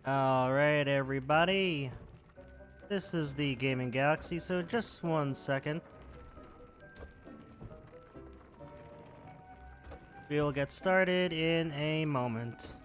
Alright, everybody. This is the Gaming Galaxy, so just 1 second. We will get started in a moment.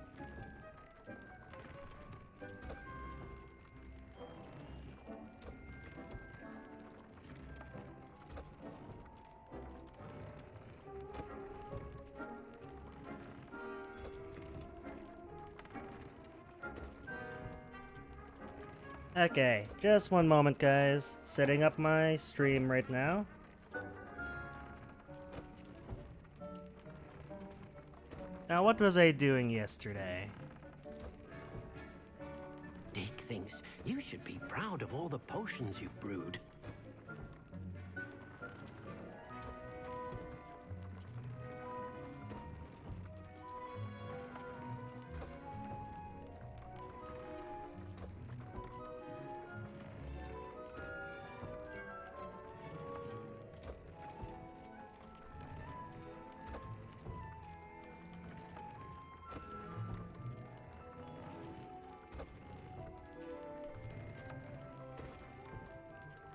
Okay, just 1 moment, guys. Setting up my stream right now. Now, what was I doing yesterday? Dick thinks you should be proud of all the potions you've brewed.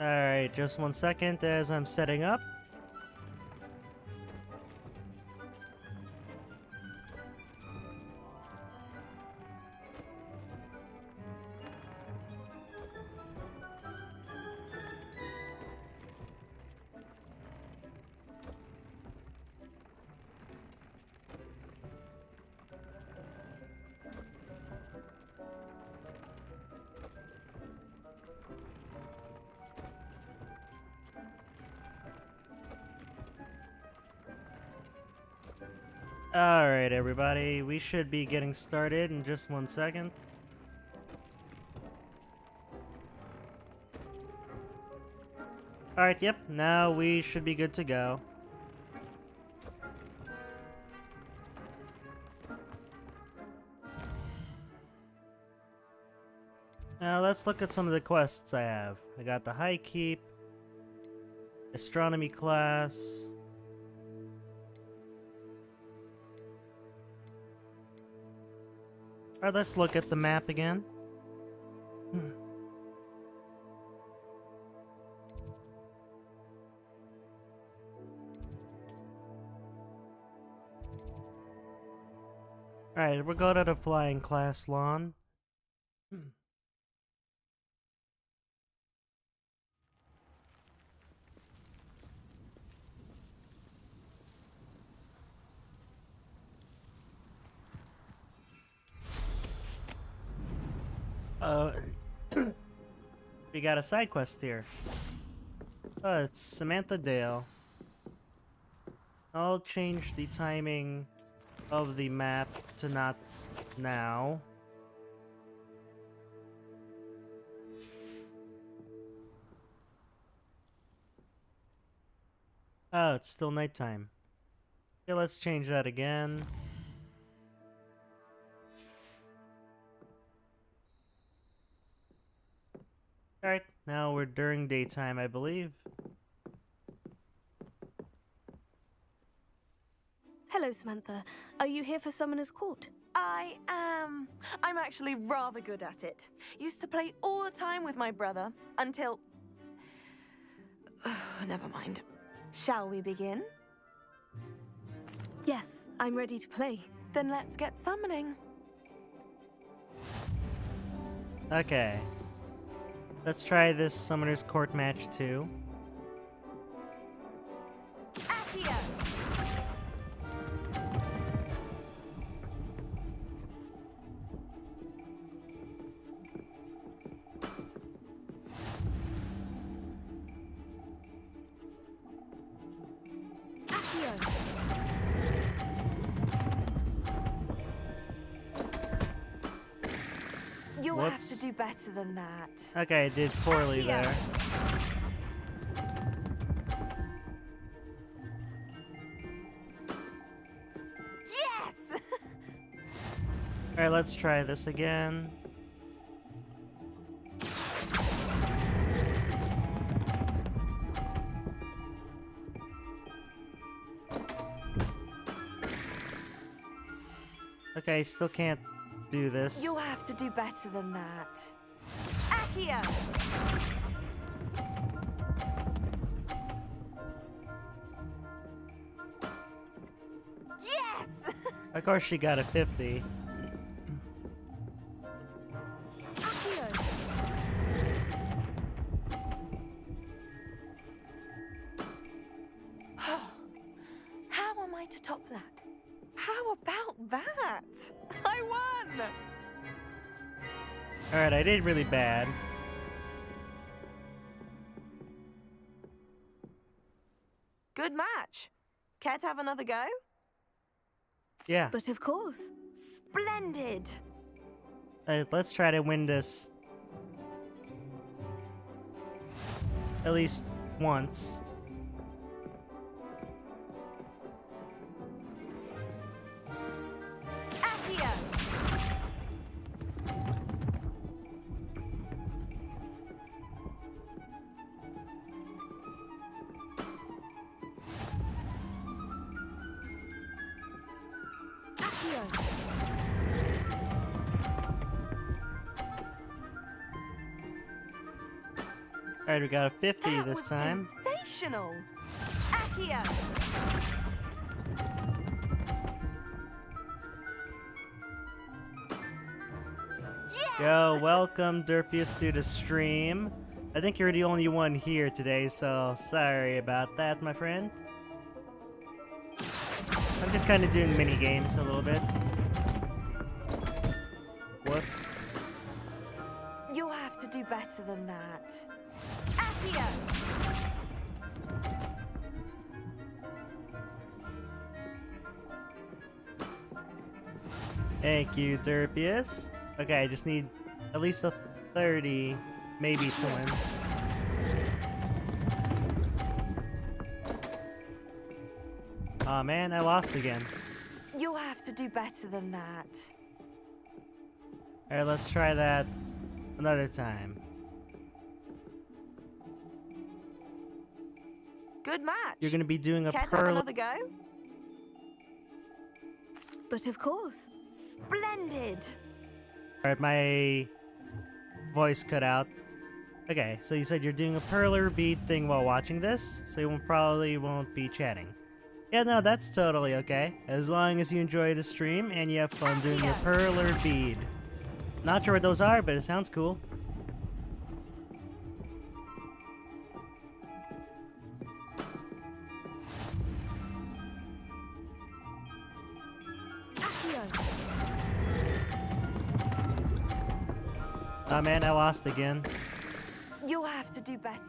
Alright, just 1 second as I'm setting up. Alright, everybody, we should be getting started in just 1 second. Alright, yep, now we should be good to go. Now let's look at some of the quests I have. I got the High Keep, Astronomy class. Alright, let's look at the map again. Alright, we'll go to the flying class lawn. We got a side quest here. Oh, it's Samantha Dale. I'll change the timing of the map to not now. Oh, it's still nighttime. Okay, let's change that again. Alright, now we're during daytime, I believe. Hello, Samantha. Are you here for Summoner's Court? I am. I'm actually rather good at it. Used to play all the time with my brother until... Never mind. Shall we begin? Yes, I'm ready to play. Then let's get summoning. Okay. Let's try this Summoner's Court match too. Accio! You'll have Whoops. to do better than that. Okay, I did poorly Accio. there. Yes! Alright, let's try this again. Okay, still can't do this. You'll have to do better than that. Accio! Yes! Of course, she got a 50. Accio. How am I to top that? How about that? I won! Alright, I did really bad. Good match. Care to have another go? Yeah. But of course. Splendid! Let's try to win this. At least once. Accio! Accio. Alright, we got a 50 That this was time. sensational! Accio! Yes! Yo, welcome Derpius to the stream. I think you're the only one here today, so sorry about that, my friend. I'm just kind of doing mini games a little bit. Whoops. You'll have to do better than that. Accio! Thank you, Derpius. Okay, I just need at least a 30, maybe to win. Aw man, I lost again. You'll have to do better than that. Alright, let's try that another time. Good match. You're gonna be doing a Care to have pearl. another go? But of course. Splendid! Alright, my voice cut out. Okay, so you said you're doing a perler bead thing while watching this, so you probably won't be chatting. Yeah, no, that's totally okay. As long as you enjoy the stream and you have fun doing your perler bead. Not sure what those are, but it sounds cool. Accio. Aw man, I lost again. You'll have to do better.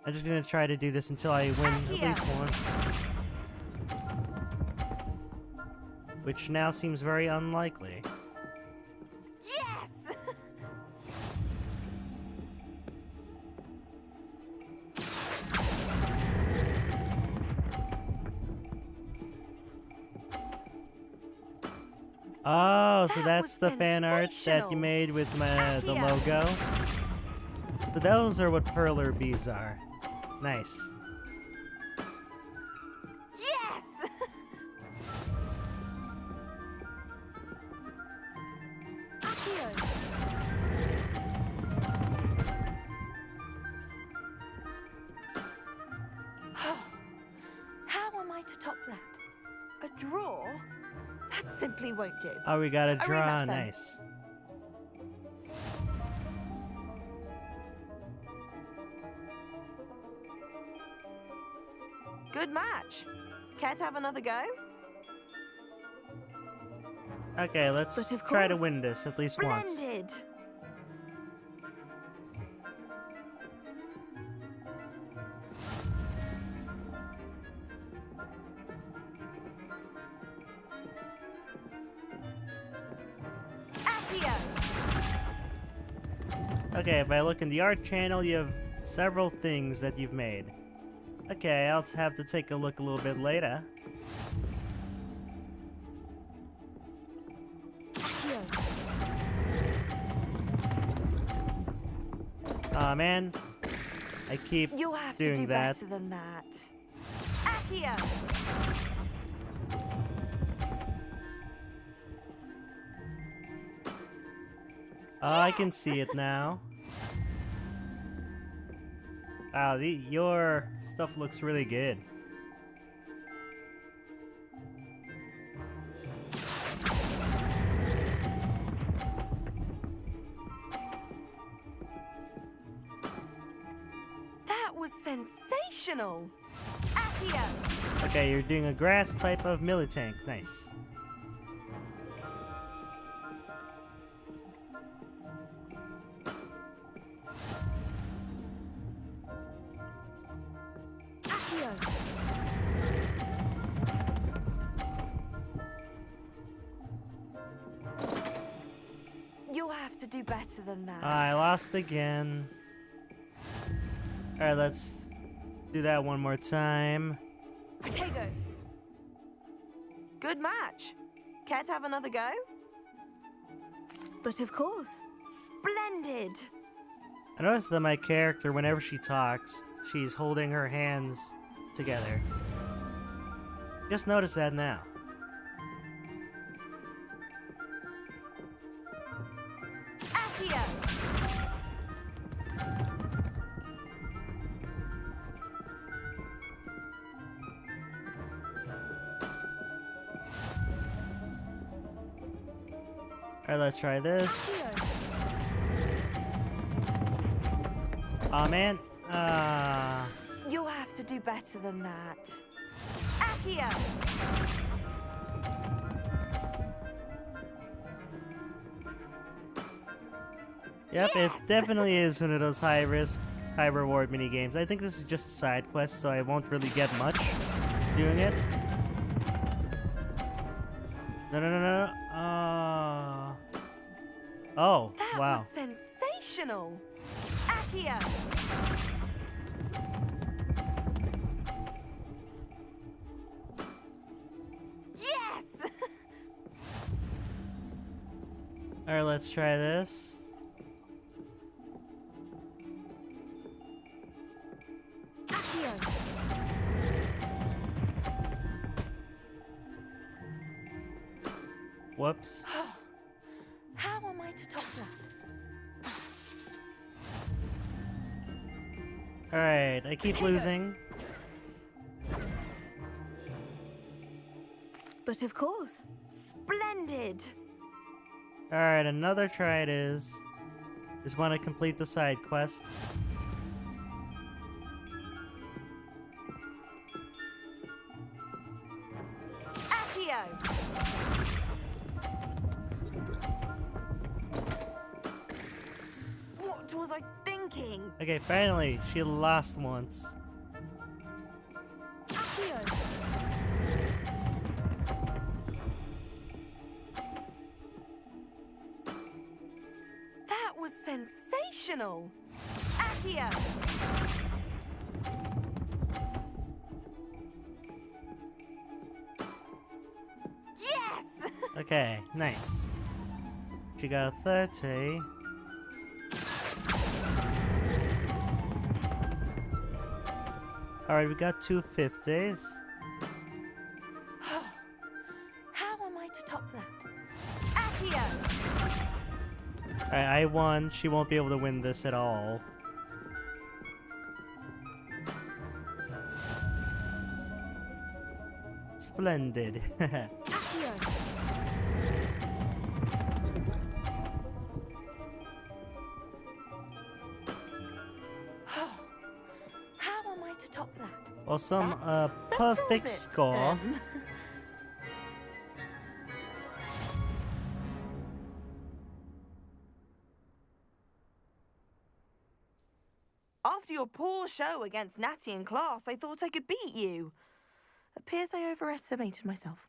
I'm just gonna try to do this until I win at least once. Which now seems very unlikely. Yes! Oh, so That that's was the fan art that you sensational. made with the Yeah. logo. So those are what perler beads are. Nice. Yes! Accio. How am I to top that? A draw? That simply won't do. Oh, we got a draw. rematch then. Nice. Good match. Care to have another go? Okay, let's But of try to course. win this at least once. Splendid. Accio. Okay, if I look in the art channel, you have several things that you've made. Okay, I'll have to take a look a little bit later. Accio. Aw man, I keep You'll have to doing do that. better than that. Accio. Oh, I can see it now. Wow, your stuff looks really good. That was sensational! Accio! Okay, you're doing a grass type of militank. Nice. Accio. You'll have to do better than that. I lost again. Alright, let's do that one more time. Protego. Good match. Care to have another go? But of course. Splendid! I noticed that my character, whenever she talks, she's holding her hands together. Just notice that now. Accio! Alright, let's try this. Accio. Aw, man. You'll have to do better than that. Accio! Yep, it Yes! definitely is one of those high risk, high reward mini games. I think this is just a side quest, so I won't really get much doing it. No, no, no, no. Oh, That wow. was sensational! Accio! Yes! Alright, let's try this. Accio. Whoops. How am I to top that? Alright, I keep losing. But of course. Splendid! Alright, another try it is. Just want to complete the side quest. Accio! What was I thinking? Okay, finally, she lost once. Accio. That was sensational! Accio! Yes! Okay, nice. She got a 30. Alright, we got 250s. How am I to top that? Accio! Alright, I won. She won't be able to win this at all. Splendid. Accio. How am I to top that? Awesome, That perfect settles it, score. then. After your poor show against Natty in class, I thought I could beat you. Appears I overestimated myself.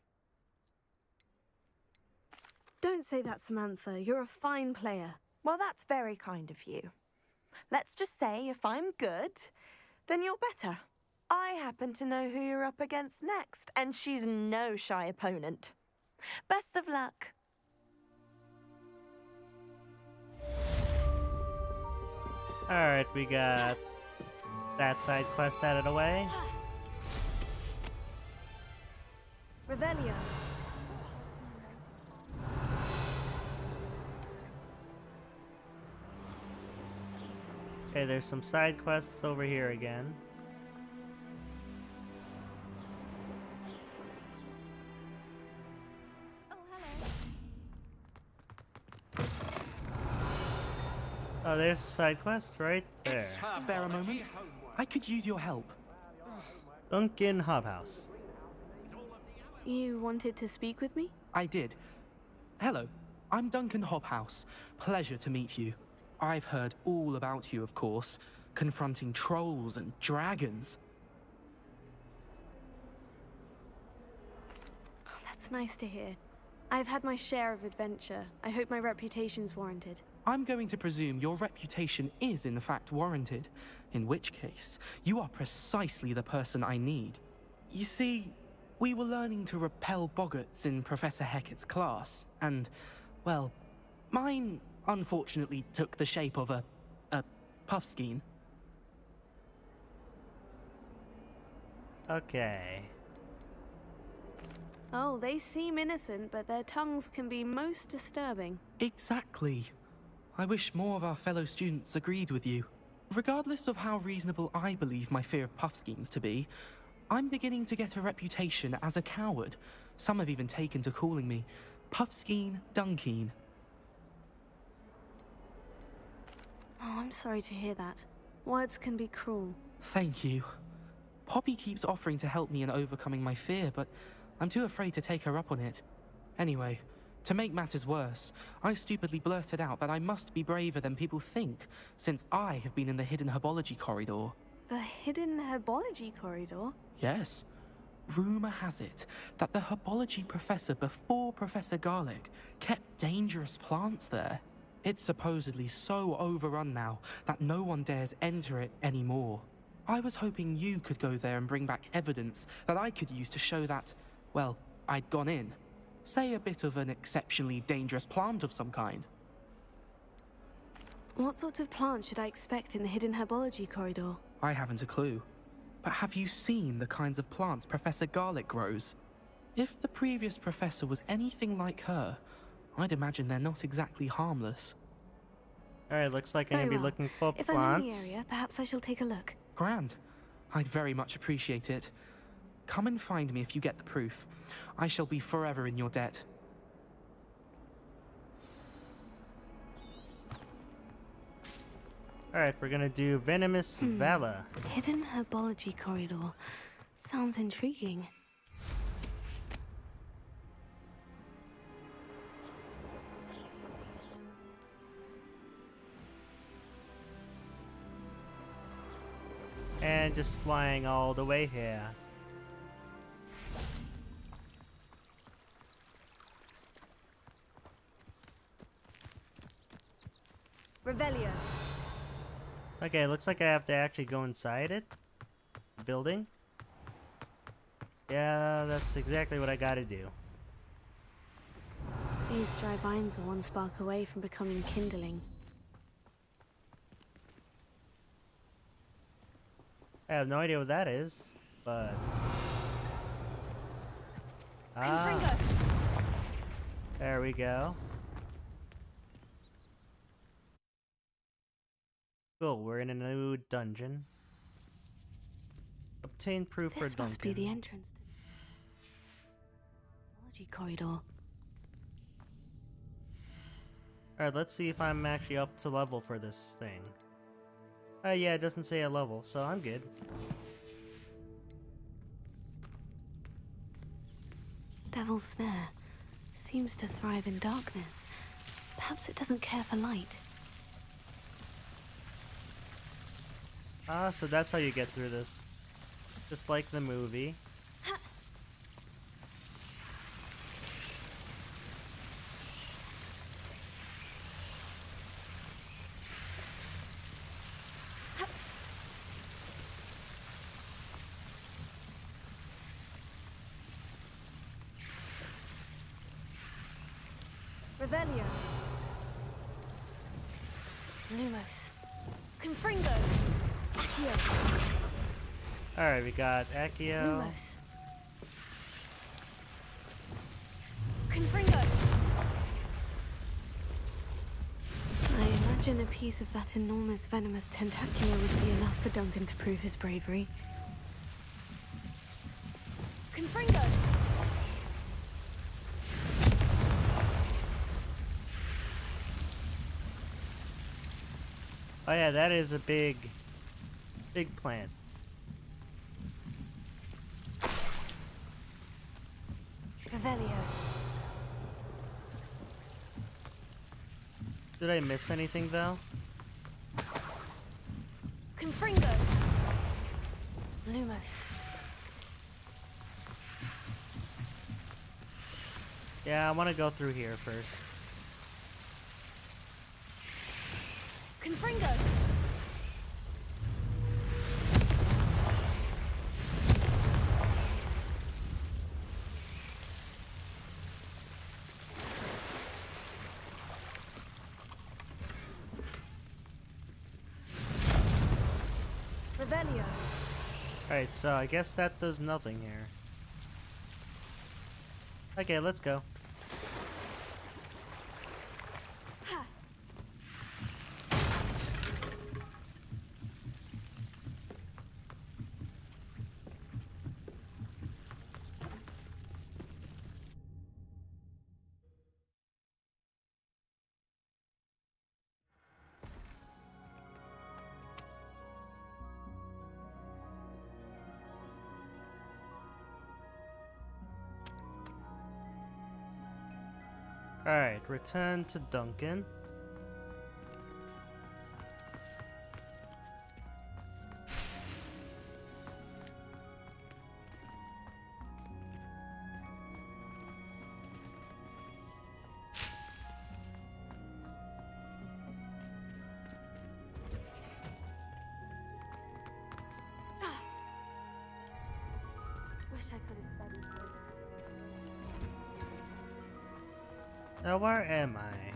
Don't say that, Samantha. You're a fine player. Well, that's very kind of you. Let's just say if I'm good, then you're better. I happen to know who you're up against next, and she's no shy opponent. Best of luck. Alright, we got that side quest out of the way. Revelio. Okay, there's some side quests over here again. Oh, there's a side quest right there. Spare a moment? I could use your help. Duncan Hobhouse. You wanted to speak with me? I did. Hello, I'm Duncan Hobhouse. Pleasure to meet you. I've heard all about you, of course, confronting trolls and dragons. Oh, that's nice to hear. I've had my share of adventure. I hope my reputation's warranted. I'm going to presume your reputation is in fact warranted, in which case, you are precisely the person I need. You see, we were learning to repel boggarts in Professor Hecat's class, and, well, mine unfortunately took the shape of a puffskein. Okay. Oh, they seem innocent, but their tongues can be most disturbing. Exactly. I wish more of our fellow students agreed with you. Regardless of how reasonable I believe my fear of puffskeins to be, I'm beginning to get a reputation as a coward. Some have even taken to calling me Puffskeen Dunkeen. Oh, I'm sorry to hear that. Words can be cruel. Thank you. Poppy keeps offering to help me in overcoming my fear, but I'm too afraid to take her up on it. Anyway, to make matters worse, I stupidly blurted out that I must be braver than people think, since I have been in the hidden herbology corridor. The hidden herbology corridor? Yes. Rumor has it that the herbology professor before Professor Garlic kept dangerous plants there. It's supposedly so overrun now that no one dares enter it anymore. I was hoping you could go there and bring back evidence that I could use to show that, well, I'd gone in. Say a bit of an exceptionally dangerous plant of some kind. What sort of plant should I expect in the hidden herbology corridor? I haven't a clue. But have you seen the kinds of plants Professor Garlic grows? If the previous professor was anything like her, I'd imagine they're not exactly harmless. Alright, looks like I'm Very gonna be well. looking for If plants. I'm in the area, perhaps I shall take a look. Grand. I'd very much appreciate it. Come and find me if you get the proof. I shall be forever in your debt. Alright, we're gonna do Venomous Vala. Hidden herbology corridor. Sounds intriguing. And just flying all the way here. Revelio. Okay, looks like I have to actually go inside it. Building. Yeah, that's exactly what I gotta do. These dry vines are one spark away from becoming kindling. I have no idea what that is, but... Ah, there we go. Cool, we're in a new dungeon. Obtain proof for This Duncan. must be the entrance to the herbology corridor. Alright, let's see if I'm actually up to level for this thing. Yeah, it doesn't say a level, so I'm good. Devil's Snare seems to thrive in darkness. Perhaps it doesn't care for light. Ah, so that's how you get through this. Just like the movie. Revelio. Lumos. Confringo. Accio. Alright, we got Accio. Lumos. Confringo. I imagine imagine a piece of that enormous venomous tentacula would be enough for Duncan to prove his bravery. Confringo! Oh yeah, that is a big plant. Revelio. Did I miss anything though? Confringo! Lumos. Yeah, I want to go through here first. Confringo! Revelio. Alright, so I guess that does nothing here. Okay, let's go. Alright, return to Duncan. Wish I could have studied this. Now, where am I?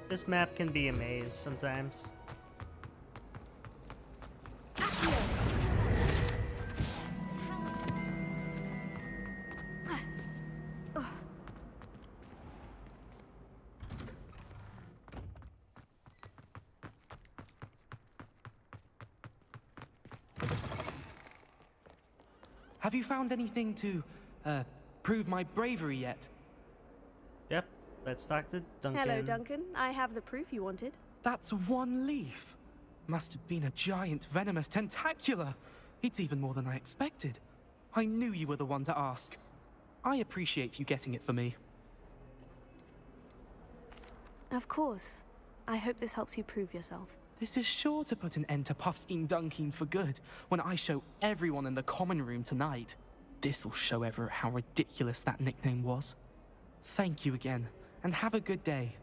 This map can be a maze sometimes. Have you found anything to, prove my bravery yet? Yep, let's talk to Duncan. Hello, Duncan. I have the proof you wanted. That's one leaf. Must have been a giant venomous tentacula. It's even more than I expected. I knew you were the one to ask. I appreciate you getting it for me. Of course. I hope this helps you prove yourself. This is sure to put an end to Puffskein Dunkin for good when I show everyone in the common room tonight. This'll show Everett how ridiculous that nickname was. Thank you again, and have a good day.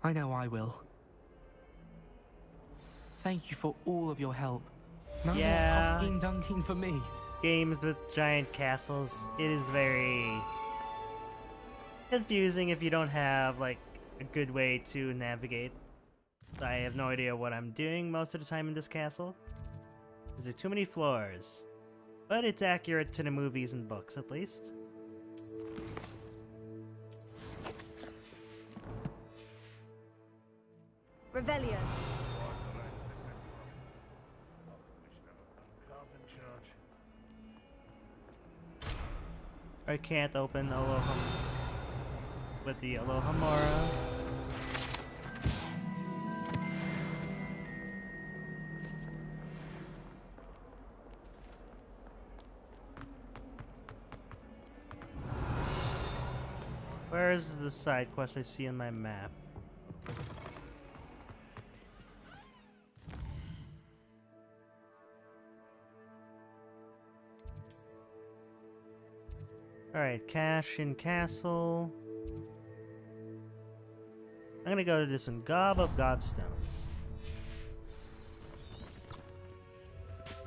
I know I will. Thank you for all of your help. No more Yeah. Puffskein Dunkin for me. Games with giant castles, it is very confusing if you don't have like a good way to navigate. I have no idea what I'm doing most of the time in this castle. There are too many floors. But it's accurate to the movies and books at least. Revelio. I can't open Aloha with the Aloha Mora. Where is the side quest I see on my map? Alright, cash in castle. I'm gonna go to this one. Gob of Gobstones.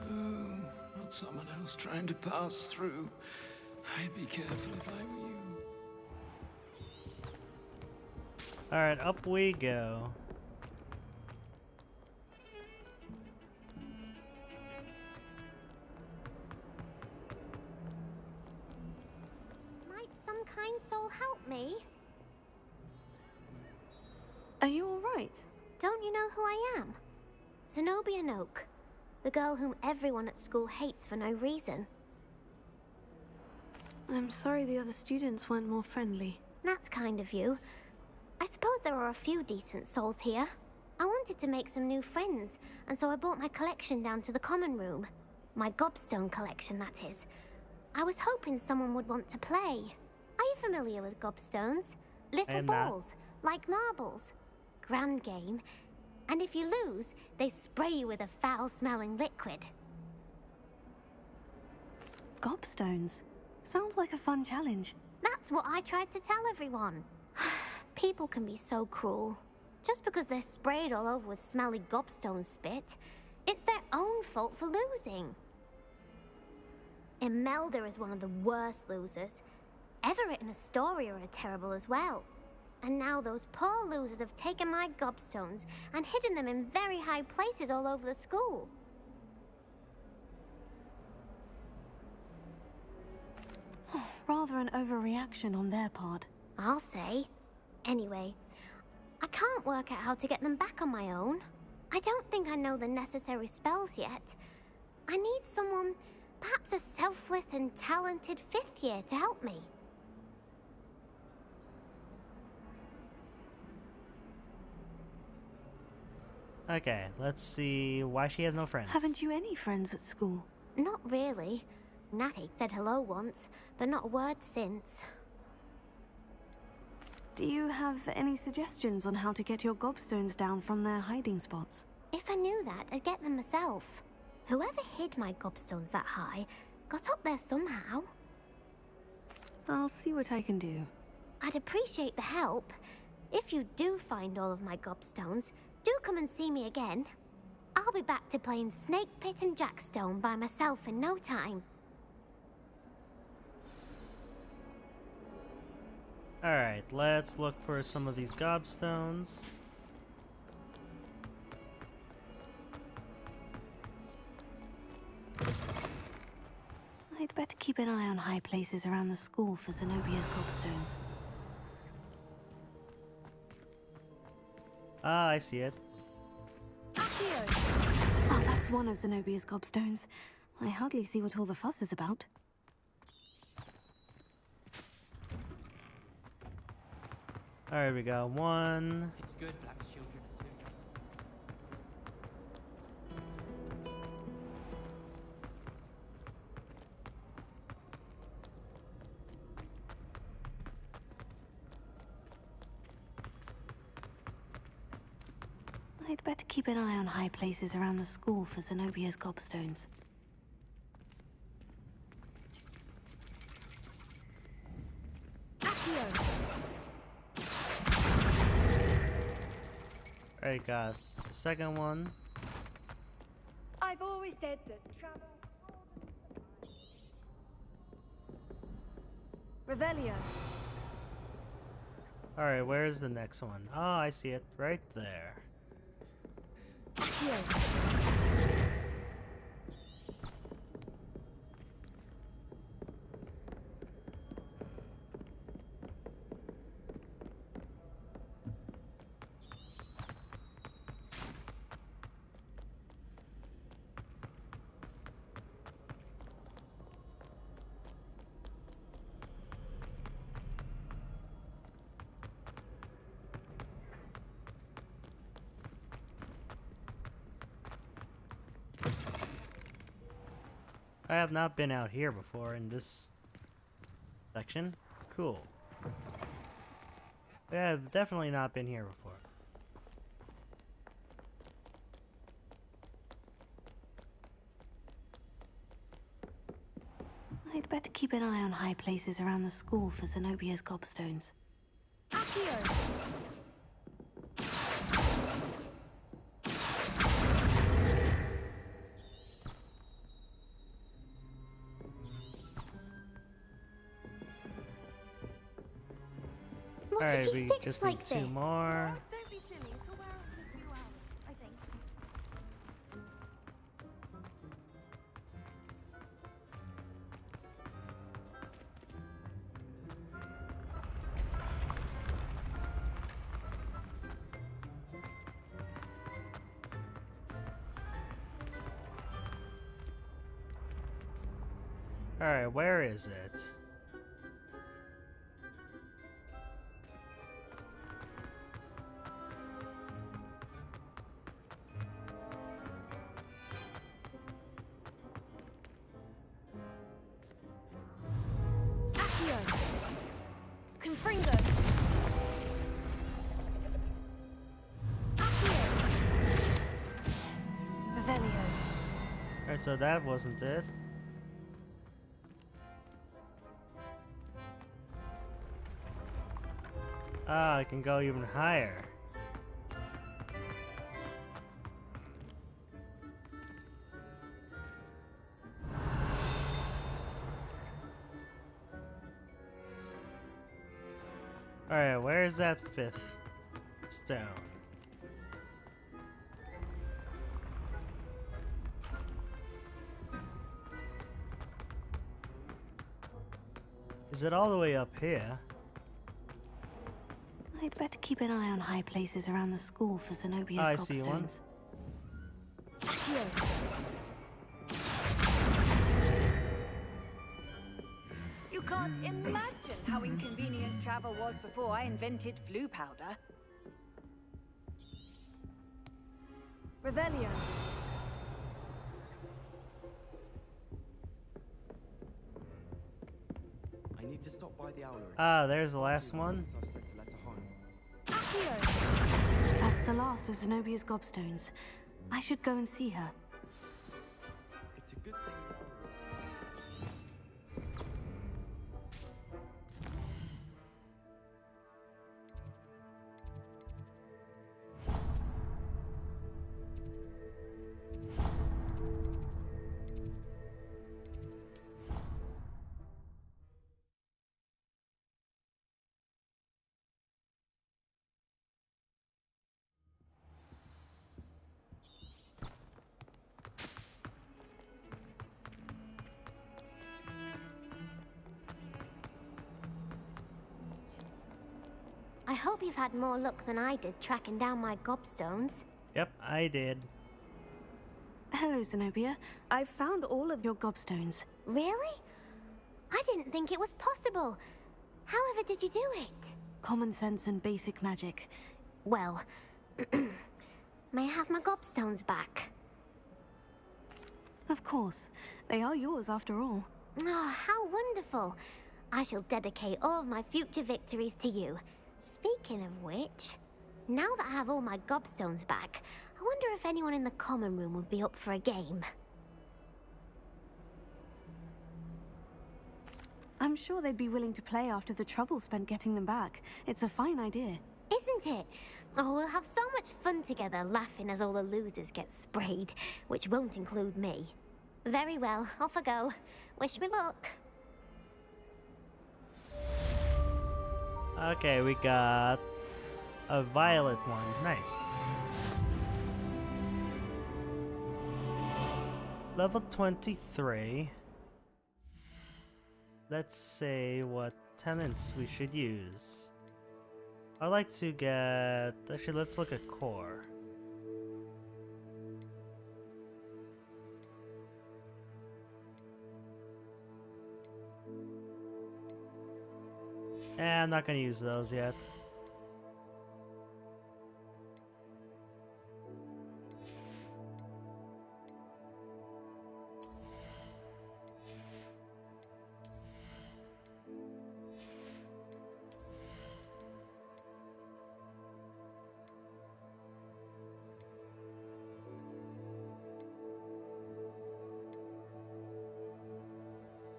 Oh, not someone else trying to pass through. I'd be careful if I were you. Alright, up we go. Might some kind soul help me? Are you alright? don't you know who I am? Zenobia Noak, the girl whom everyone at school hates for no reason. I'm sorry the other students weren't more friendly. That's kind of you. I suppose there are a few decent souls here. I wanted to make some new friends, and so I brought my collection down to the common room. My gobstone collection, that is. I was hoping someone would want to play. Are you familiar with gobstones? Little am not. balls, like marbles. Grand game. And if you lose, they spray you with a foul-smelling liquid. Gobstones. Sounds like a fun challenge. That's what I tried to tell everyone. People can be so cruel. Just because they're sprayed all over with smelly gobstone spit, it's their own fault for losing. Imelda is one of the worst losers. Everett and Astoria are terrible as well. And now those poor losers have taken my gobstones and hidden them in very high places all over the school. Rather an overreaction on their part. I'll say. Anyway, I can't work out how to get them back on my own. I don't think I know the necessary spells yet. I need someone, perhaps a selfless and talented 5th year to help me. Okay, let's see why she has no friends. Haven't you any friends at school? Not really. Natty said hello once, but not a word since. Do you have any suggestions on how to get your gobstones down from their hiding spots? If I knew that, I'd get them myself. Whoever hid my gobstones that high got up there somehow. I'll see what I can do. I'd appreciate the help. If you do find all of my gobstones, do come and see me again. I'll be back to playing Snake Pit and Jackstone by myself in no time. Alright, let's look for some of these gobstones. I'd better keep an eye on high places around the school for Zenobia's gobstones. Ah, I see it. Oh, that's one of Zenobia's gobstones. I hardly see what all the fuss is about. Alright, we got one. It's good, black children. I'd better keep an eye on high places around the school for Zenobia's gobstones. Alright, got the second one. I've always said that travel... Revelio. Alright, where's the next one? Oh, I see it right there. I have not been out here before in this section. Cool. I have definitely not been here before. I'd better keep an eye on high places around the school for Zenobia's gobstones. What Alright, if he we sticks just like need two this? more. Don't be silly. It's a well for a few hours, I think. Alright, where is it? Accio! Confringo! Accio! Revelio! Alright, so that wasn't it. Ah, I can go even higher. Alright, where's that 5th stone? Is it all the way up here? I'd better keep an eye on high places around the school for Zenobia's I see one. gobstones. Accio! You can't imagine how inconvenient travel was before I invented flu powder. Revelio. I need to stop by the owlery. Ah, there's the last one. I've sent a letter home. Accio! That's the last of Zenobia's gobstones. I should go and see her. It's a good thing the owlery. I hope you've had more luck than I did tracking down my gobstones. Yep, I did. Hello, Zenobia. I've found all of your gobstones. Really? I didn't think it was possible. However did you do it? Common sense and basic magic. Well, may I have my gobstones back? Of course. They are yours after all. Oh, how wonderful. I shall dedicate all of my future victories to you. Speaking of which, now that I have all my gobstones back, I wonder if anyone in the common room would be up for a game. I'm sure they'd be willing to play after the trouble spent getting them back. It's a fine idea. Isn't it? Oh, we'll have so much fun together, laughing as all the losers get sprayed, which won't include me. Very well, off I go. Wish me luck. Okay, we got a violet one. Nice. Level 23. Let's say what tenants we should use. I'd like to get... Actually, let's look at core. I'm not gonna use those yet.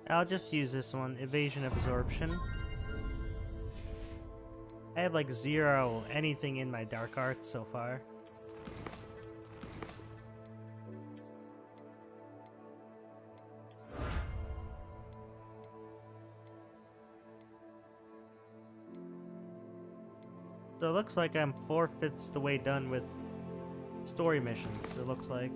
I'll just use this one, evasion absorption. I have like 0 anything in my dark arts so far. So it looks like I'm 4/5 the way done with story missions, it looks like.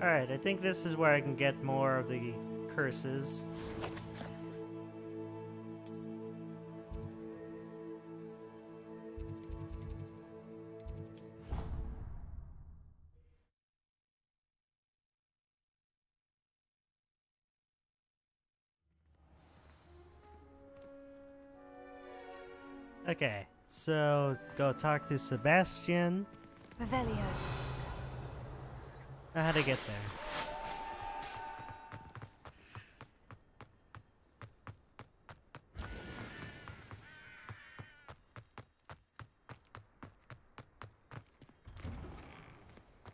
Alright, I think this is where I can get more of the curses. Okay, so go talk to Sebastian. Revelio. Now how to get there?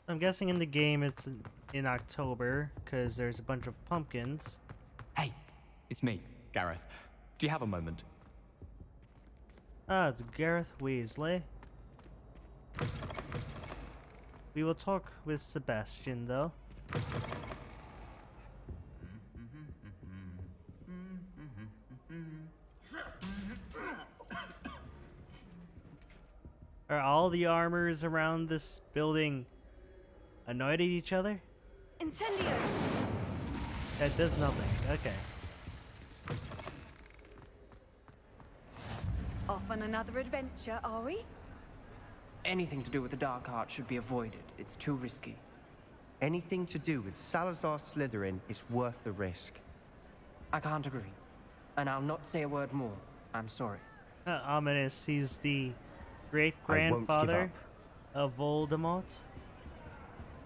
I'm guessing in the game it's in October because there's a bunch of pumpkins. Hey, it's me, Gareth. Do you have a moment? Ah, it's Gareth Weasley. We will talk with Sebastian, though. Are all the armors around this building annoyed at each other? Incendio! That does nothing. Okay. Off on another adventure, are we? Anything to do with the dark arts should be avoided. It's too risky. Anything to do with Salazar Slytherin is worth the risk. I can't agree. And I'll not say a word more. I'm sorry. Ominous. He's the I won't give great-grandfather up. of Voldemort.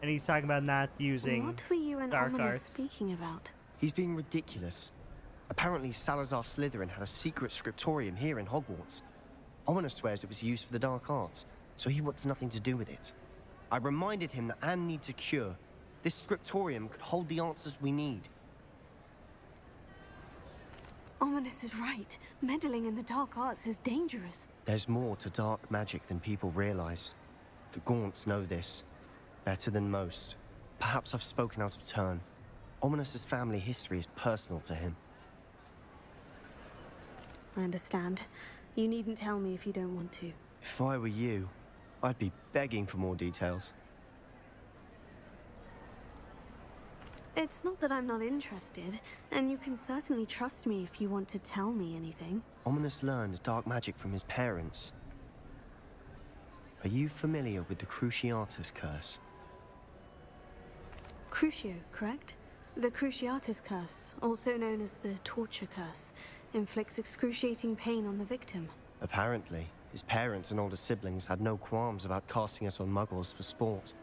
And he's talking about not using What were you and dark Ominous arts. speaking about? He's being ridiculous. Apparently, Salazar Slytherin had a secret scriptorium here in Hogwarts. Ominous swears it was used for the dark arts, so he wants nothing to do with it. I reminded him that Anne needs a cure. This scriptorium could hold the answers we need. Ominous is right. Meddling in the dark arts is dangerous. There's more to dark magic than people realize. The Gaunts know this better than most. Perhaps I've spoken out of turn. Ominous's family history is personal to him. I understand. You needn't tell me if you don't want to. If I were you, I'd be begging for more details. It's not that I'm not interested, and you can certainly trust me if you want to tell me anything. Ominous learned dark magic from his parents. Are you familiar with the Cruciatus Curse? Crucio, correct? The Cruciatus Curse, also known as the Torture Curse, inflicts excruciating pain on the victim. Apparently, his parents and older siblings had no qualms about casting it on muggles for sport.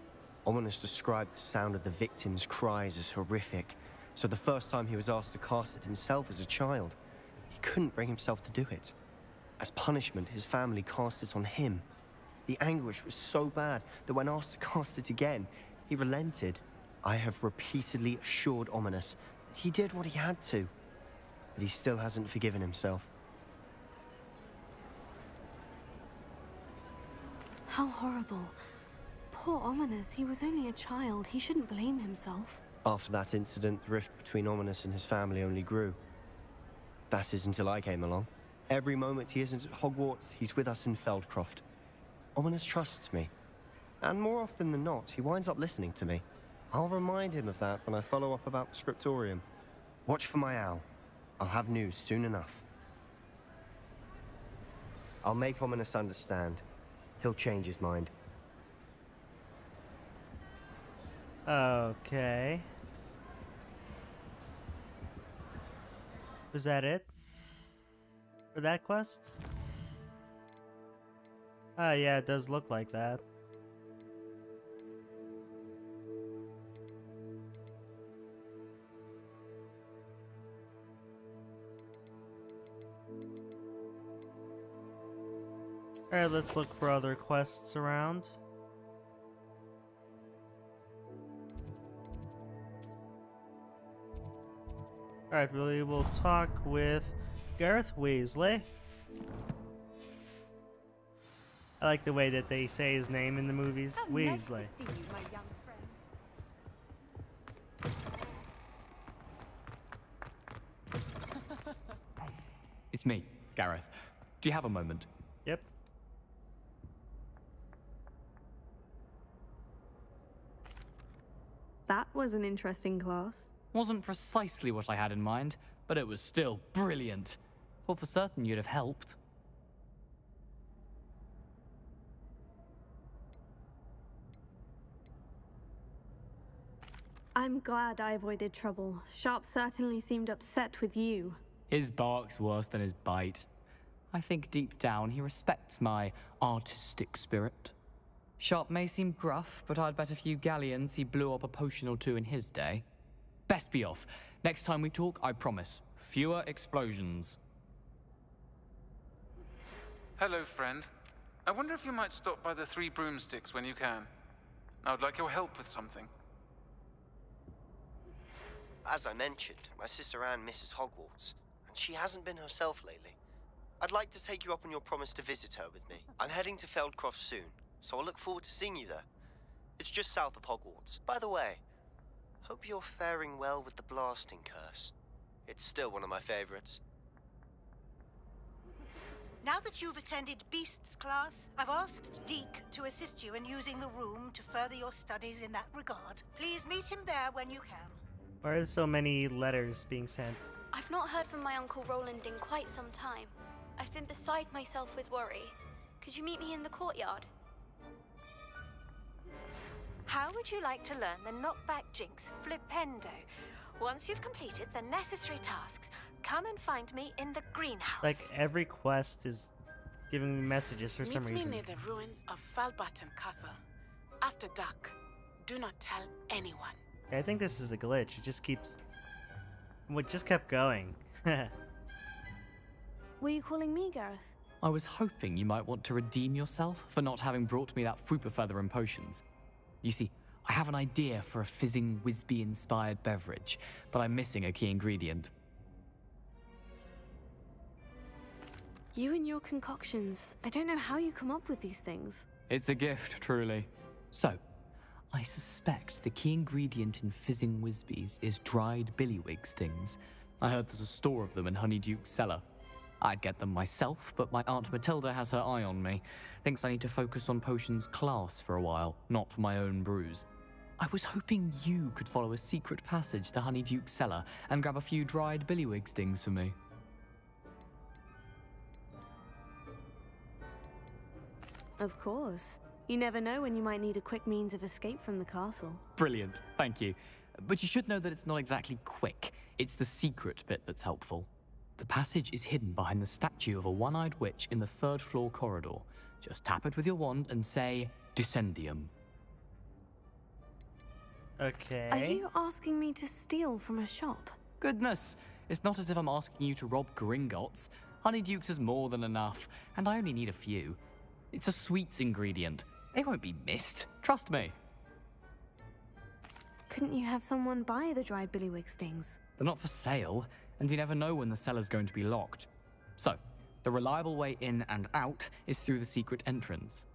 Ominous described the sound of the victim's cries as horrific, so the first time he was asked to cast it himself as a child, he couldn't bring himself to do it. As punishment, his family cast it on him. The anguish was so bad that when asked to cast it again, he relented. I have repeatedly assured Ominous that he did what he had to, but he still hasn't forgiven himself. How horrible. Poor Ominous, he was only a child. He shouldn't blame himself. After that incident, the rift between Ominous and his family only grew. That is until I came along. Every moment he isn't at Hogwarts, he's with us in Feldcroft. Ominous trusts me. And more often than not, he winds up listening to me. I'll remind him of that when I follow up about the scriptorium. Watch for my owl. I'll have news soon enough. I'll make Ominous understand. He'll change his mind. Okay. Was that it? For that quest? Ah, yeah, it does look like that. Alright, let's look for other quests around. Alright, we will talk with Gareth Weasley. I like the way that they say his name in the movies. How Weasley. nice to see you, my young friend. It's me, Gareth. Do you have a moment? Yep. That was an interesting class. Wasn't precisely what I had in mind, but it was still brilliant. Thought for certain you'd have helped. I'm glad I avoided trouble. Sharp certainly seemed upset with you. His bark's worse than his bite. I think deep down he respects my artistic spirit. Sharp may seem gruff, but I'd bet a few galleons he blew up a potion or two in his day. Best be off. Next time we talk, I promise, fewer explosions. Hello, friend. I wonder if you might stop by the Three Broomsticks when you can. I would like your help with something. As I mentioned, my sister Anne misses Hogwarts, and she hasn't been herself lately. I'd like to take you up on your promise to visit her with me. I'm heading to Feldcroft soon, so I'll look forward to seeing you there. It's just south of Hogwarts. By the way, hope you're faring well with the blasting curse. It's still one of my favorites. Now that you've attended Beasts class, I've asked Deke to assist you in using the room to further your studies in that regard. Please meet him there when you can. Why are so many letters being sent? I've not heard from my Uncle Roland in quite some time. I've been beside myself with worry. Could you meet me in the courtyard? How would you like to learn the knockback jinx flipendo? Once you've completed the necessary tasks, come and find me in the greenhouse. Like, every quest is giving me messages for some reason. Meet me near the ruins of Falbaton Castle. After dark. Do not tell anyone. I think this is a glitch. It just keeps... Well, it just kept going. Were you calling me, Gareth? I was hoping you might want to redeem yourself for not having brought me that Fooper feather and potions. You see, I have an idea for a fizzing Wisby-inspired beverage, but I'm missing a key ingredient. You and your concoctions. I don't know how you come up with these things. It's a gift, truly. So, I suspect the key ingredient in fizzing Wisbies is dried billywig stings. I heard there's a store of them in Honeyduke's cellar. I'd get them myself, but my Aunt Matilda has her eye on me. Thinks I need to focus on potions class for a while, not for my own brews. I was hoping you could follow a secret passage to Honeyduke's cellar and grab a few dried billywig stings for me. Of course. You never know when you might need a quick means of escape from the castle. Brilliant, thank you. But you should know that it's not exactly quick. It's the secret bit that's helpful. The passage is hidden behind the statue of a one-eyed witch in the third-floor corridor. Just tap it with your wand and say, Descendium. Okay. Are you asking me to steal from a shop? Goodness, it's not as if I'm asking you to rob Gringotts. Honeydukes is more than enough, and I only need a few. It's a sweets ingredient. They won't be missed, trust me. Couldn't you have someone buy the dried billywig stings? They're not for sale, and you never know when the cellar's going to be locked. So, the reliable way in and out is through the secret entrance.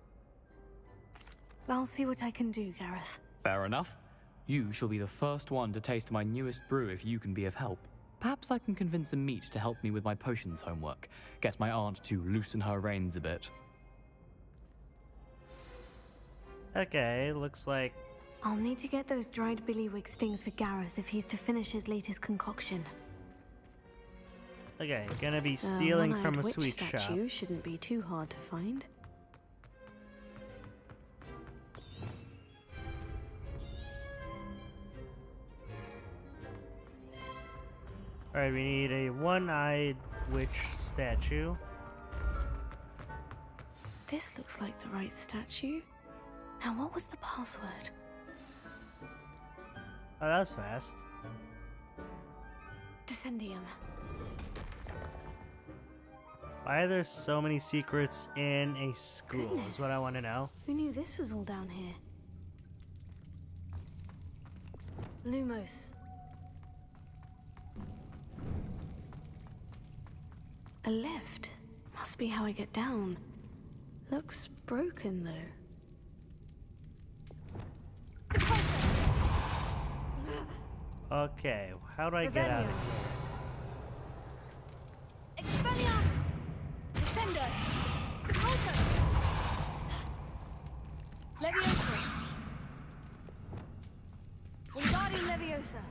I'll see what I can do, Gareth. Fair enough. You shall be the first one to taste my newest brew if you can be of help. Perhaps I can convince a meat to help me with my potions homework. Get my aunt to loosen her reins a bit. Okay, looks like... I'll need to get those dried billywig stings for Gareth if he's to finish his latest concoction. Okay, gonna be stealing from a one-eyed sweet witch shop. statue shouldn't be too hard to find. Alright, we need a one-eyed witch statue. This looks like the right statue. Now, what was the password? Oh, that was fast. Descendium. Why are there so many secrets in a school Goodness. is what I want to know. Who knew this was all down here? Lumos. A lift. Must be how I get down. Looks broken, though. Okay, how do I get out of here? Expelliarmus! Descendo! Repulsor! Leviosa! Wingardium Leviosa!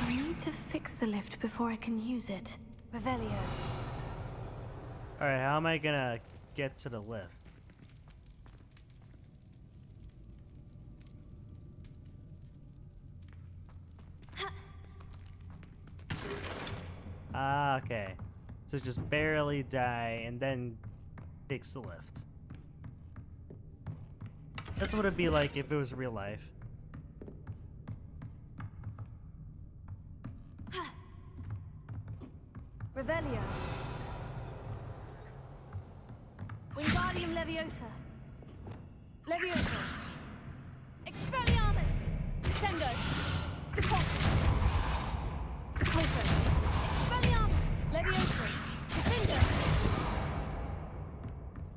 I need to fix the lift before I can use it. Revelio. Alright, how am I gonna get to the lift? Ah, okay. So just barely die and then takes the lift. That's what it'd be like if it was real life. Revelio. Wingardium Leviosa. Leviosa. Expelliarmus. Descendo. Deposit. Deposo. Expelliarmus. Leviosa. Defendo.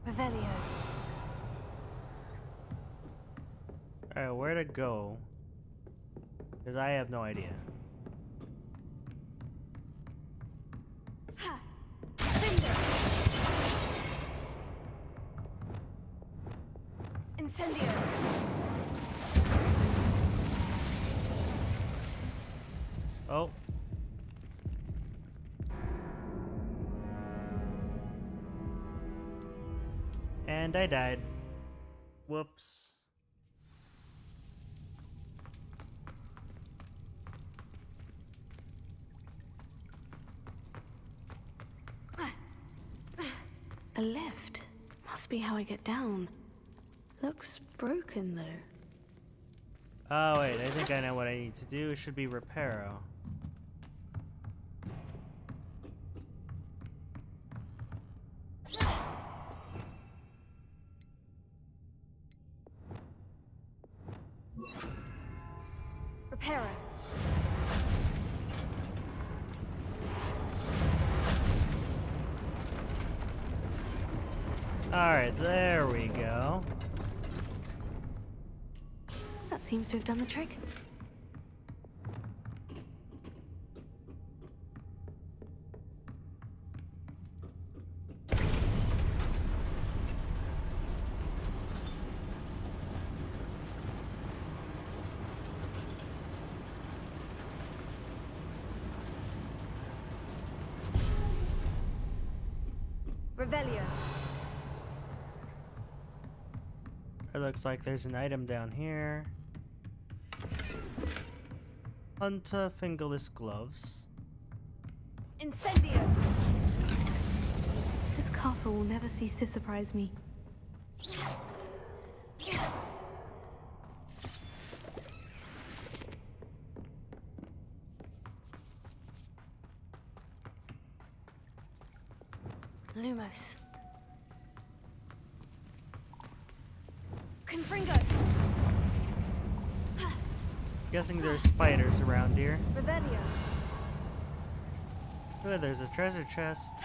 Revelio. Alright, where to go? Because I have no idea. Incendio. Oh. And I died. Whoops. A lift. Must be how I get down. Looks broken though. Oh wait, I think I know what I need to do. It should be Reparo. Reparo. Alright, there we go. That seems to have done the trick. Revelio. It looks like there's an item down here. Hunter fingerless gloves. Incendio. This castle will never cease to surprise me. Lumos. Confringo. Guessing there's spiders around here. Revelio. Oh, there's a treasure chest.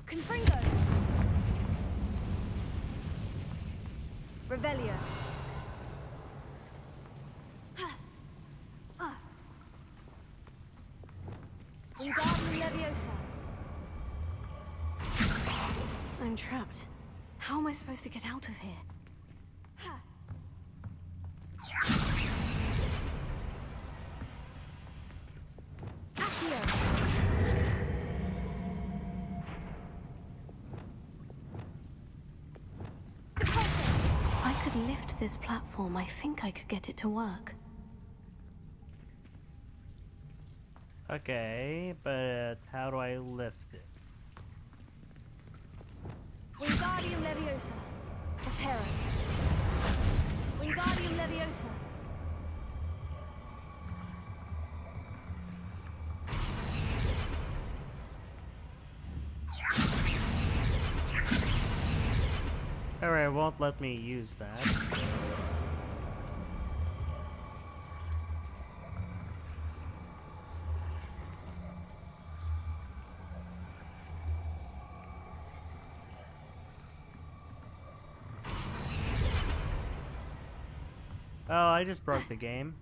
Confringo. Revelio. Wingardium Leviosa. I'm trapped. How am I supposed to get out of here? If I could lift this platform, I think I could get it to work. Okay, but how do I lift it? Wingardium Leviosa. Reparo. Wingardium Leviosa. Alright, it won't let me use that. Oh, I just broke the game.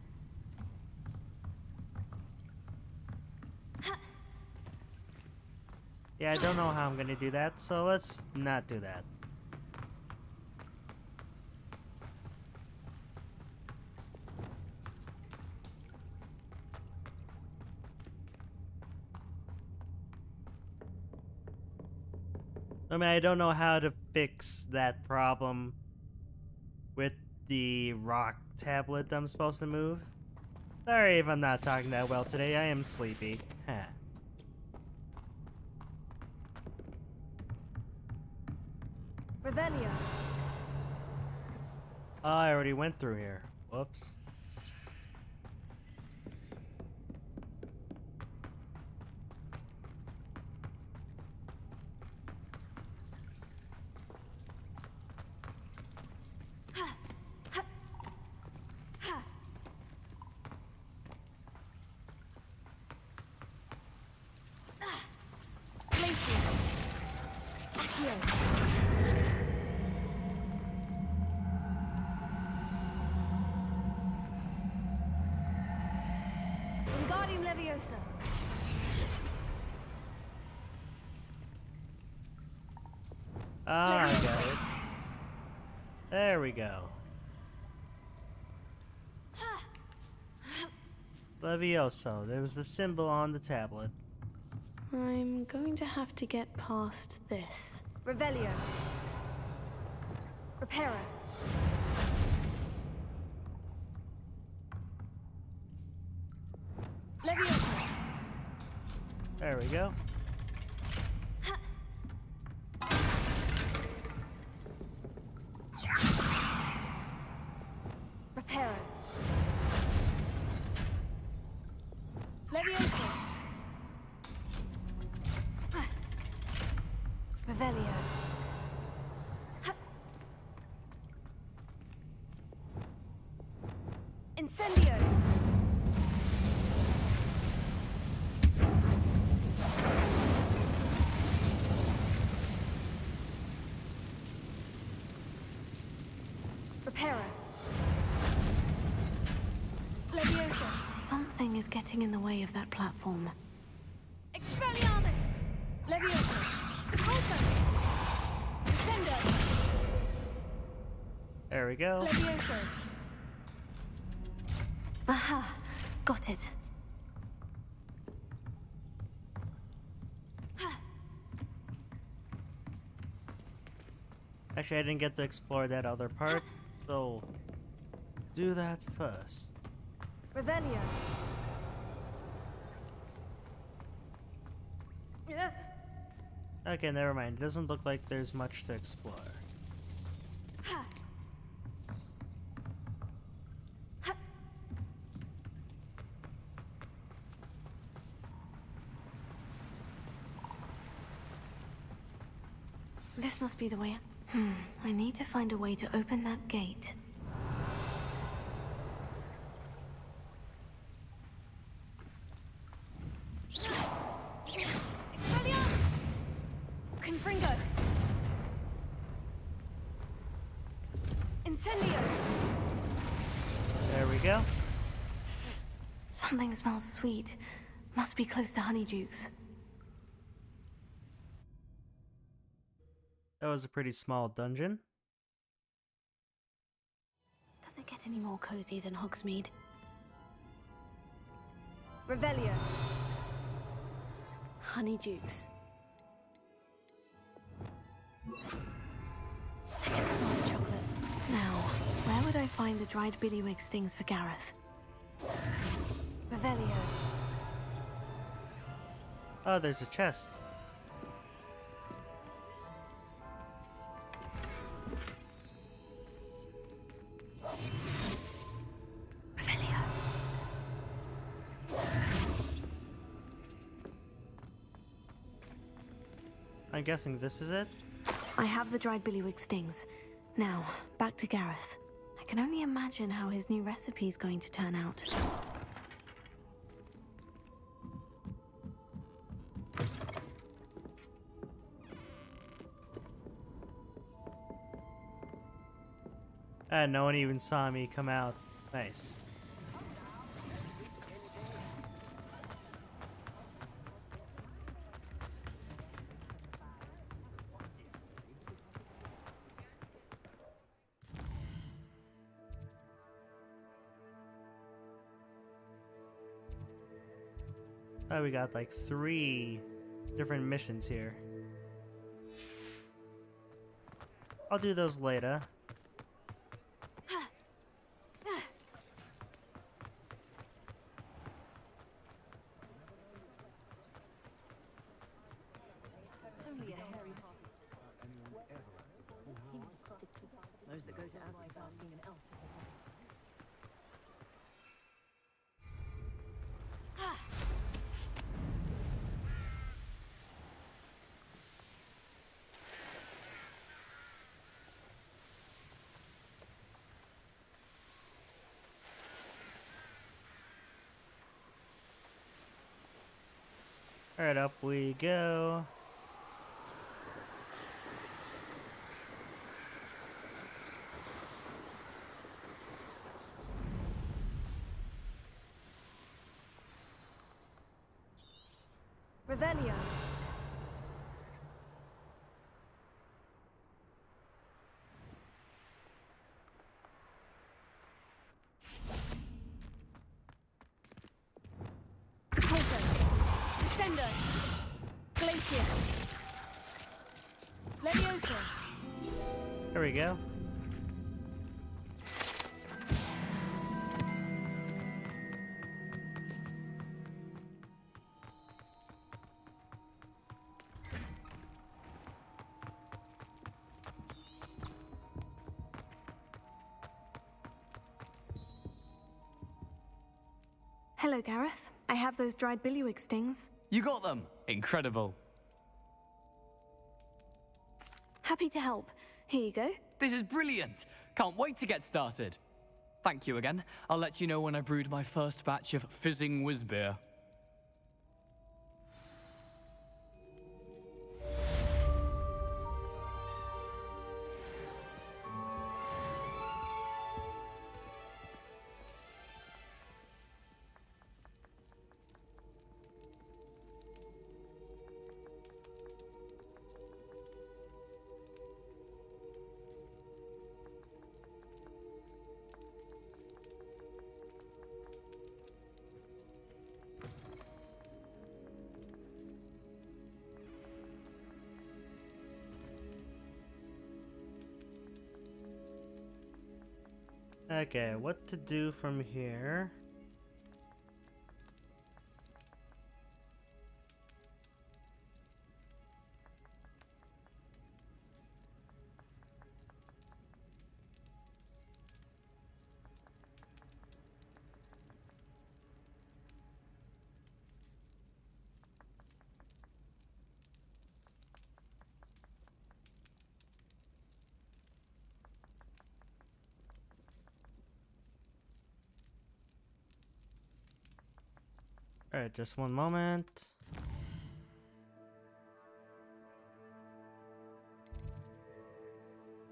Yeah, I don't know how I'm gonna do that, so let's not do that. I mean, I don't know how to fix that problem with the rock tablet I'm supposed to move. Sorry if I'm not talking that well today, I am sleepy. Huh. Revelio. Oh, I already went through here. Whoops. Wingardium Leviosa. Ah, I got it. There we go. Levioso. There was the symbol on the tablet. I'm going to have to get past this. Revelio. Reparo. Leviosa. There we go. Reparo. Leviosa. Revelio. Incendio. Reparo. Leviosa. Something is getting in the way of that platform. Expelliarmus. Leviosa. Repulsor. Ascendo. There we go. Leviosa. Aha! Got it. Actually, I didn't get to explore that other part, so do that first. Revelio. Okay, never mind. It doesn't look like there's much to explore. This must be the way. I need to find a way to open that gate. Confringo. Incendio. There we go. Something smells sweet. Must be close to Honeydukes. That was a pretty small dungeon. Does it get any more cozy than Hogsmeade? Revelio. Honeydukes. I can smell the chocolate. Now, where would I find the dried billywig stings for Gareth? Revelio. Oh, there's a chest. Revelio. I'm guessing this is it? I have the dried billywig stings. Now, back to Gareth. I can only imagine how his new recipe's going to turn out. No one even saw me come out. Nice. Oh, we got like 3 different missions here. I'll do those later. Those that go to Africa asking an elf. Alright, up we go. Revelio. Closer. Descendo. Glacius. Leviosa. There we go. Hello, Gareth. I have those dried billywig stings. You got them! Incredible. Happy to help. Here you go. This is brilliant! Can't wait to get started. Thank you again. I'll let you know when I brewed my first batch of fizzing whizbeer. Okay, what to do from here? Alright, just one moment.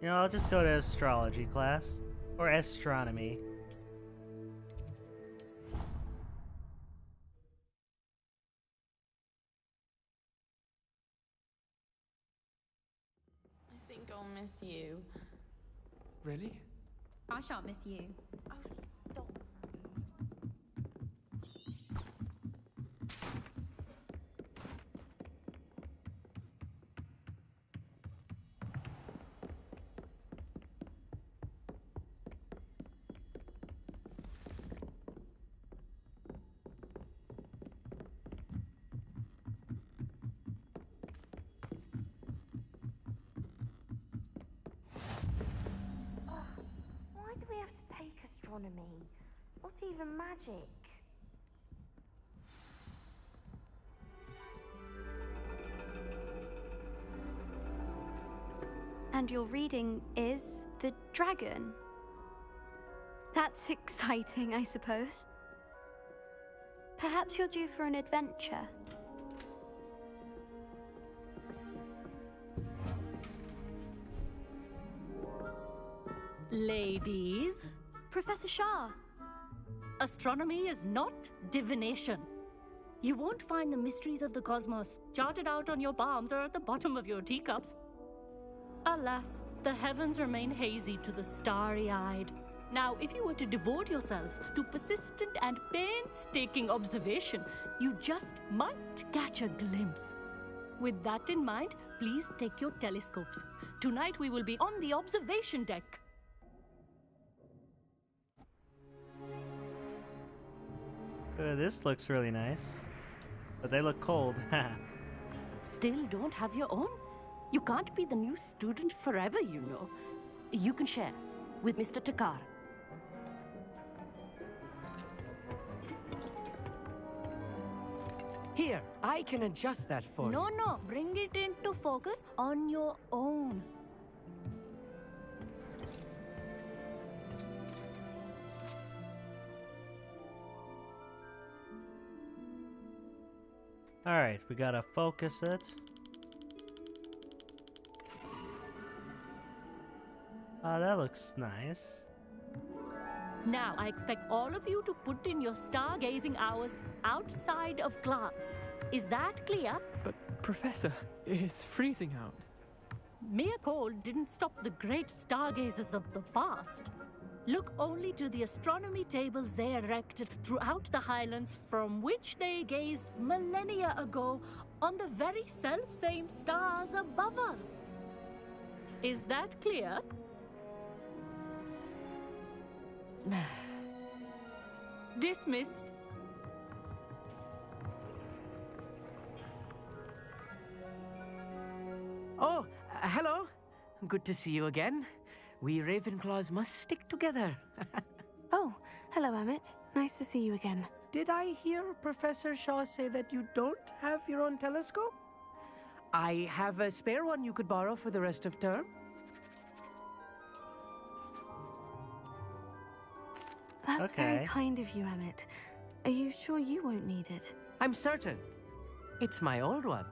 You know, I'll just go to astrology class. Or astronomy. I think I'll miss you. Really? I shan't miss you. Oh, stop. Why do we have to take astronomy? Not even magic. And your reading is the dragon. That's exciting, I suppose. Perhaps you're due for an adventure. Ladies, Professor Shah. astronomy is not divination. You won't find the mysteries of the cosmos charted out on your palms or at the bottom of your teacups. Alas, the heavens remain hazy to the starry-eyed. Now, if you were to devote yourselves to persistent and painstaking observation, you just might catch a glimpse. With that in mind, please take your telescopes. Tonight we will be on the observation deck. This looks really nice. But they look cold. Still don't have your own? You can't be the new student forever, you know. You can share with Mr. Takar. Here, I can adjust that for you. No, bring it into focus on your own. Alright, we gotta focus it. Oh, that looks nice. Now, I expect all of you to put in your stargazing hours outside of class. Is that clear? But, Professor, it's freezing out. Mere cold didn't stop the great stargazers of the past. Look only to the astronomy tables they erected throughout the highlands from which they gazed millennia ago on the very self-same stars above us. Is that clear? Dismissed. Oh, hello. Good to see you again. We Ravenclaws must stick together. Oh, hello, Amit. Nice to see you again. Did I hear Professor Shaw say that you don't have your own telescope? I have a spare one you could borrow for the rest of term. That's very kind of you, Amit. Are you sure you won't need it? I'm certain. It's my old one.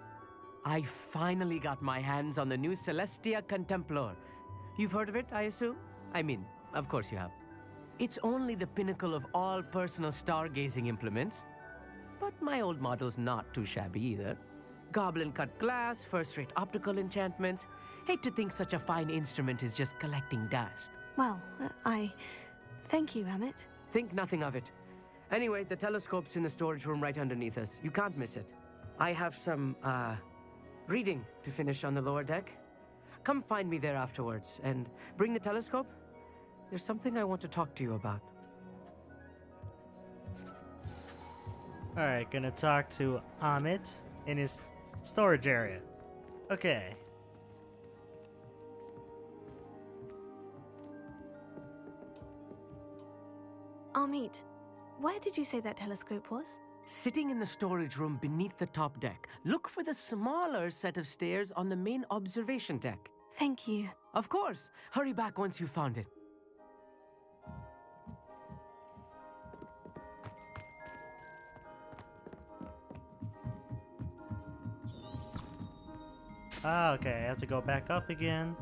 I finally got my hands on the new Celestia Contemplar. You've heard of it, I assume? I mean, of course you have. It's only the pinnacle of all personal stargazing implements. But my old model's not too shabby either. Goblin-cut glass, first-rate optical enchantments. Hate to think such a fine instrument is just collecting dust. Well, thank you, Amit. Think nothing of it. Anyway, the telescope's in the storage room right underneath us. You can't miss it. I have some, reading to finish on the lower deck. Come find me there afterwards, and bring the telescope. There's something I want to talk to you about. Alright, gonna talk to Amit in his storage area. Okay. Amit, where did you say that telescope was? Sitting in the storage room beneath the top deck. Look for the smaller set of stairs on the main observation deck. Thank you. Of course. Hurry back once you've found it. Ah, okay, I have to go back up again.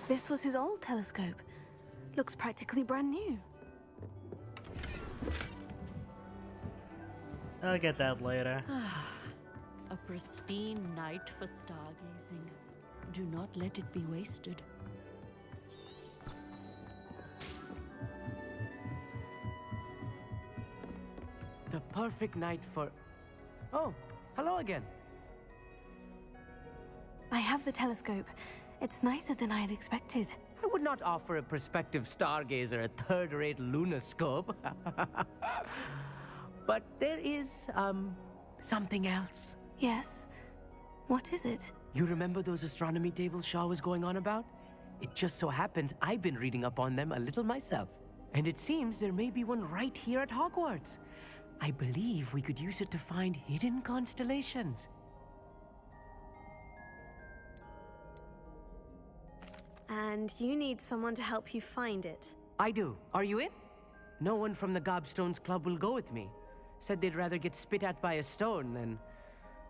This was his old telescope. Looks practically brand new. I'll get that later. A pristine night for stargazing. Do not let it be wasted. The perfect night for... Oh, hello again. I have the telescope. It's nicer than I had expected. I would not offer a prospective stargazer a third-rate lunoscope. But there is, something else. Yes? What is it? You remember those astronomy tables Shaw was going on about? It just so happens I've been reading up on them a little myself. And it seems there may be one right here at Hogwarts. I believe we could use it to find hidden constellations. And you need someone to help you find it. I do. Are you in? No one from the Gobstones Club will go with me. Said they'd rather get spit at by a stone than...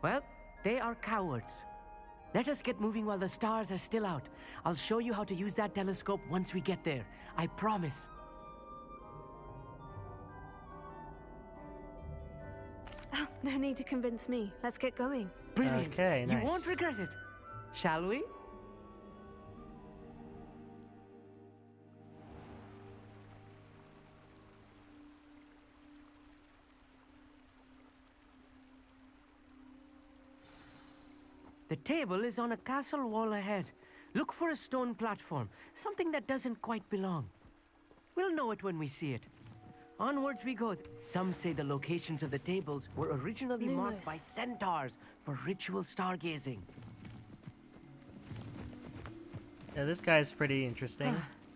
Well, they are cowards. Let us get moving while the stars are still out. I'll show you how to use that telescope once we get there. I promise. Oh, no need to convince me. Let's get going. Brilliant. Okay, nice. You won't regret it. Shall we? The table is on a castle wall ahead. Look for a stone platform, something that doesn't quite belong. We'll know it when we see it. Onwards we go. Some say the locations of the tables were originally marked by centaurs for ritual stargazing. Yeah, this guy's pretty interesting.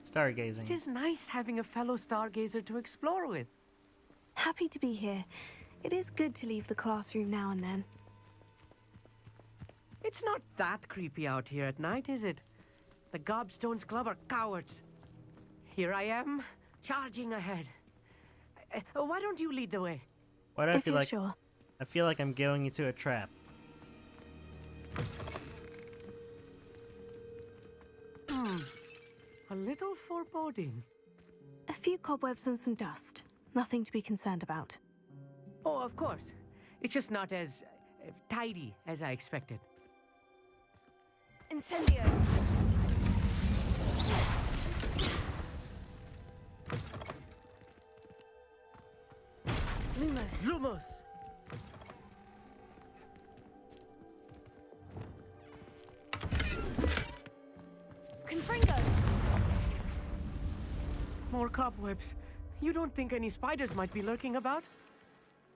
Stargazing. It is nice having a fellow stargazer to explore with. Happy to be here. It is good to leave the classroom now and then. It's not that creepy out here at night, is it? The Gobstones Club are cowards. Here I am, charging ahead. Why don't you lead the way? Why do I feel like I feel like I'm going into a trap? A little foreboding. A few cobwebs and some dust. Nothing to be concerned about. Oh, of course. It's just not as tidy as I expected. Incendio! Lumos! Lumos! Confringo! More cobwebs. You don't think any spiders might be lurking about?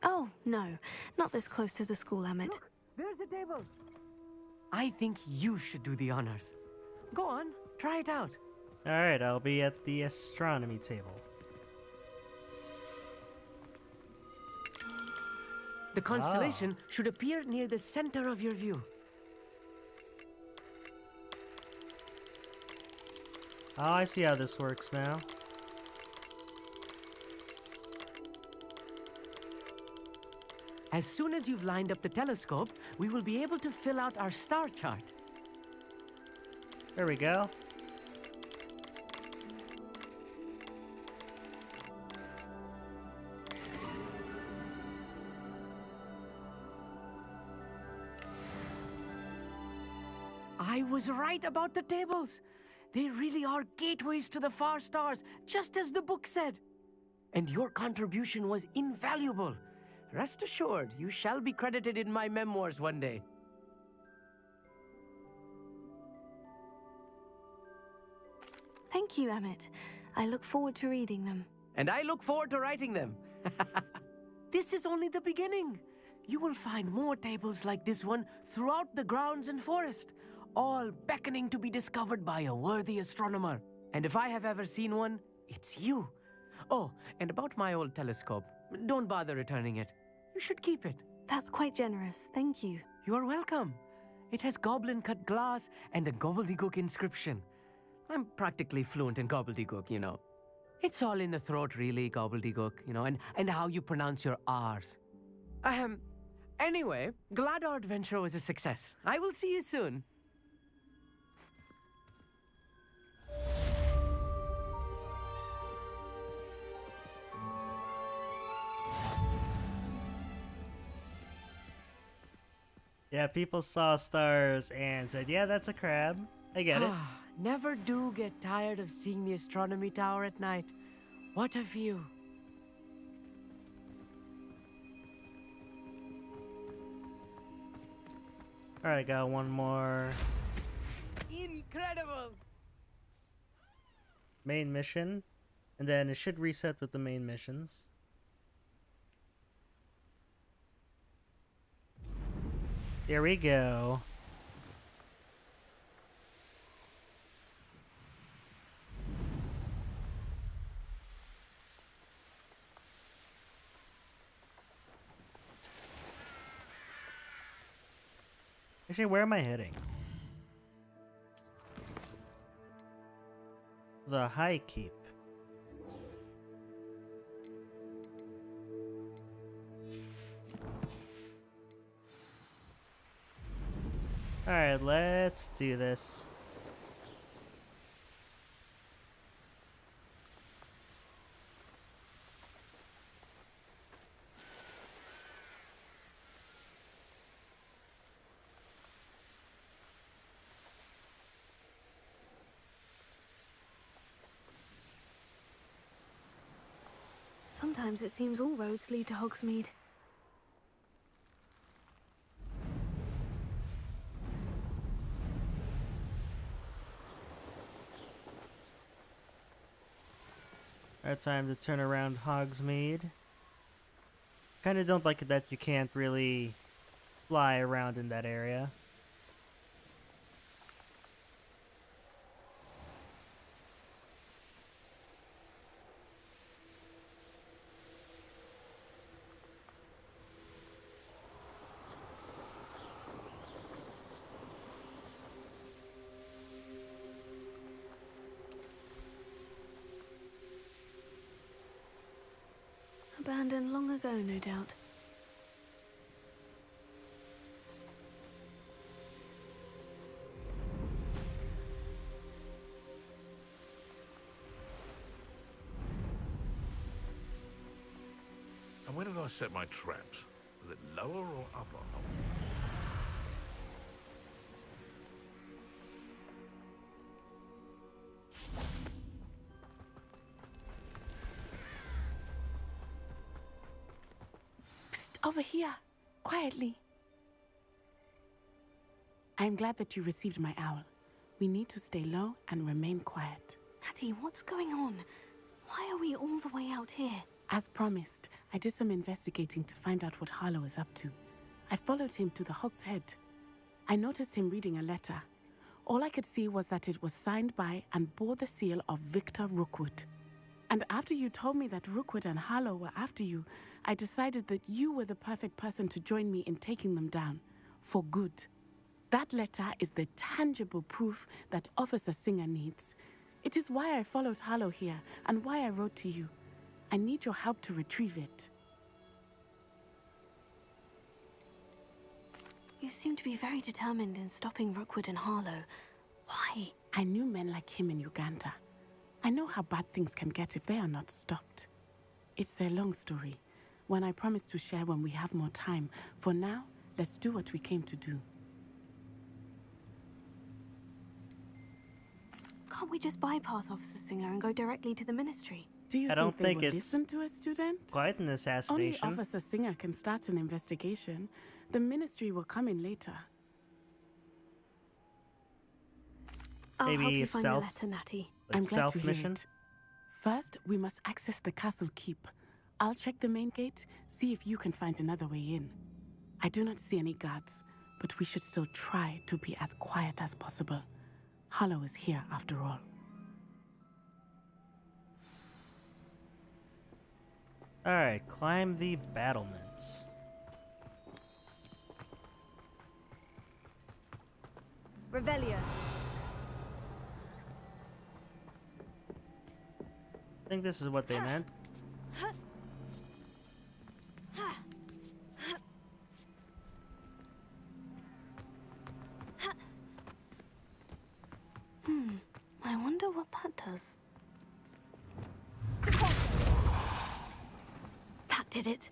Oh, no. Not this close to the school, Emmett. Look, there's a table. I think you should do the honors. Go on, try it out. Alright, I'll be at the astronomy table. The constellation should appear near the center of your view. Oh, I see how this works now. As soon as you've lined up the telescope, we will be able to fill out our star chart. There we go. I was right about the tables. They really are gateways to the far stars, just as the book said. And your contribution was invaluable. Rest assured, you shall be credited in my memoirs one day. Thank you, Emmett. I look forward to reading them. And I look forward to writing them. This is only the beginning. You will find more tables like this one throughout the grounds and forest, all beckoning to be discovered by a worthy astronomer. And if I have ever seen one, it's you. Oh, and about my old telescope, don't bother returning it. You should keep it. That's quite generous. Thank you. You are welcome. It has goblin-cut glass and a gobbledygook inscription. I'm practically fluent in gobbledygook, you know. It's all in the throat, really, gobbledygook, you know, and how you pronounce your R's. Anyway, glad our adventure was a success. I will see you soon. Yeah, people saw stars and said, yeah, that's a crab. I get it. Never do get tired of seeing the astronomy tower at night. What a view. Alright, I got one more Incredible! main mission. And then it should reset with the main missions. Here we go. Actually, where am I heading? The High Keep. Alright, let's do this. Sometimes it seems all roads lead to Hogsmeade. Alright, time to turn around Hogsmeade. Kinda don't like it that you can't really fly around in that area. Abandoned long ago, no doubt. And where did I set my traps? Was it lower or upper? Over here, quietly. I'm glad that you received my owl. We need to stay low and remain quiet. Natty, what's going on? Why are we all the way out here? As promised, I did some investigating to find out what Harlow is up to. I followed him to the Hogshead. I noticed him reading a letter. All I could see was that it was signed by and bore the seal of Victor Rookwood. And after you told me that Rookwood and Harlow were after you, I decided that you were the perfect person to join me in taking them down. For good. That letter is the tangible proof that Officer Singer needs. It is why I followed Harlow here and why I wrote to you. I need your help to retrieve it. You seem to be very determined in stopping Rookwood and Harlow. Why? I knew men like him in Uganda. I know how bad things can get if they are not stopped. It's a long story, one I promise to share when we have more time. For now, let's do what we came to do. Can't we just bypass Officer Singer and go directly to the Ministry? Do you I don't think they think would it's listen to a student? quite an assassination. Only Officer Singer can start an investigation. The Ministry will come in later. I'll help Maybe you a find the stealth- letter, Natty. I'm glad stealth to hear mission? it. First, we must access the castle keep. I'll check the main gate, see if you can find another way in. I do not see any guards, but we should still try to be as quiet as possible. Harlow is here after all. Alright, climb the battlements. Revelio. I think this is what they meant. I wonder what that does. That did it.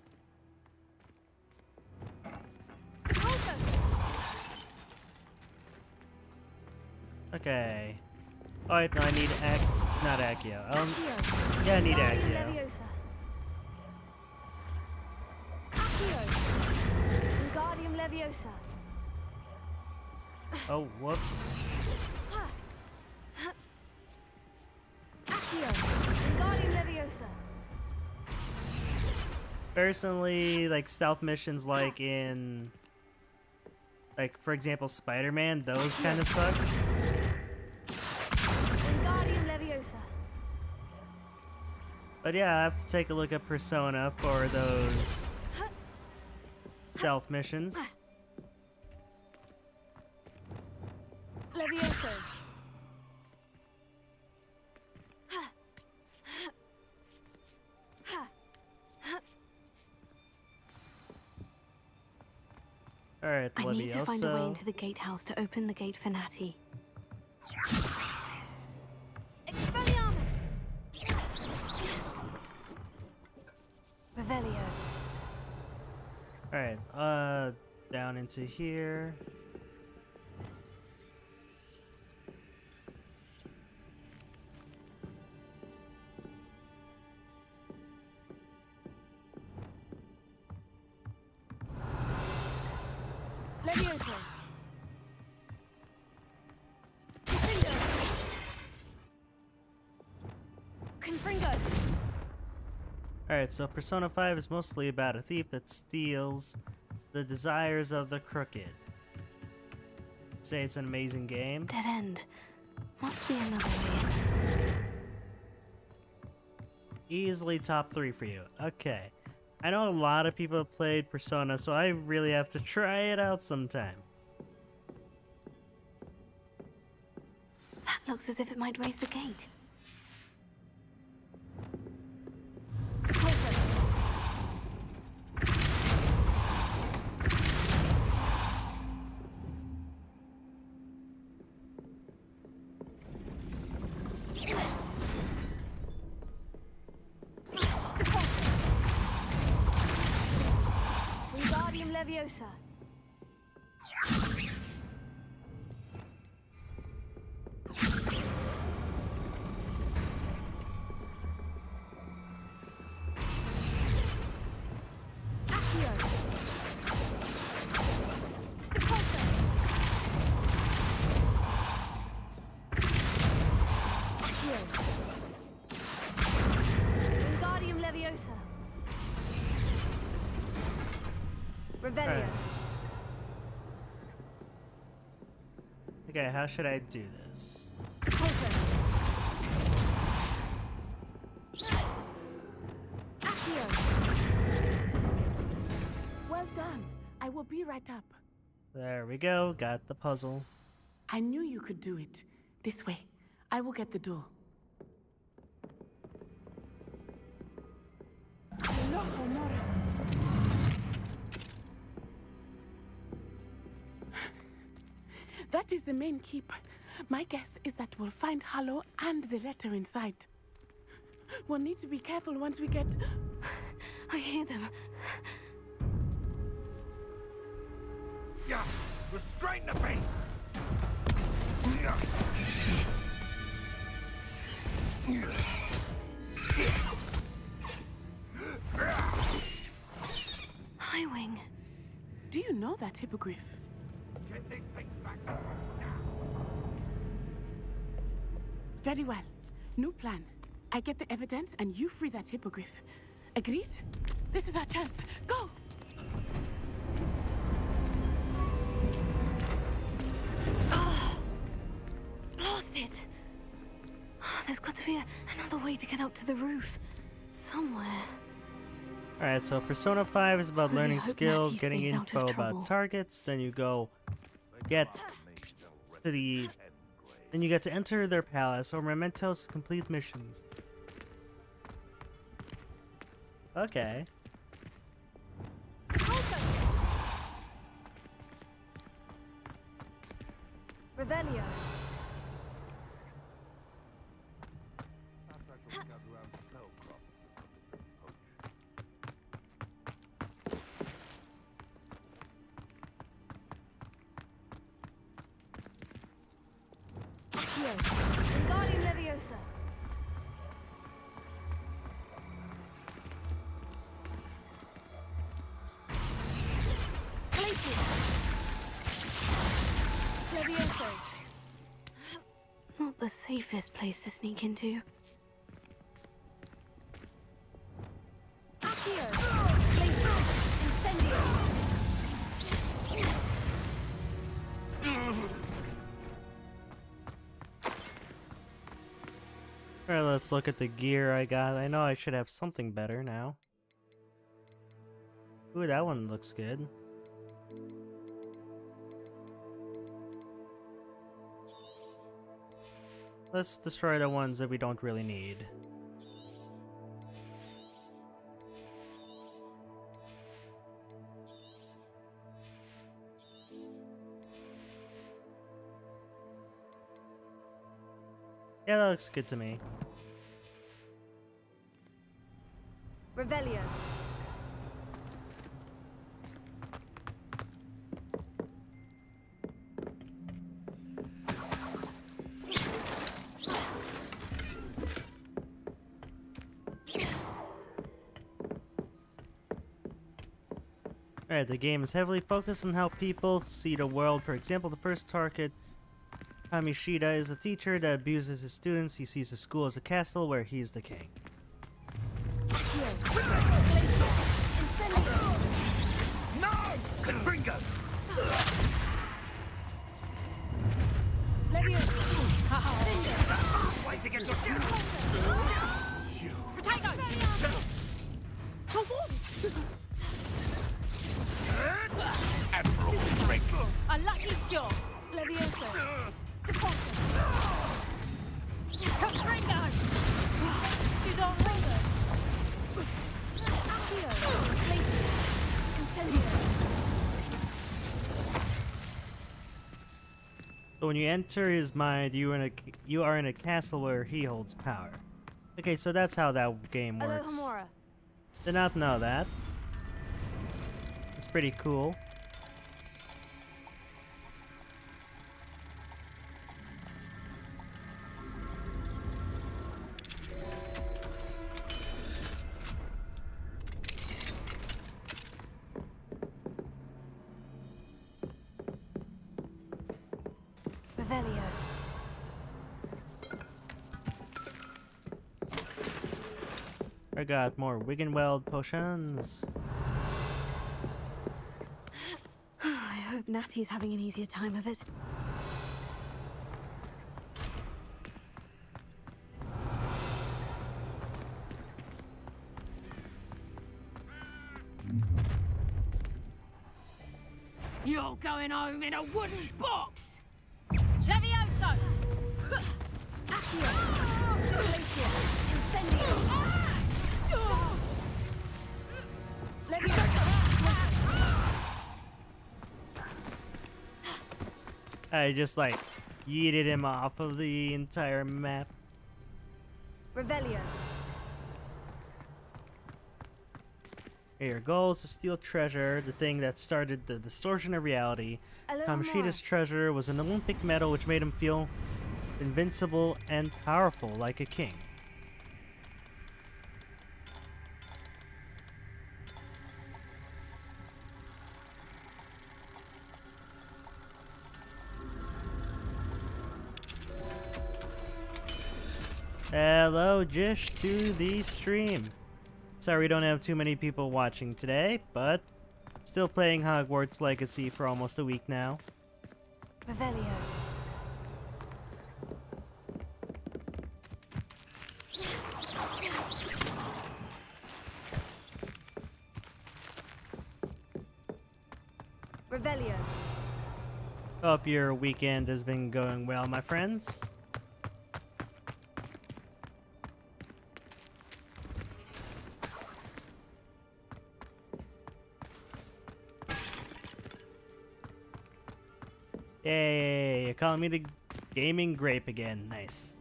Okay. Oh wait, no, I need not Accio. Yeah, I need Accio. Leviosa. Accio. Wingardium Leviosa. Oh, whoops. Accio. Wingardium Leviosa. Personally, like stealth missions like in, like for example Spider-Man, those kind of suck. Wingardium Leviosa. But yeah, I have to take a look at Persona for those stealth missions. Levioso. Alright, I need to find a way Levioso. into the gatehouse to open the gate for Natty. Expelliarmus. Revelio. Alright, down into here. Levioso. Confringo. Confringo. Alright, so Persona 5 is mostly about a thief that steals the desires of the crooked. Say it's an amazing game. Dead end. Must be another way. Easily top 3 for you. Okay. I know a lot of people have played Persona, so I really have to try it out sometime. That looks as if it might raise the gate. Wingardium Leviosa. Wingardium Leviosa. Revelio. Okay, how should I do this? Well done. I will be right up. There we go, got the puzzle. I knew you could do it. This way. I will get the door. That is the main keep. My guess is that we'll find Hollow and the letter inside. We'll need to be careful once we get... I hear them. Yeah, restrain the beast! Highwing. Do you know that hippogriff? Get this thing back now! Very well. New plan. I get the evidence and you free that hippogriff. Agreed? This is our chance. Go! Blast it! There's got to be another way to get up to the roof. Somewhere. Alright, so Persona 5 is about I learning hope skills, Natty getting stays out of info trouble. about targets, then you go get to the... Then you get to enter their palace or mementos to complete missions. Okay. Revelio. Wingardium Leviosa. Levioso. Not the safest place to sneak into. Accio. Glacius. Incendio. Alright, let's look at the gear I got. I know I should have something better now. Ooh, that one looks good. Let's destroy the ones that we don't really need. Yeah, that looks good to me. Revelio. Alright, the game is heavily focused on how people see the world. For example, the first target, Kamishida, is a teacher that abuses his students. He sees the school as a castle where he is the king. No! Confringo! Way to get your Admiral Drake! A lucky shot. Levioso. Deposit. Confringo. Dudon Ringo. Accio. Places. Incendio. So when you enter his mind, you are in a castle where he holds power. Okay, so that's how that game works. Alohomora. Did not know that. It's pretty cool. Revelio. I got more Wiggenweld potions. I hope Natty's having an easier time of it. You're going home in a wooden box! Levioso! Accio! Glacier! Incendio! Levioso! I just like yeeted him off of the entire map. Revelio. Your goal is to steal treasure, the thing that started the distortion of reality. Kamoshida's treasure was an Olympic medal which made him feel invincible and powerful like a king. Hello, Jish, to the stream. Sorry we don't have too many people watching today, but still playing Hogwarts Legacy for almost a week now. Revelio. Revelio. Hope your weekend has been going well, my friends. Yay, you're calling me the gaming grape again. Nice.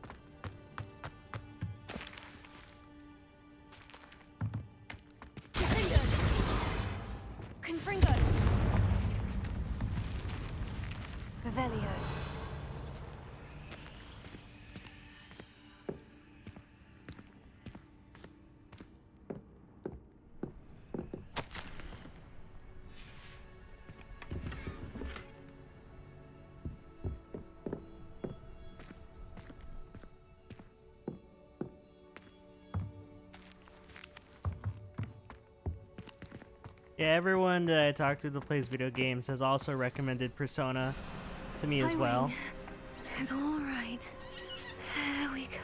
Confringo. Revelio. Yeah, everyone that I talked to that plays video games has also recommended Persona to me as well. It's all right. There we go.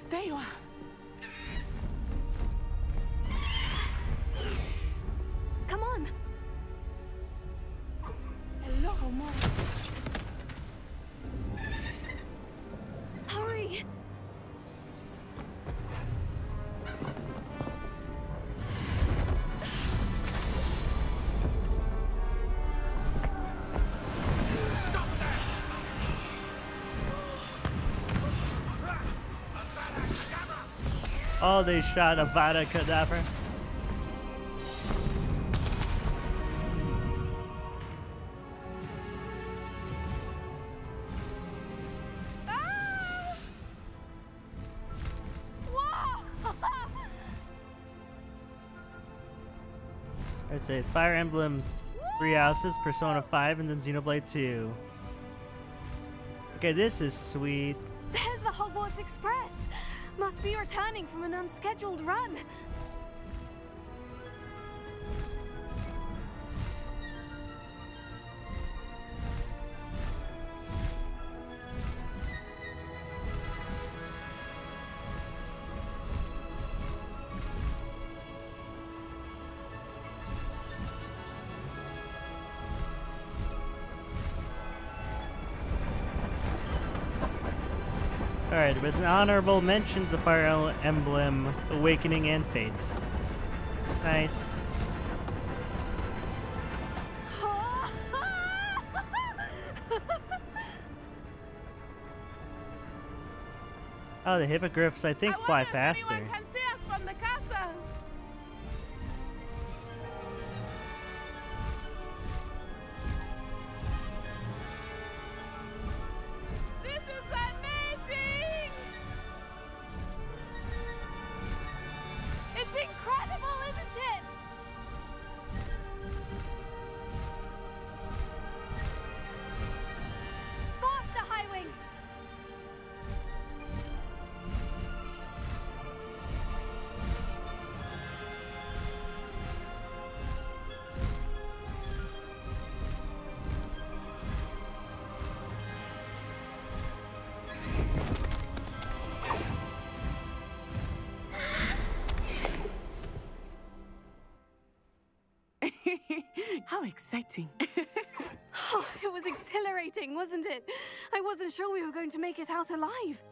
There you are. Come on. Hello, Mom. Hurry. Oh, they shot Avada Kedavra. I'd say Fire Emblem 3 Houses, Persona 5, and then Xenoblade 2. Okay, this is sweet. There's the Hogwarts Express! Must be returning from an unscheduled run. Alright, with honorable mentions of Fire Emblem, Awakening, and Fates. Nice. Oh, the hippogriffs, I think, fly faster. Anyone can see us from the castle. This is amazing! It's incredible, isn't it? Faster, Highwing! How exciting. Oh, it was exhilarating, wasn't it? I wasn't sure we were going to make it out alive.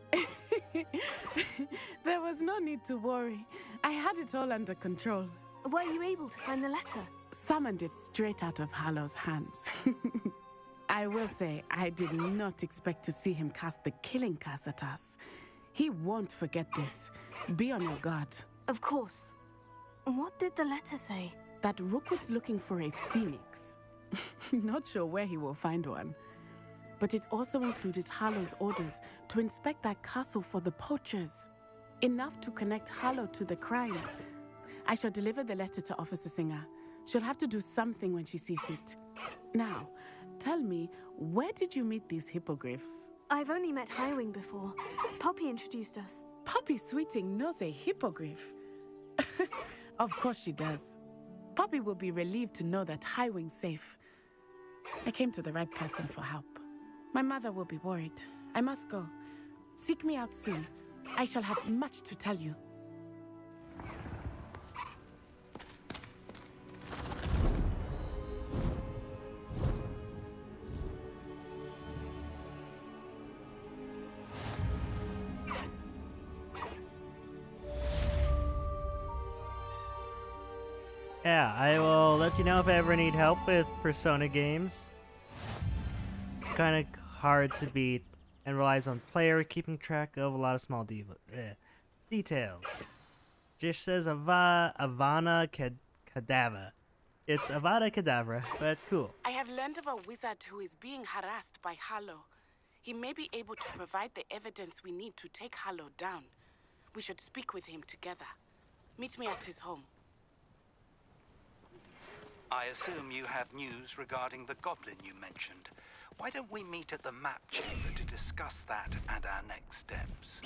There was no need to worry. I had it all under control. Were you able to find the letter? Summoned it straight out of Hallow's hands. I will say, I did not expect to see him cast the killing curse at us. He won't forget this. Be on your guard. Of course. What did the letter say? That Rookwood's looking for a phoenix. Not sure where he will find one. But it also included Hallow's orders to inspect that castle for the poachers. Enough to connect Hallow to the crimes. I shall deliver the letter to Officer Singer. She'll have to do something when she sees it. Now, tell me, where did you meet these hippogriffs? I've only met Highwing before. Poppy introduced us. Poppy Sweeting knows a hippogriff. Of course she does. Poppy will be relieved to know that Highwing's safe. I came to the right person for help. My mother will be worried. I must go. Seek me out soon. I shall have much to tell you. Yeah, I will let you know if I ever need help with Persona games. Kind of hard to beat and relies on player keeping track of a lot of small details. Just says Avana Kedavra. It's Avada Kedavra, but cool. I have learned of a wizard who is being harassed by Hallow. He may be able to provide the evidence we need to take Hallow down. We should speak with him together. Meet me at his home. I assume you have news regarding the goblin you mentioned. Why don't we meet at the map chamber to discuss that and our next steps?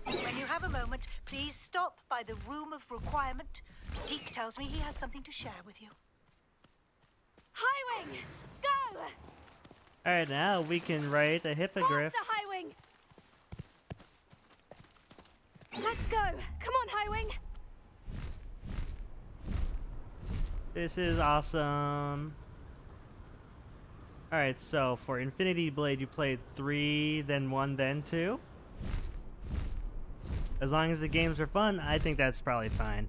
When you have a moment, please stop by the Room of Requirement. Deke tells me he has something to share with you. Highwing! Go! Alright, now we can write a hippogriff. Faster, Highwing! Let's go! Come on, Highwing! This is awesome. Alright, so for Infinity Blade, you played 3, then 1, then 2. As long as the games are fun, I think that's probably fine.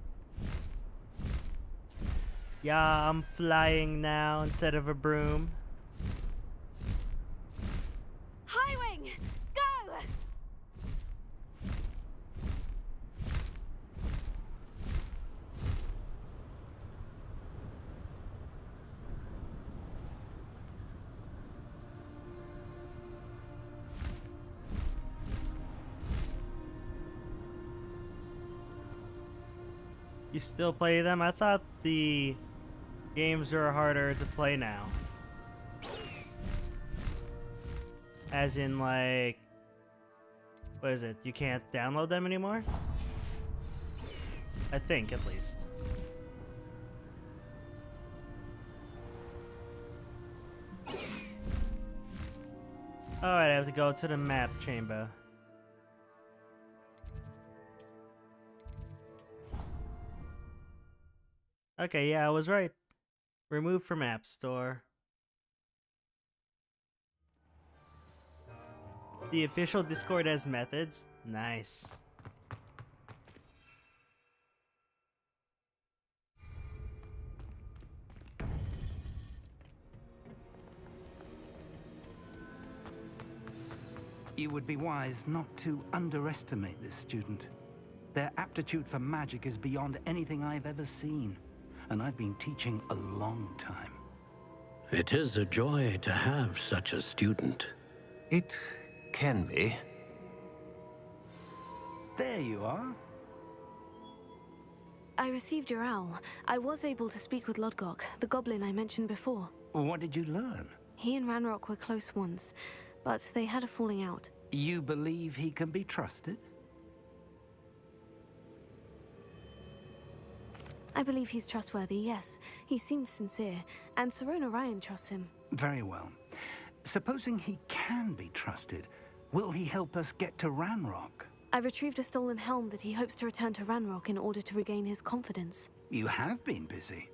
Yeah, I'm flying now instead of a broom. Highwing! Go! You still play them? I thought the games are harder to play now. As in, like, what is it? You can't download them anymore? I think, at least. Alright, I have to go to the map chamber. Okay, yeah, I was right. Removed from App Store. The official Discord has methods? Nice. You would be wise not to underestimate this student. Their aptitude for magic is beyond anything I've ever seen, and I've been teaching a long time. It is a joy to have such a student. It can be. There you are. I received your owl. I was able to speak with Lodgok, the goblin I mentioned before. What did you learn? He and Ranrock were close once, but they had a falling out. You believe he can be trusted? I believe he's trustworthy, yes. He seems sincere, and Serona Ryan trusts him. Very well. Supposing he can be trusted, will he help us get to Ranrock? I retrieved a stolen helm that he hopes to return to Ranrock in order to regain his confidence. You have been busy.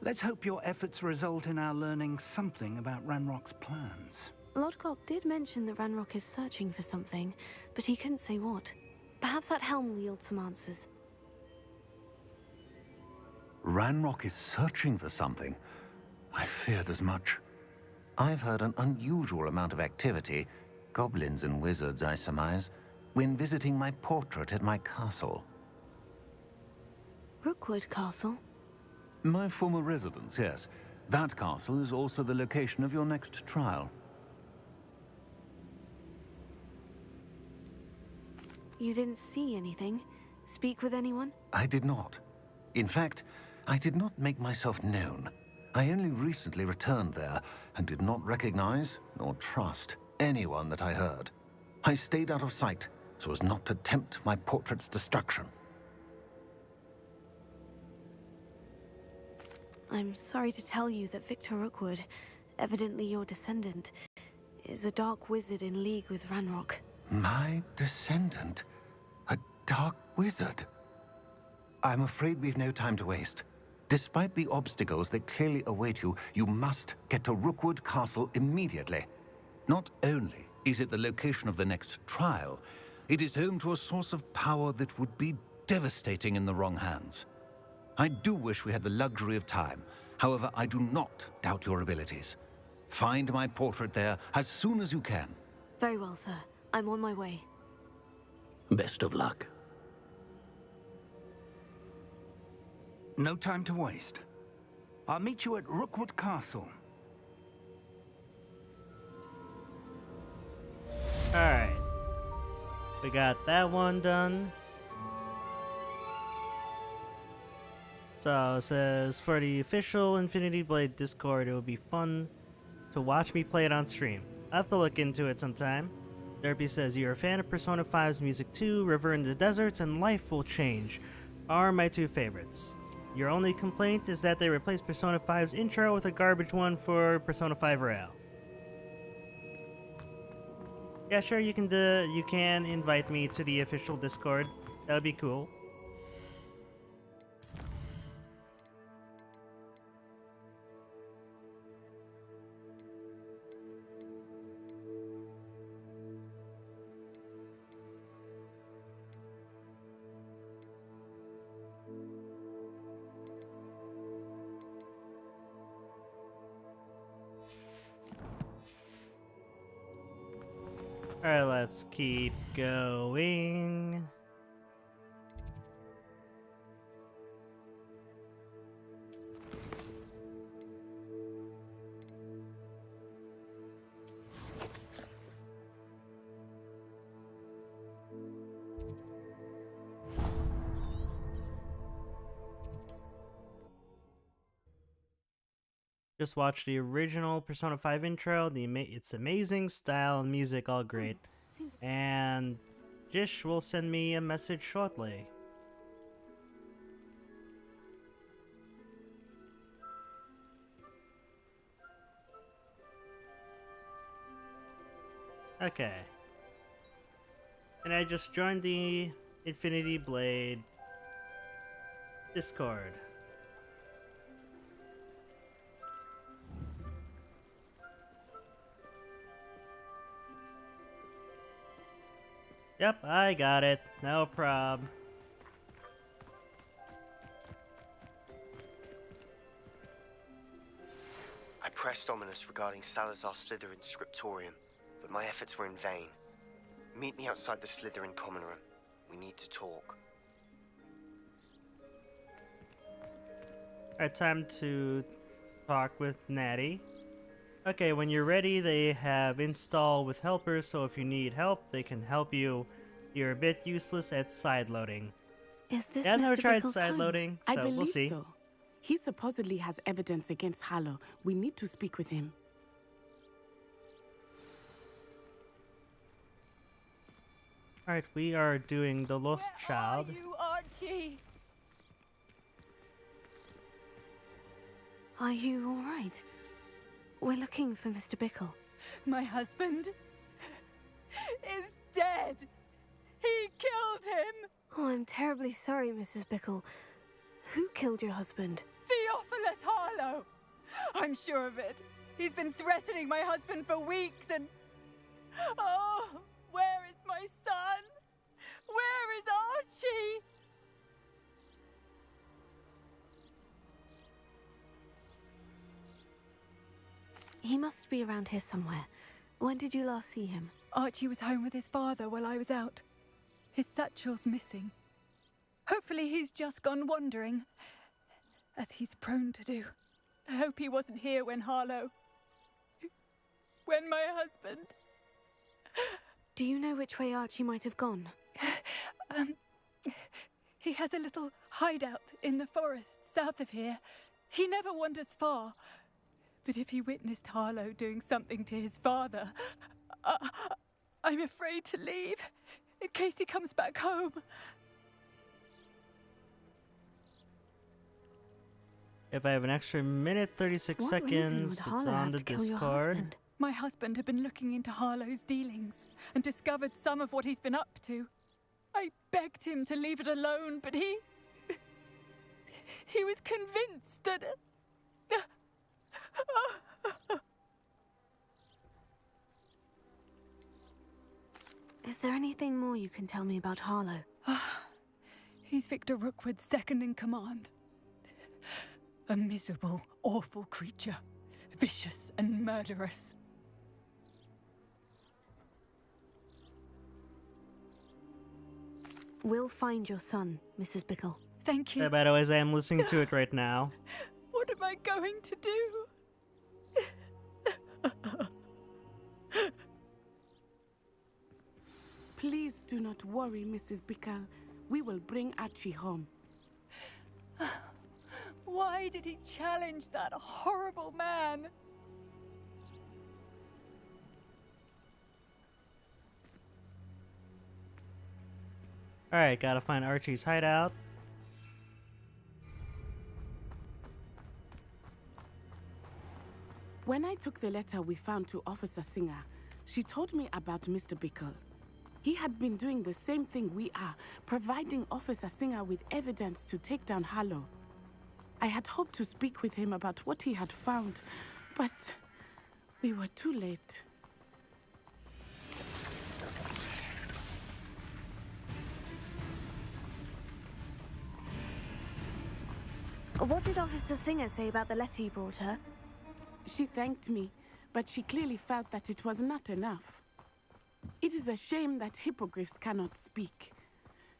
Let's hope your efforts result in our learning something about Ranrock's plans. Lodgok did mention that Ranrock is searching for something, but he couldn't say what. Perhaps that helm will yield some answers. Ranrock is searching for something. I feared as much. I've heard an unusual amount of activity, goblins and wizards, I surmise, when visiting my portrait at my castle. Rookwood Castle? My former residence, yes. That castle is also the location of your next trial. You didn't see anything? Speak with anyone? I did not. In fact, I did not make myself known. I only recently returned there and did not recognize nor trust anyone that I heard. I stayed out of sight so as not to tempt my portrait's destruction. I'm sorry to tell you that Victor Rookwood, evidently your descendant, is a dark wizard in league with Ranrock. My descendant? A dark wizard? I'm afraid we've no time to waste. Despite the obstacles that clearly await you, you must get to Rookwood Castle immediately. Not only is it the location of the next trial, it is home to a source of power that would be devastating in the wrong hands. I do wish we had the luxury of time. However, I do not doubt your abilities. Find my portrait there as soon as you can. Very well, sir. I'm on my way. Best of luck. No time to waste. I'll meet you at Rookwood Castle. Alright. We got that one done. So it says, for the official Infinity Blade Discord, it would be fun to watch me play it on stream. I'll have to look into it sometime. Derpy says, you're a fan of Persona 5's music too, River in the Deserts, and Life Will Change are my two favorites. Your only complaint is that they replaced Persona 5's intro with a garbage one for Persona 5 Royale. Yeah, sure, you can invite me to the official Discord. That would be cool. Alright, let's keep going. Just watch the original Persona 5 intro. It's amazing, style and music all great. And Jish will send me a message shortly. Okay. And I just joined the Infinity Blade Discord. Yep, I got it. No prob. I pressed Ominous regarding Salazar Slytherin's scriptorium, but my efforts were in vain. Meet me outside the Slytherin common room. We need to talk. Alright, time to talk with Natty. Okay, when you're ready, they have install with helpers, so if you need help, they can help you. You're a bit useless at sideloading. Is this I've never Mr. tried Bickle's home? sideloading, so I believe we'll see. so. He supposedly has evidence against Harlow. We need to speak with him. Alright, we are doing The Lost Child. You, Archie! Are you all right? We're looking for Mr. Bickle. My husband is dead. He killed him. Oh, I'm terribly sorry, Mrs. Bickle. Who killed your husband? Theophilus Harlow. I'm sure of it. He's been threatening my husband for weeks and... Oh, where is my son? Where is Archie? He must be around here somewhere. When did you last see him? Archie was home with his father while I was out. His satchel's missing. Hopefully he's just gone wandering, as he's prone to do. I hope he wasn't here when Harlow... when my husband... Do you know which way Archie might have gone? He has a little hideout in the forest south of here. He never wanders far. But if he witnessed Harlow doing something to his father, I'm afraid to leave, in case he comes back home. If I have an extra minute, 36 What reason seconds, would it's Harlow on have the to kill your Discord. husband? My husband had been looking into Harlow's dealings and discovered some of what he's been up to. I begged him to leave it alone, but he was convinced that... Is there anything more you can tell me about Harlow? He's Victor Rookwood's second in command. A miserable, awful creature. Vicious and murderous. We'll find your son, Mrs. Bickle. Thank you. Yeah, by the way, I am listening to it right now. What am I going to do? Please do not worry, Mrs. Bickle. We will bring Archie home. Why did he challenge that horrible man? Alright, gotta find Archie's hideout. When I took the letter we found to Officer Singer, she told me about Mr. Bickle. He had been doing the same thing we are, providing Officer Singer with evidence to take down Harlow. I had hoped to speak with him about what he had found, but we were too late. What did Officer Singer say about the letter you brought her? She thanked me, but she clearly felt that it was not enough. It is a shame that hippogriffs cannot speak.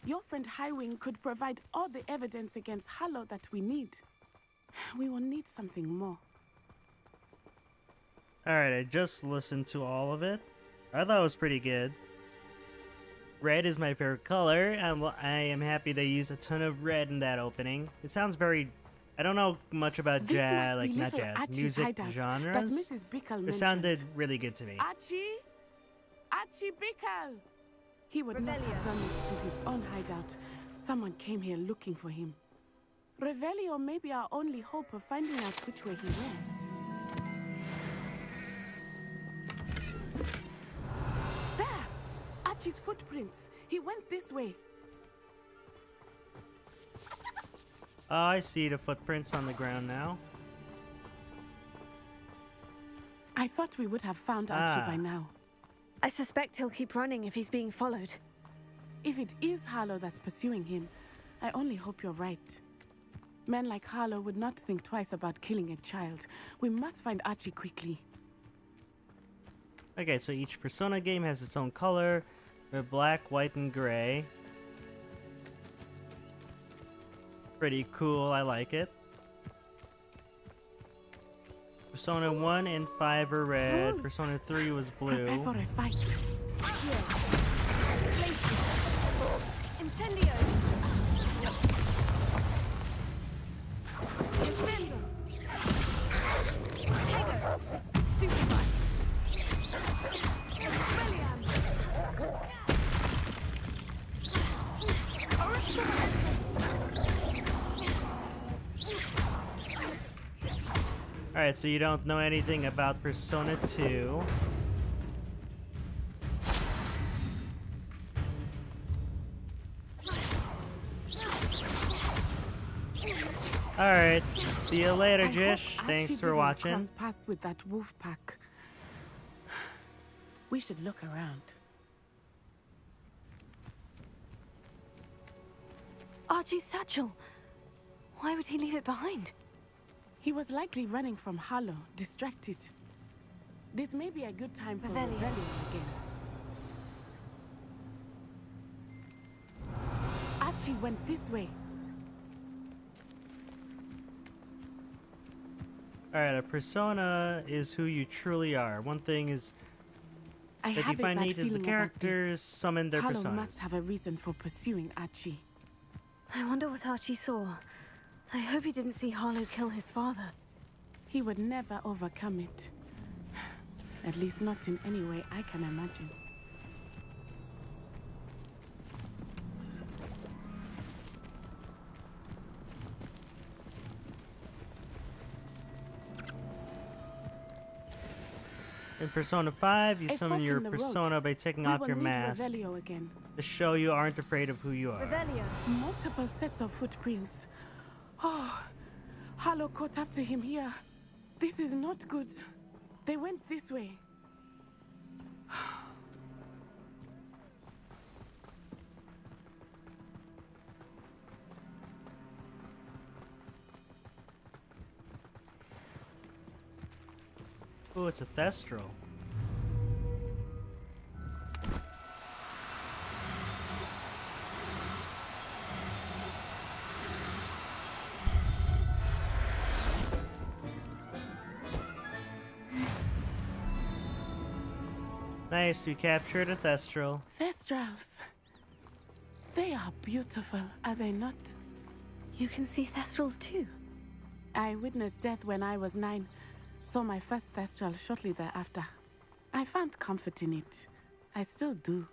Your friend Highwing could provide all the evidence against Harlow that we need. We will need something more. Alright, I just listened to all of it. I thought it was pretty good. Red is my favorite color, and I am happy they use a ton of red in that opening. It sounds very... I don't know much about This jazz, must like be not little jazz, Archie's music hideout that genres. Mrs. Bickle It mentioned. sounded really good to me. Archie Bickle! He would not have done this to his own hideout. Someone came here looking for him. Revelio may be our only hope of finding out which way he went. There! Archie's footprints. He went this way. Oh, I see the footprints on the ground now. I thought we would have found Archie by now. I suspect he'll keep running if he's being followed. If it is Harlow that's pursuing him, I only hope you're right. Men like Harlow would not think twice about killing a child. We must find Archie quickly. Okay, so each Persona game has its own color, with black, white, and gray. Pretty cool, I like it. Persona 1 and 5 are red, Rules. Persona 3 was blue. Prepare for a fight. Here. Incendio! Incendio! Tego! Stupefy! William! Alright, so you don't know anything about Persona 2. Alright, see you later, I hope Jish. Archie Thanks for didn't watching. cross paths with that wolf pack. We should look around. Archie's satchel. Why would he leave it behind? He was likely running from Harlow, distracted. This may be a good time for Revelio. Revelio again. Archie went this way. Alright, a persona is who you truly are. One thing is I that you have a find bad neat is the feeling about characters this. summon their Harlow personas. must have a reason for pursuing Archie. I wonder what Archie saw. I hope he didn't see Harlow kill his father. He would never overcome it. At least not in any way I can imagine. In Persona 5, you A summon fork your in the road. persona by taking We off will your meet mask Revelio again. to show you aren't afraid of who you are. Revelio. Multiple sets of footprints. Oh, Harlow caught up to him here. This is not good. They went this way. Oh, it's a Thestral. Nice, we captured a Thestral. Thestrals. They are beautiful, are they not? You can see Thestrals too. I witnessed death when I was 9. Saw my first Thestral shortly thereafter. I found comfort in it. I still do.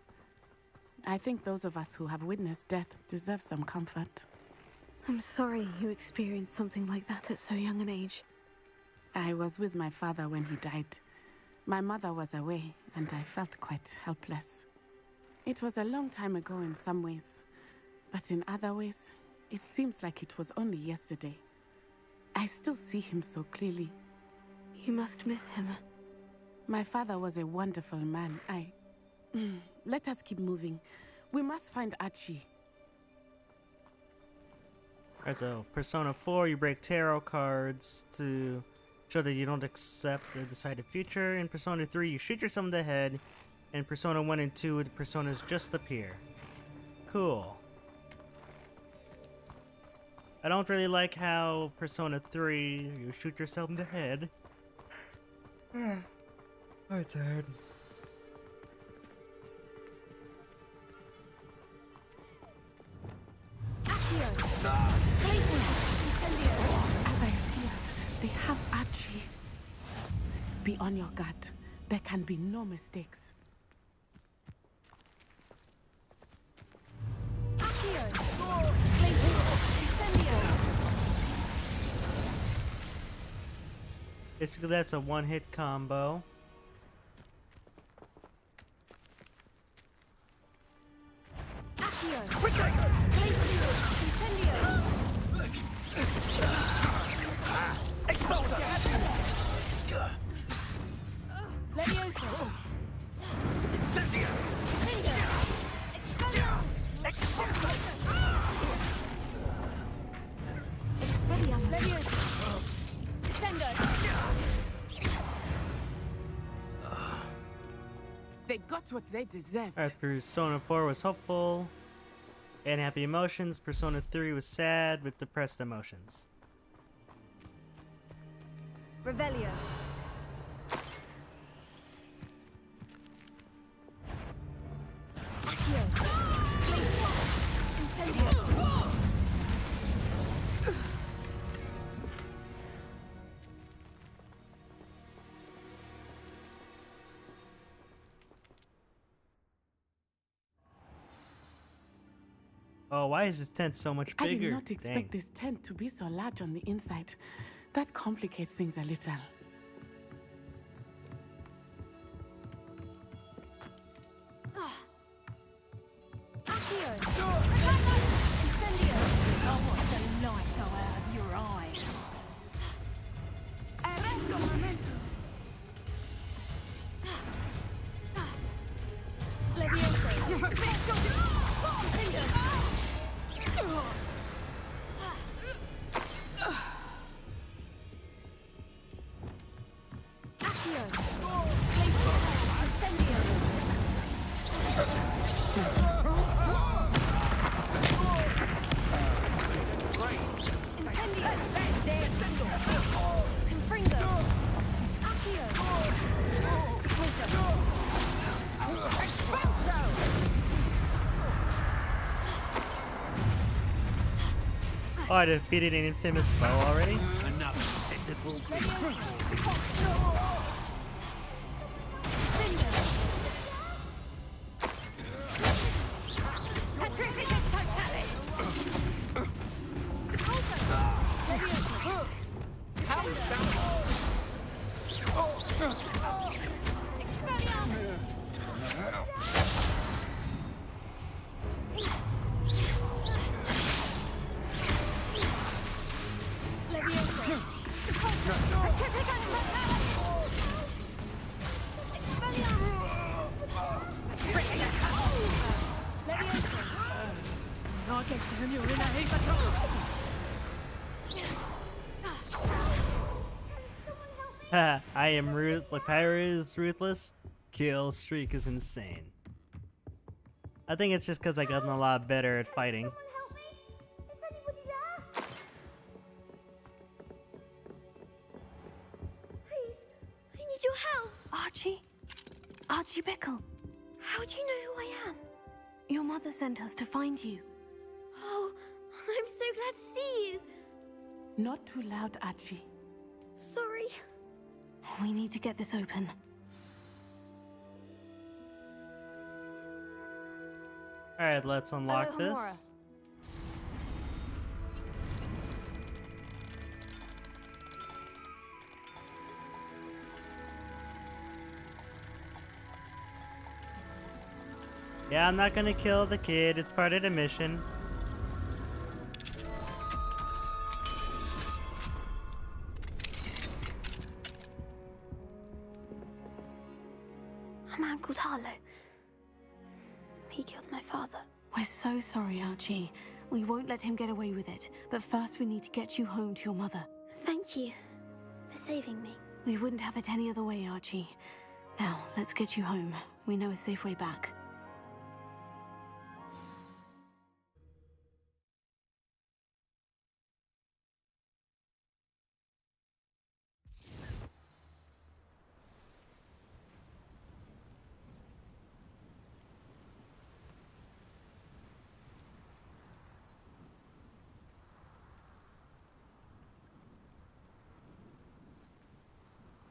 I think those of us who have witnessed death deserve some comfort. I'm sorry you experienced something like that at so young an age. I was with my father when he died. My mother was away, and I felt quite helpless. It was a long time ago in some ways, but in other ways, it seems like it was only yesterday. I still see him so clearly. You must miss him. My father was a wonderful man. Let us keep moving. We must find Archie. Alright, so Persona 4, you break tarot cards to show that you don't accept a decided future. In Persona 3, you shoot yourself in the head. In Persona 1 and 2, the personas just appear. Cool. I don't really like how Persona 3, you shoot yourself in the head. Oh, it's hard. Be on your guard. There can be no mistakes. Basically, that's a one-hit combo. They got what they deserved. Alright, Persona 4 was hopeful and happy emotions. Persona 3 was sad with depressed emotions. Revelio. Oh, why is this tent so much I bigger? did not expect Dang. this tent to be so large on the inside. That complicates things a little. Oh, I defeated an infamous foe already? Another pitiful I am Pyro's ruthless kill streak is insane. I think it's just because I gotten a lot better at fighting. I need your help. Archie? Archie Bickle. How do you know who I am? Your mother sent us to find you. Oh, I'm so glad to see you. Not too loud, Archie. Sorry. We need to get this open. Alright, let's unlock Hello, this. Homura. Yeah, I'm not gonna kill the kid. It's part of the mission. A man called Harlow. He killed my father. We're so sorry, Archie. We won't let him get away with it. But first we need to get you home to your mother. Thank you for saving me. We wouldn't have it any other way, Archie. Now, let's get you home. We know a safe way back.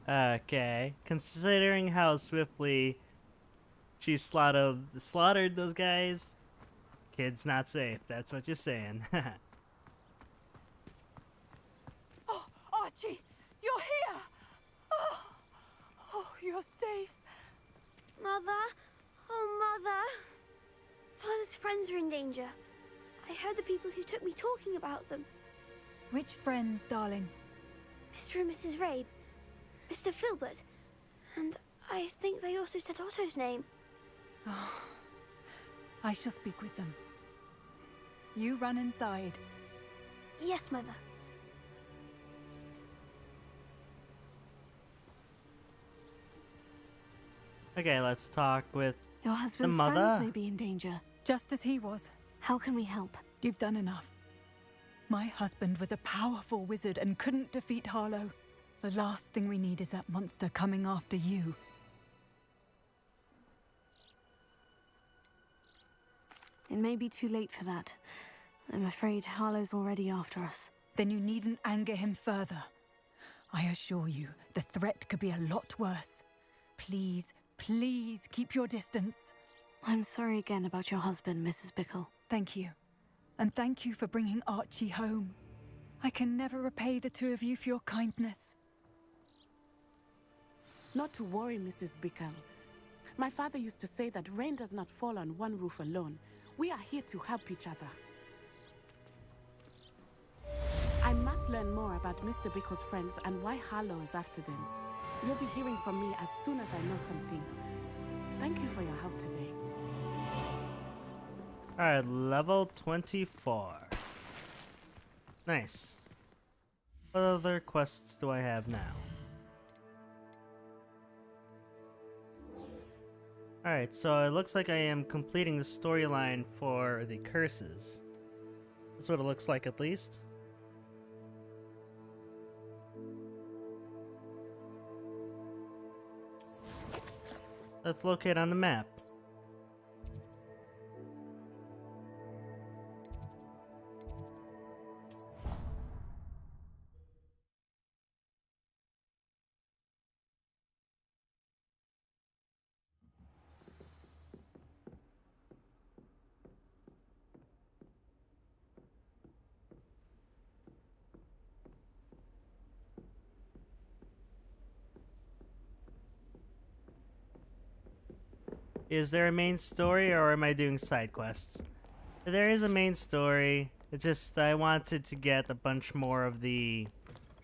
Okay. Considering how swiftly she slaughtered those guys, kid's not safe. That's what you're saying. Oh, Archie, you're here! Oh, you're safe. Mother? Oh, Mother. Father's friends are in danger. I heard the people who took me talking about them. Which friends, darling? Mr. and Mrs. Rabe, Mr. Filbert, and I think they also said Otto's name. Oh, I shall speak with them. You run inside. Yes, Mother. Okay, let's talk with Your husband's the mother. friends may be in danger. Just as he was. How can we help? You've done enough. My husband was a powerful wizard and couldn't defeat Harlow. The last thing we need is that monster coming after you. It may be too late for that. I'm afraid Harlow's already after us. Then you needn't anger him further. I assure you, the threat could be a lot worse. Please, please keep your distance. I'm sorry again about your husband, Mrs. Bickle. Thank you. And thank you for bringing Archie home. I can never repay the two of you for your kindness. Not to worry, Mrs. Bickle. My father used to say that rain does not fall on one roof alone. We are here to help each other. I must learn more about Mr. Bickle's friends and why Harlow is after them. You'll be hearing from me as soon as I know something. Thank you for your help today. Alright, level 24. Nice. What other quests do I have now? Alright, so it looks like I am completing the storyline for the curses. That's what it looks like, at least. Let's locate on the map. Is there a main story or am I doing side quests? There is a main story. It's just I wanted to get a bunch more of the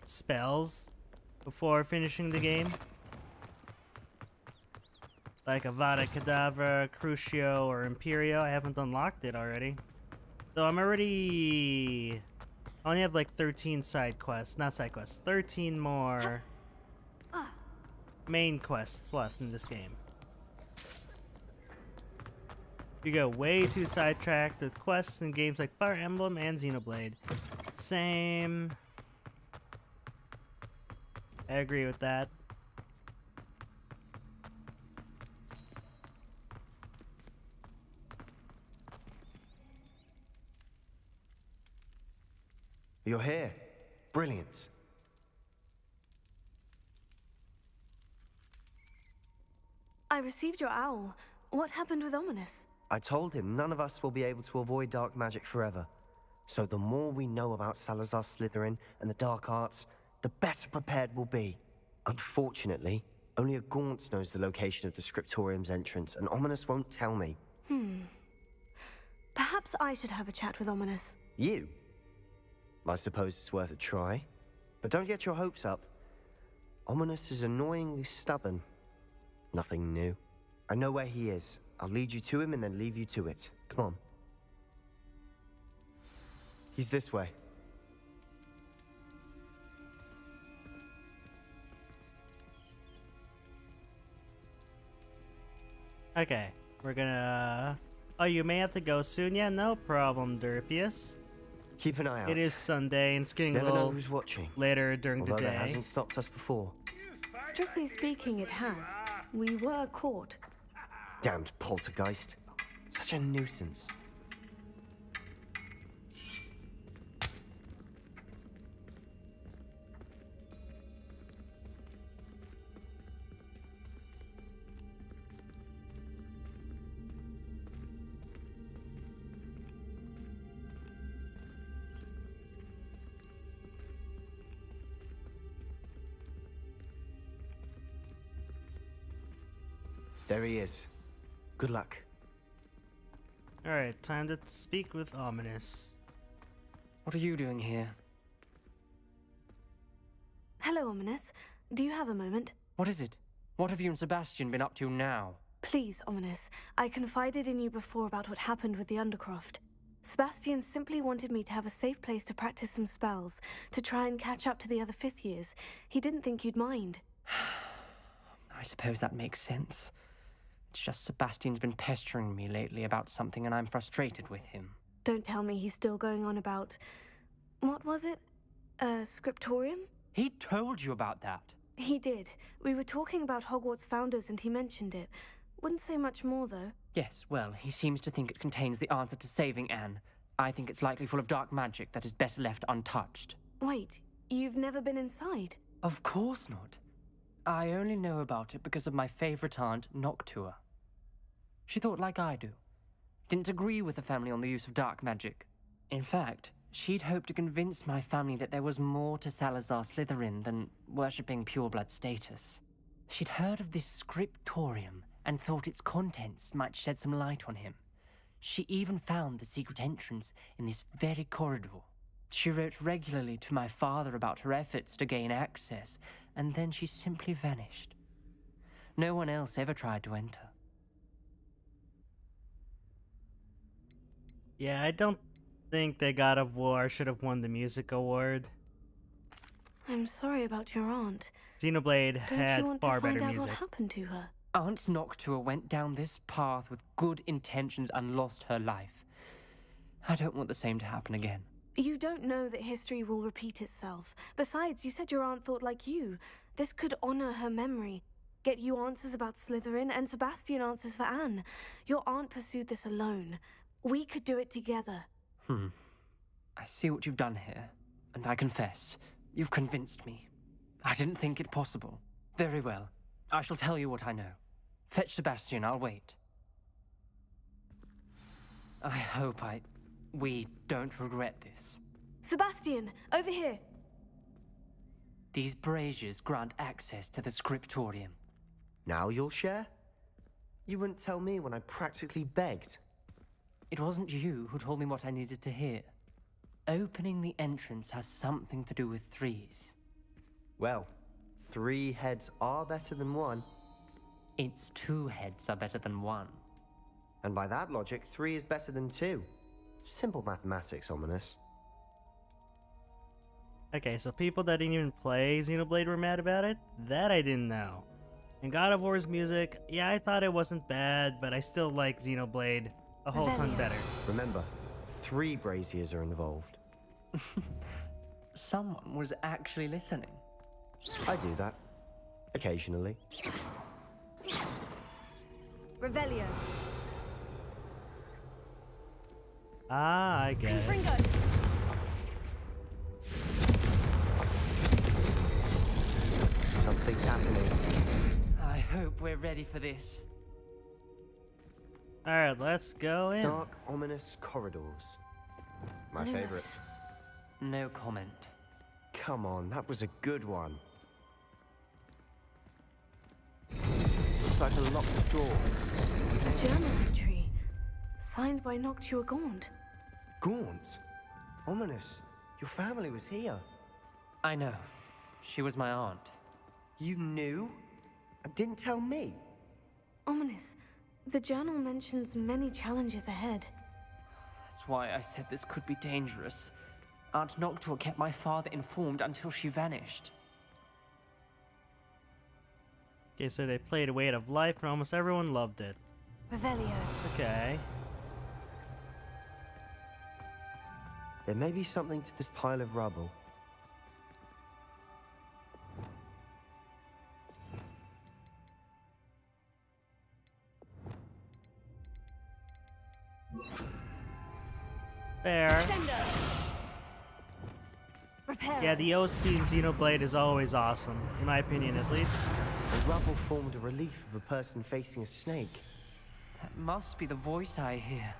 spells before finishing the game. Like Avada Kedavra, Crucio, or Imperio. I haven't unlocked it already. So I'm already... I only have like 13 side quests. Not side quests. 13 more main quests left in this game. You get way too sidetracked with quests in games like Fire Emblem and Xenoblade. Same. I agree with that. You're here. Brilliant. I received your owl. What happened with Ominous? I told him none of us will be able to avoid dark magic forever. So the more we know about Salazar Slytherin and the dark arts, the better prepared we'll be. Unfortunately, only a Gaunt knows the location of the Scriptorium's entrance, and Ominous won't tell me. Perhaps I should have a chat with Ominous. You? I suppose it's worth a try. But don't get your hopes up. Ominous is annoyingly stubborn. Nothing new. I know where he is. I'll lead you to him and then leave you to it. Come on. He's this way. Okay, we're gonna... Oh, you may have to go soon? Yeah, no problem, Derpius. Keep an eye out. It is Sunday, and it's getting Never a little know who's watching. later during Although the day. that hasn't stopped us before. Strictly speaking, it has. We were caught. Damned poltergeist. Such a nuisance. There he is. Good luck. Alright, time to speak with Ominous. What are you doing here? Hello, Ominous. Do you have a moment? What is it? What have you and Sebastian been up to now? Please, Ominous. I confided in you before about what happened with the Undercroft. Sebastian simply wanted me to have a safe place to practice some spells, to try and catch up to the other fifth years. He didn't think you'd mind. I suppose that makes sense. It's just Sebastian's been pestering me lately about something and I'm frustrated with him. Don't tell me he's still going on about... What was it? Scriptorium? He told you about that? He did. We were talking about Hogwarts founders and he mentioned it. Wouldn't say much more, though. Yes, well, he seems to think it contains the answer to saving Anne. I think it's likely full of dark magic that is better left untouched. Wait, you've never been inside? Of course not. I only know about it because of my favorite aunt, Noctua. She thought like I do. Didn't agree with the family on the use of dark magic. In fact, she'd hoped to convince my family that there was more to Salazar Slytherin than worshipping pureblood status. She'd heard of this scriptorium and thought its contents might shed some light on him. She even found the secret entrance in this very corridor. She wrote regularly to my father about her efforts to gain access, and then she simply vanished. No one else ever tried to enter. Yeah, I don't think that God of War should have won the music award. I'm sorry about your aunt. Xenoblade Don't had you want far to find better out music. what happened to her? Aunt Noctua went down this path with good intentions and lost her life. I don't want the same to happen again. You don't know that history will repeat itself. Besides, you said your aunt thought like you. This could honor her memory. Get you answers about Slytherin and Sebastian answers for Anne. Your aunt pursued this alone. We could do it together. I see what you've done here, and I confess, you've convinced me. I didn't think it possible. Very well. I shall tell you what I know. Fetch Sebastian, I'll wait. I hope we don't regret this. Sebastian, over here. These braziers grant access to the scriptorium. Now you'll share? You wouldn't tell me when I practically begged. It wasn't you who told me what I needed to hear. Opening the entrance has something to do with threes. Well, 3 heads are better than 1. It's 2 heads are better than 1. And by that logic, 3 is better than 2. Simple mathematics, Ominous. Okay, so people that didn't even play Xenoblade were mad about it? That I didn't know. And God of War's music, yeah, I thought it wasn't bad, but I still like Xenoblade a whole ton better. Remember, 3 braziers are involved. Someone was actually listening. I do that. Occasionally. Revelio. Ah, I get it. Confringo. Something's happening. I hope we're ready for this. Alright, let's go in. Dark, ominous corridors. My favorite. No comment. Come on, that was a good one. Looks like a locked door. A journal entry. Signed by Noctua Gaunt. Gaunt? Ominous. Your family was here. I know. She was my aunt. You knew? And didn't tell me? Ominous. The journal mentions many challenges ahead. That's why I said this could be dangerous. Aunt Noctua kept my father informed until she vanished. Okay, so they played Weight of Life, and almost everyone loved it. Revelio. Okay. There may be something to this pile of rubble. Fair. Repair. Yeah, the OC in Xenoblade is always awesome, in my opinion at least. The rubble formed a relief of a person facing a snake. That must be the voice I hear.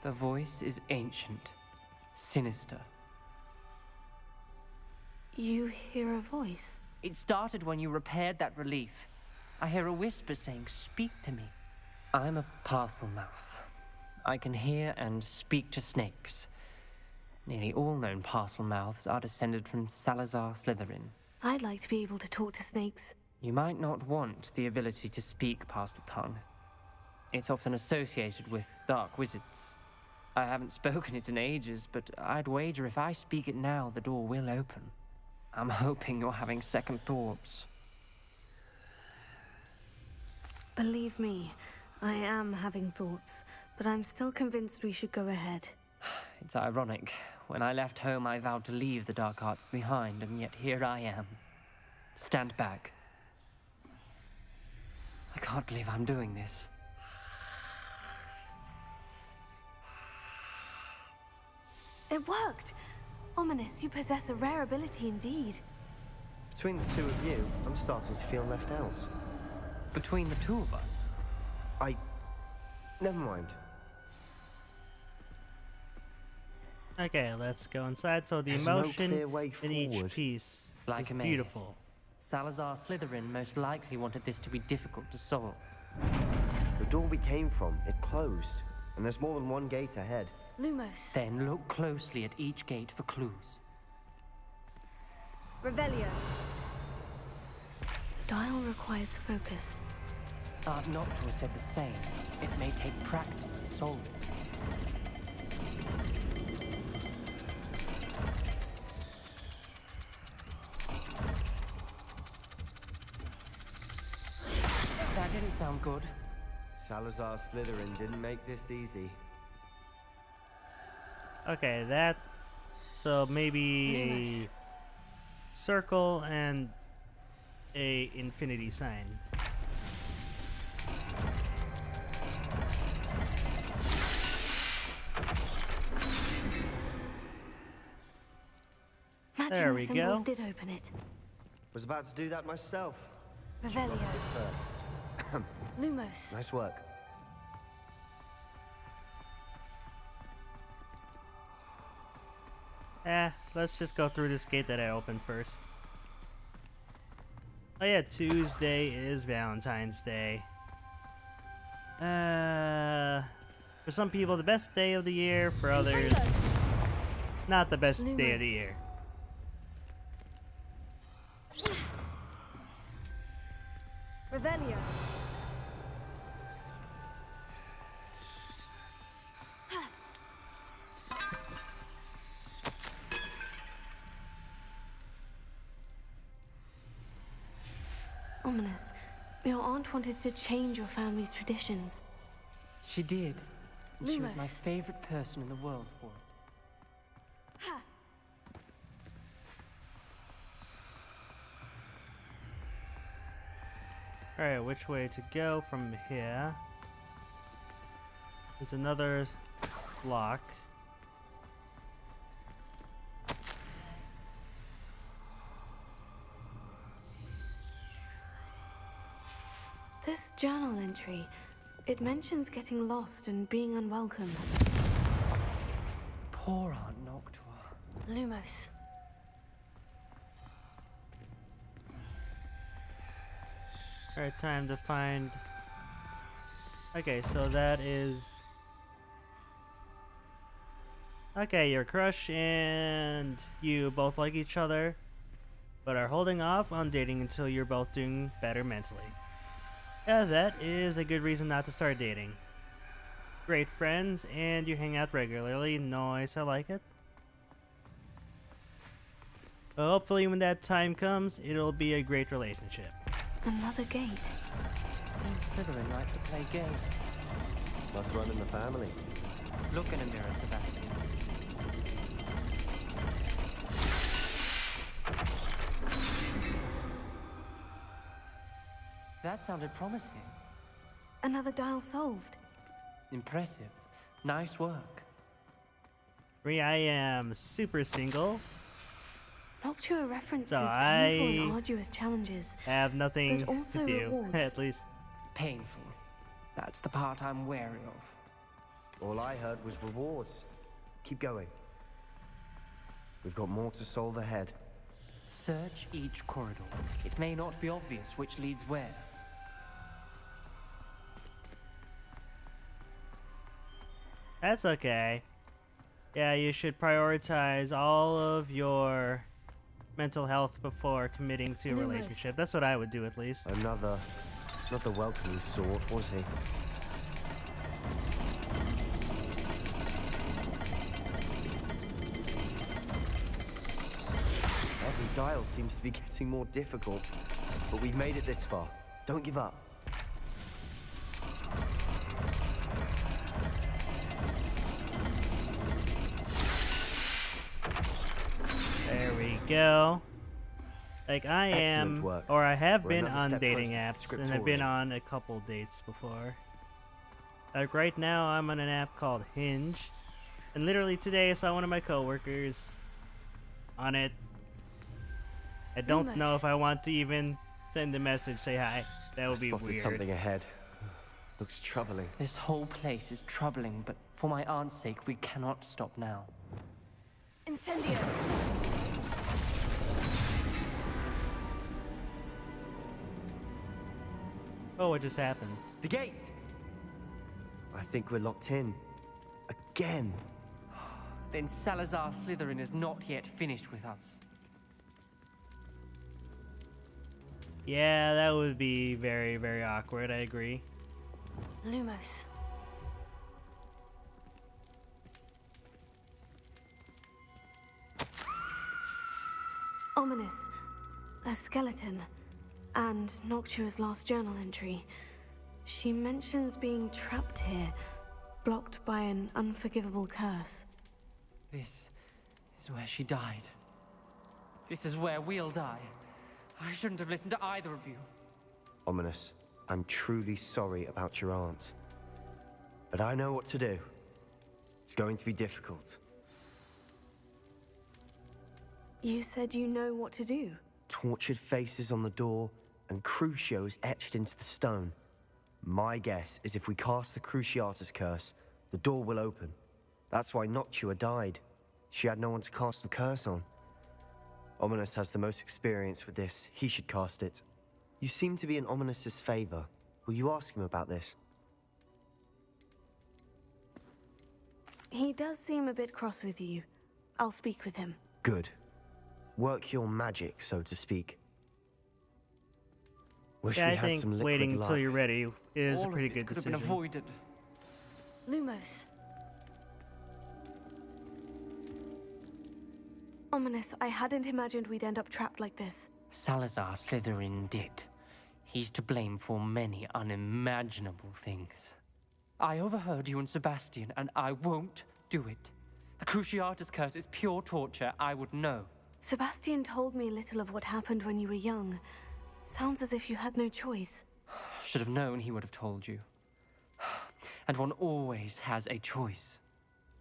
The voice is ancient, sinister. You hear a voice? It started when you repaired that relief. I hear a whisper saying, "Speak to me." I'm a parcel mouth. I can hear and speak to snakes. Nearly all known parcel mouths are descended from Salazar Slytherin. I'd like to be able to talk to snakes. You might not want the ability to speak parcel tongue. It's often associated with dark wizards. I haven't spoken it in ages, but I'd wager if I speak it now, the door will open. I'm hoping you're having second thoughts. Believe me, I am having thoughts, but I'm still convinced we should go ahead. It's ironic. When I left home, I vowed to leave the dark arts behind, and yet here I am. Stand back. I can't believe I'm doing this. It worked! Ominous, you possess a rare ability indeed. Between the two of you, I'm starting to feel left out. Between the two of us? Never mind. Okay, let's go inside. So the There's no emotion clear way in each forward. piece Like is a maze. beautiful. Salazar Slytherin most likely wanted this to be difficult to solve. The door we came from, it closed. And there's more than one gate ahead. Lumos. Then look closely at each gate for clues. Revelio. Dial requires focus. Art Noctua said the same. It may take practice to solve it. That didn't sound good. Salazar Slytherin didn't make this easy. Okay, that. So maybe a circle and a infinity sign. There we symbols go. did open it. Was about to do that myself. Revelio. First. Lumos. Nice work. Let's just go through this gate that I opened first. Oh yeah, Tuesday is Valentine's Day. For some people, the best day of the year. For others, not the best day of the year. Revelio. Ominous. Your aunt wanted to change your family's traditions. She did. And she was my Lumos. favorite person in the world for it. Alright, which way to go from here? There's another lock. This journal entry, it mentions getting lost and being unwelcome. Poor Aunt Noctua. Lumos. Alright, time to find... Okay, so that is... Okay, your crush and you both like each other, but are holding off on dating until you're both doing better mentally. Yeah, that is a good reason not to start dating. Great friends, and you hang out regularly. Nice, I like it. Well, hopefully when that time comes, it'll be a great relationship. Another gate. Seems Slytherin like to play games. Must run in the family. Look in a mirror, Sebastian. That sounded promising. Another dial solved. Impressive. Nice work. I am super single. Noctua references So painful and I arduous challenges. have nothing but also to do, rewards. at least. Painful. That's the part I'm wary of. All I heard was rewards. Keep going. We've got more to solve ahead. Search each corridor. It may not be obvious which leads where. That's okay. Yeah, you should prioritize all of your mental health before committing to a Lumos. relationship. That's what I would do, at least. Another, not the welcoming sort, was he? Every dial seems to be getting more difficult, but we've made it this far. Don't give up. There we go. Like, I Excellent am, work. or I have We're been another on step dating closer to apps, and I've been scriptorium. on a couple dates before. Like, right now, I'm on an app called Hinge. And literally today, I saw one of my coworkers on it. I don't know if I want to even send a message, say hi. That would be Spotted weird. something ahead. Looks troubling. This whole place is troubling, but for my aunt's sake, we cannot stop now. Incendio! Oh, what just happened? The gate! I think we're locked in. Again. Then Salazar Slytherin is not yet finished with us. Yeah, that would be very, very awkward, I agree. Lumos. Ominous. A skeleton. And Noctua's last journal entry. She mentions being trapped here, blocked by an unforgivable curse. This is where she died. This is where we'll die. I shouldn't have listened to either of you. Ominous, I'm truly sorry about your aunt. But I know what to do. It's going to be difficult. You said you know what to do. Tortured faces on the door, and Crucios etched into the stone. My guess is if we cast the Cruciatus curse, the door will open. That's why Noctua died. She had no one to cast the curse on. Ominous has the most experience with this. He should cast it. You seem to be in Ominous's favor. Will you ask him about this? He does seem a bit cross with you. I'll speak with him. Good. Work your magic, so to speak. Wish Yeah, we I had think some liquid waiting luck. until you're ready is All a pretty of this good could decision. have been avoided. Lumos. Ominous, I hadn't imagined we'd end up trapped like this. Salazar Slytherin did. He's to blame for many unimaginable things. I overheard you and Sebastian, and I won't do it. The Cruciatus curse is pure torture. I would know. Sebastian told me little of what happened when you were young. Sounds as if you had no choice. Should have known he would have told you. And one always has a choice.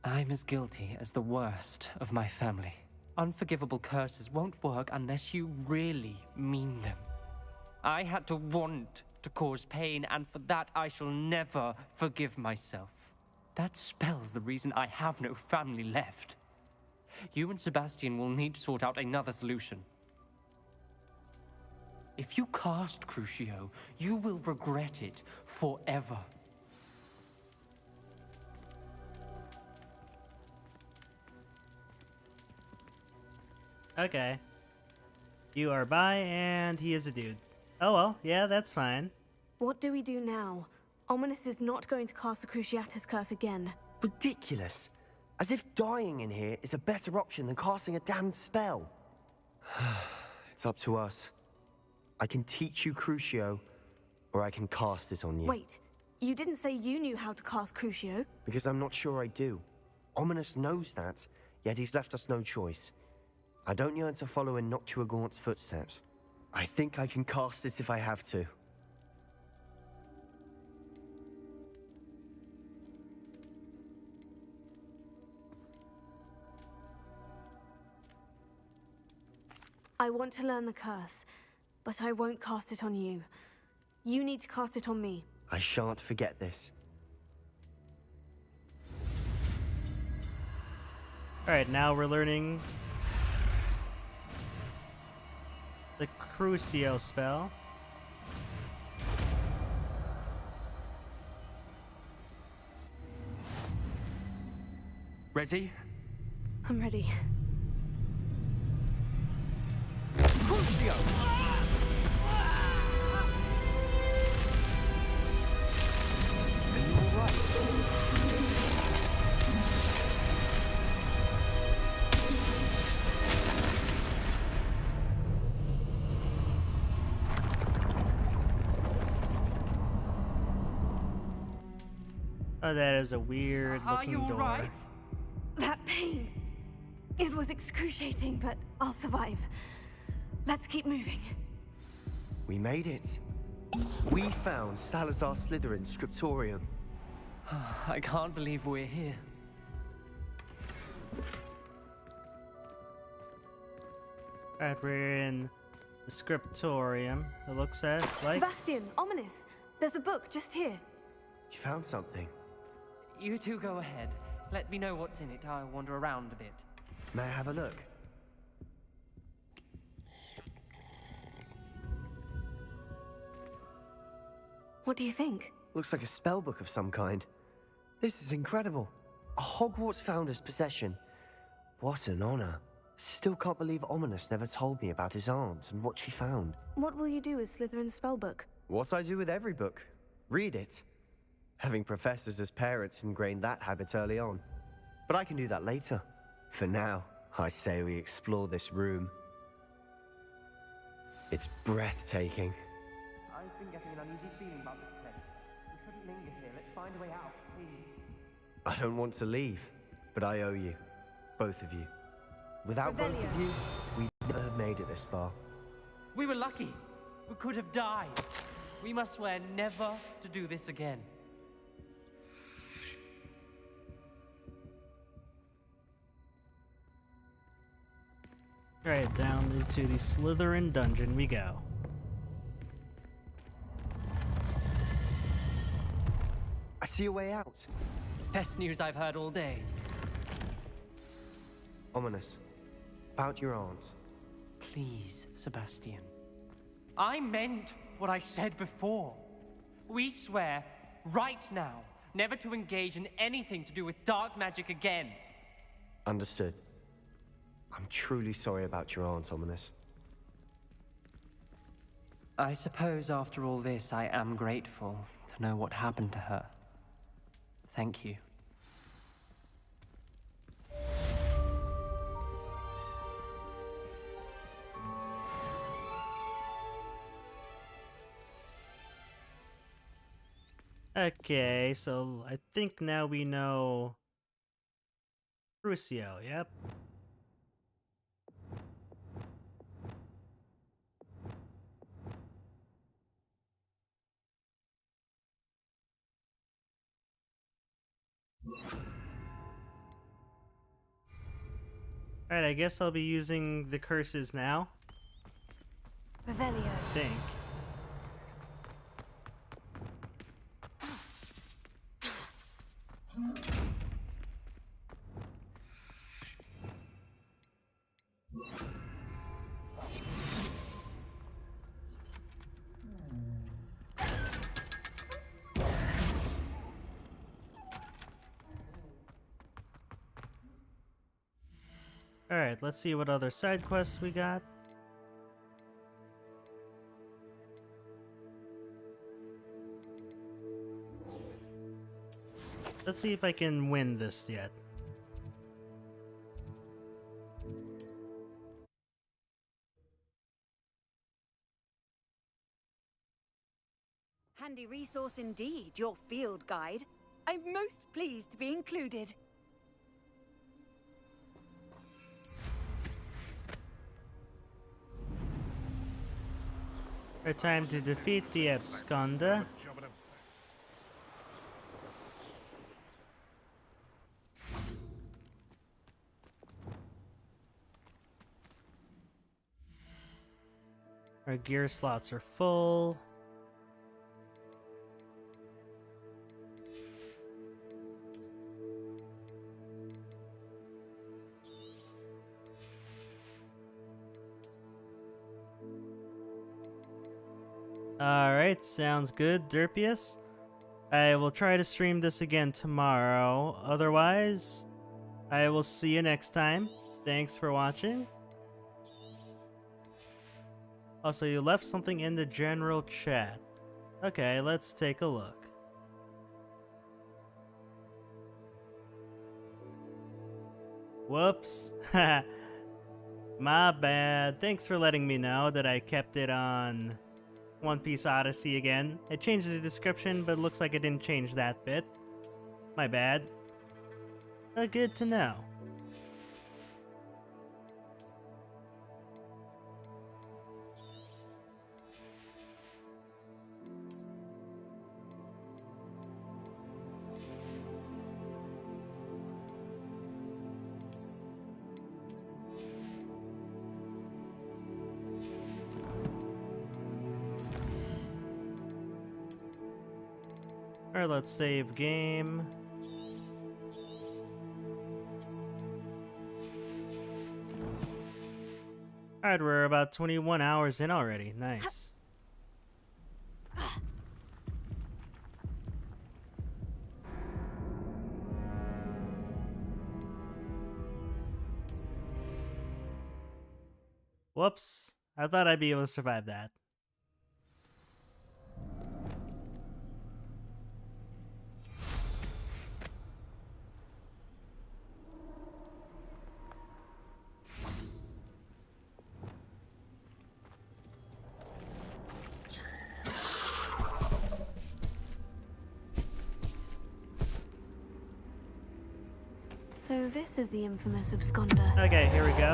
I'm as guilty as the worst of my family. Unforgivable curses won't work unless you really mean them. I had to want to cause pain, and for that I shall never forgive myself. That spells the reason I have no family left. You and Sebastian will need to sort out another solution. If you cast Crucio, you will regret it forever. Okay. You are bi, and he is a dude. Oh well, yeah, that's fine. What do we do now? Ominous is not going to cast the Cruciatus curse again. Ridiculous. As if dying in here is a better option than casting a damned spell. It's up to us. I can teach you Crucio, or I can cast it on you. Wait, you didn't say you knew how to cast Crucio? Because I'm not sure I do. Ominous knows that, yet he's left us no choice. I don't yearn to follow in Noctua Gaunt's footsteps. I think I can cast it if I have to. I want to learn the curse, but I won't cast it on you. You need to cast it on me. I shan't forget this. Alright, now we're learning the Crucio spell. Ready? I'm ready. Crucio! Are you alright? Oh, that is a weird looking door. Are you alright? That pain. It was excruciating, but I'll survive. Let's keep moving. We made it. We found Salazar Slytherin's scriptorium. I can't believe we're here. Alright, we're in the scriptorium. It looks like. Sebastian, ominous. There's a book just here. You found something. You two go ahead. Let me know what's in it. I'll wander around a bit. May I have a look? What do you think? Looks like a spell book of some kind. This is incredible. A Hogwarts founder's possession. What an honor. Still can't believe Ominous never told me about his aunt and what she found. What will you do with Slytherin's spellbook? What I do with every book. Read it. Having professors as parents ingrained that habit early on. But I can do that later. For now, I say we explore this room. It's breathtaking. I've been getting an uneasy feeling about this place. We shouldn't linger here. Let's find a way out, please. I don't want to leave, but I owe you. Both of you. Without both of you, we'd never have made it this far. We were lucky. We could have died. We must swear never to do this again. Alright, down into the Slytherin dungeon we go. I see a way out. Best news I've heard all day. Ominous. About your aunt. Please, Sebastian. I meant what I said before. We swear, right now, never to engage in anything to do with dark magic again. Understood. I'm truly sorry about your aunt, Ominous. I suppose after all this, I am grateful to know what happened to her. Thank you. Okay, so I think now we know Crucio, yep. Alright, I guess I'll be using the curses now. Revelio. I think. Alright, let's see what other side quests we got. Let's see if I can win this yet. Handy resource indeed, your field guide. I'm most pleased to be included. Our time to defeat the Absconda. Our gear slots are full. Alright, sounds good, Derpius. I will try to stream this again tomorrow. Otherwise, I will see you next time. Thanks for watching. Also, you left something in the general chat. Okay, let's take a look. Whoops. My bad. Thanks for letting me know that I kept it on One Piece Odyssey again. I changed the description, but it looks like it didn't change that bit. My bad. But good to know. Alright, let's save game. Alright, we're about 21 hours in already. Nice. Whoops. I thought I'd be able to survive that. So this is the infamous absconder. Okay, here we go.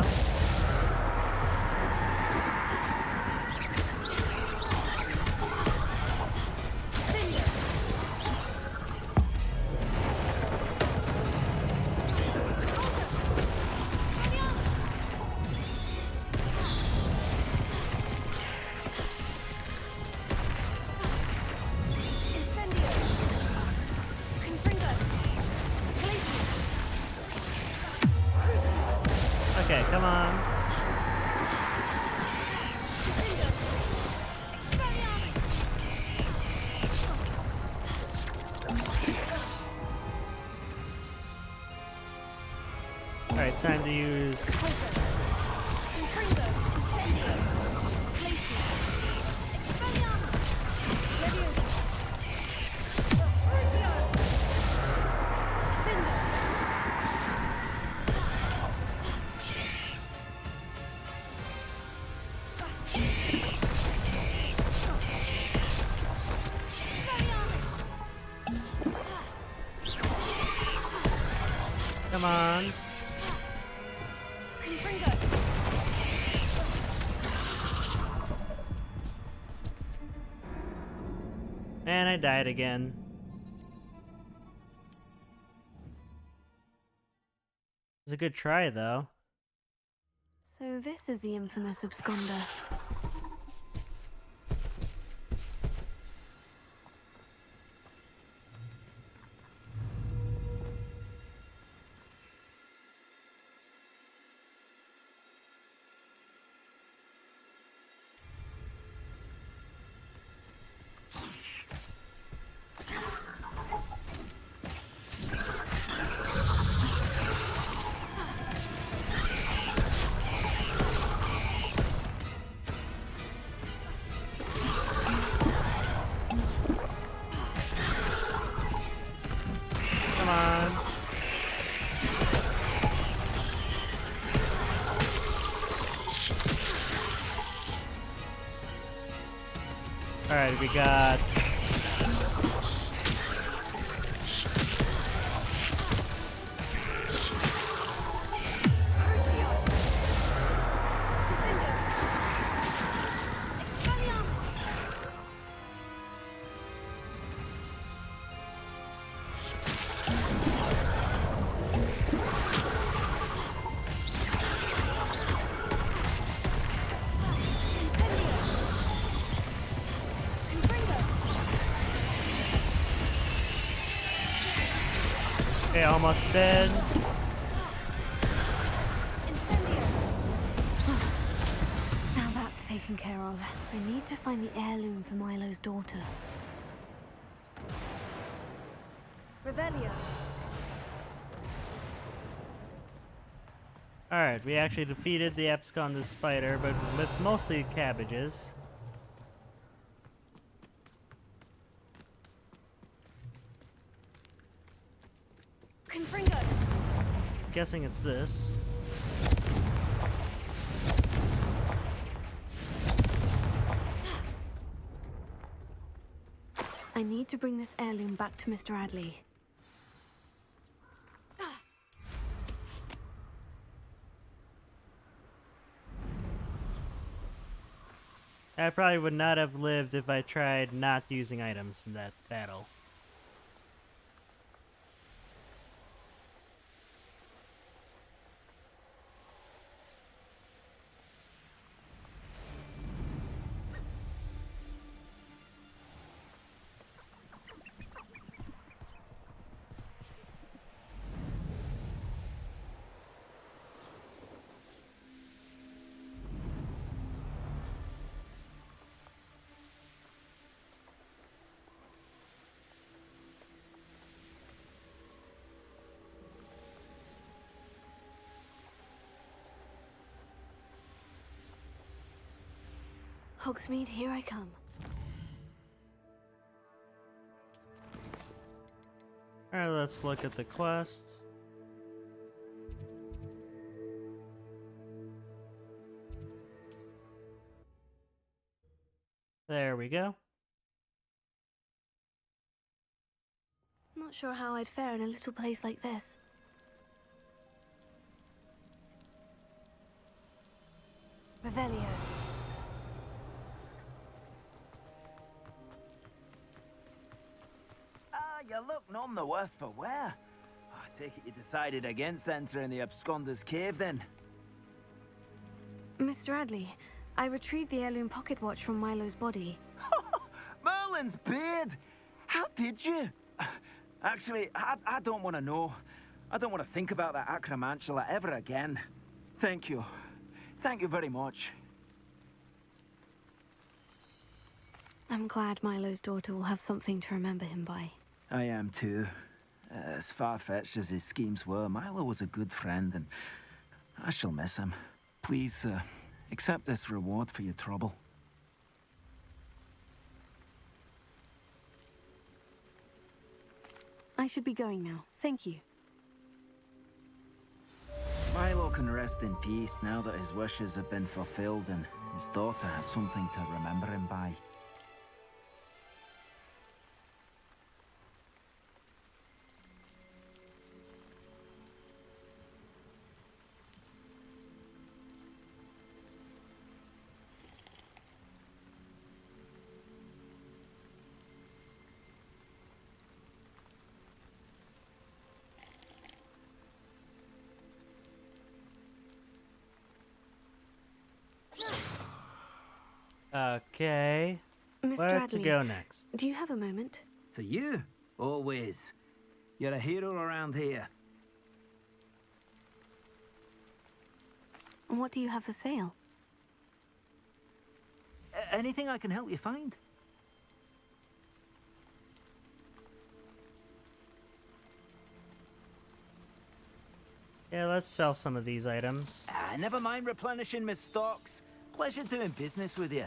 Okay, come on. Alright, time to use... Come on. Man, I died again. It was a good try, though. So this is the infamous absconder. Come on. Alright, we got... Okay, almost dead. Now that's taken care of. I need to find the heirloom for Milo's daughter. Revelio. Alright, we actually defeated the absconded spider, but with mostly cabbages. Confringo! Guessing it's this. I need to bring this heirloom back to Mr. Adley. I probably would not have lived if I tried not using items in that battle. Hogsmeade, here I come. Alright, let's look at the quests. There we go. Not sure how I'd fare in a little place like this. Revelio. You look none the worse for wear. I take it you decided against entering the Absconder's Cave, then? Mr. Adley, I retrieved the heirloom pocket watch from Milo's body. Merlin's beard! How did you? Actually, I don't want to know. I don't want to think about that acromantula ever again. Thank you. Thank you very much. I'm glad Milo's daughter will have something to remember him by. I am too. As far-fetched as his schemes were, Milo was a good friend, and I shall miss him. Please, accept this reward for your trouble. I should be going now. Thank you. Milo can rest in peace now that his wishes have been fulfilled and his daughter has something to remember him by. Okay. Mr. Where Adley, to go next? do you have a moment? For you? Always. You're a hero around here. What do you have for sale? Anything I can help you find? Yeah, let's sell some of these items. Never mind replenishing my stocks. Pleasure doing business with you.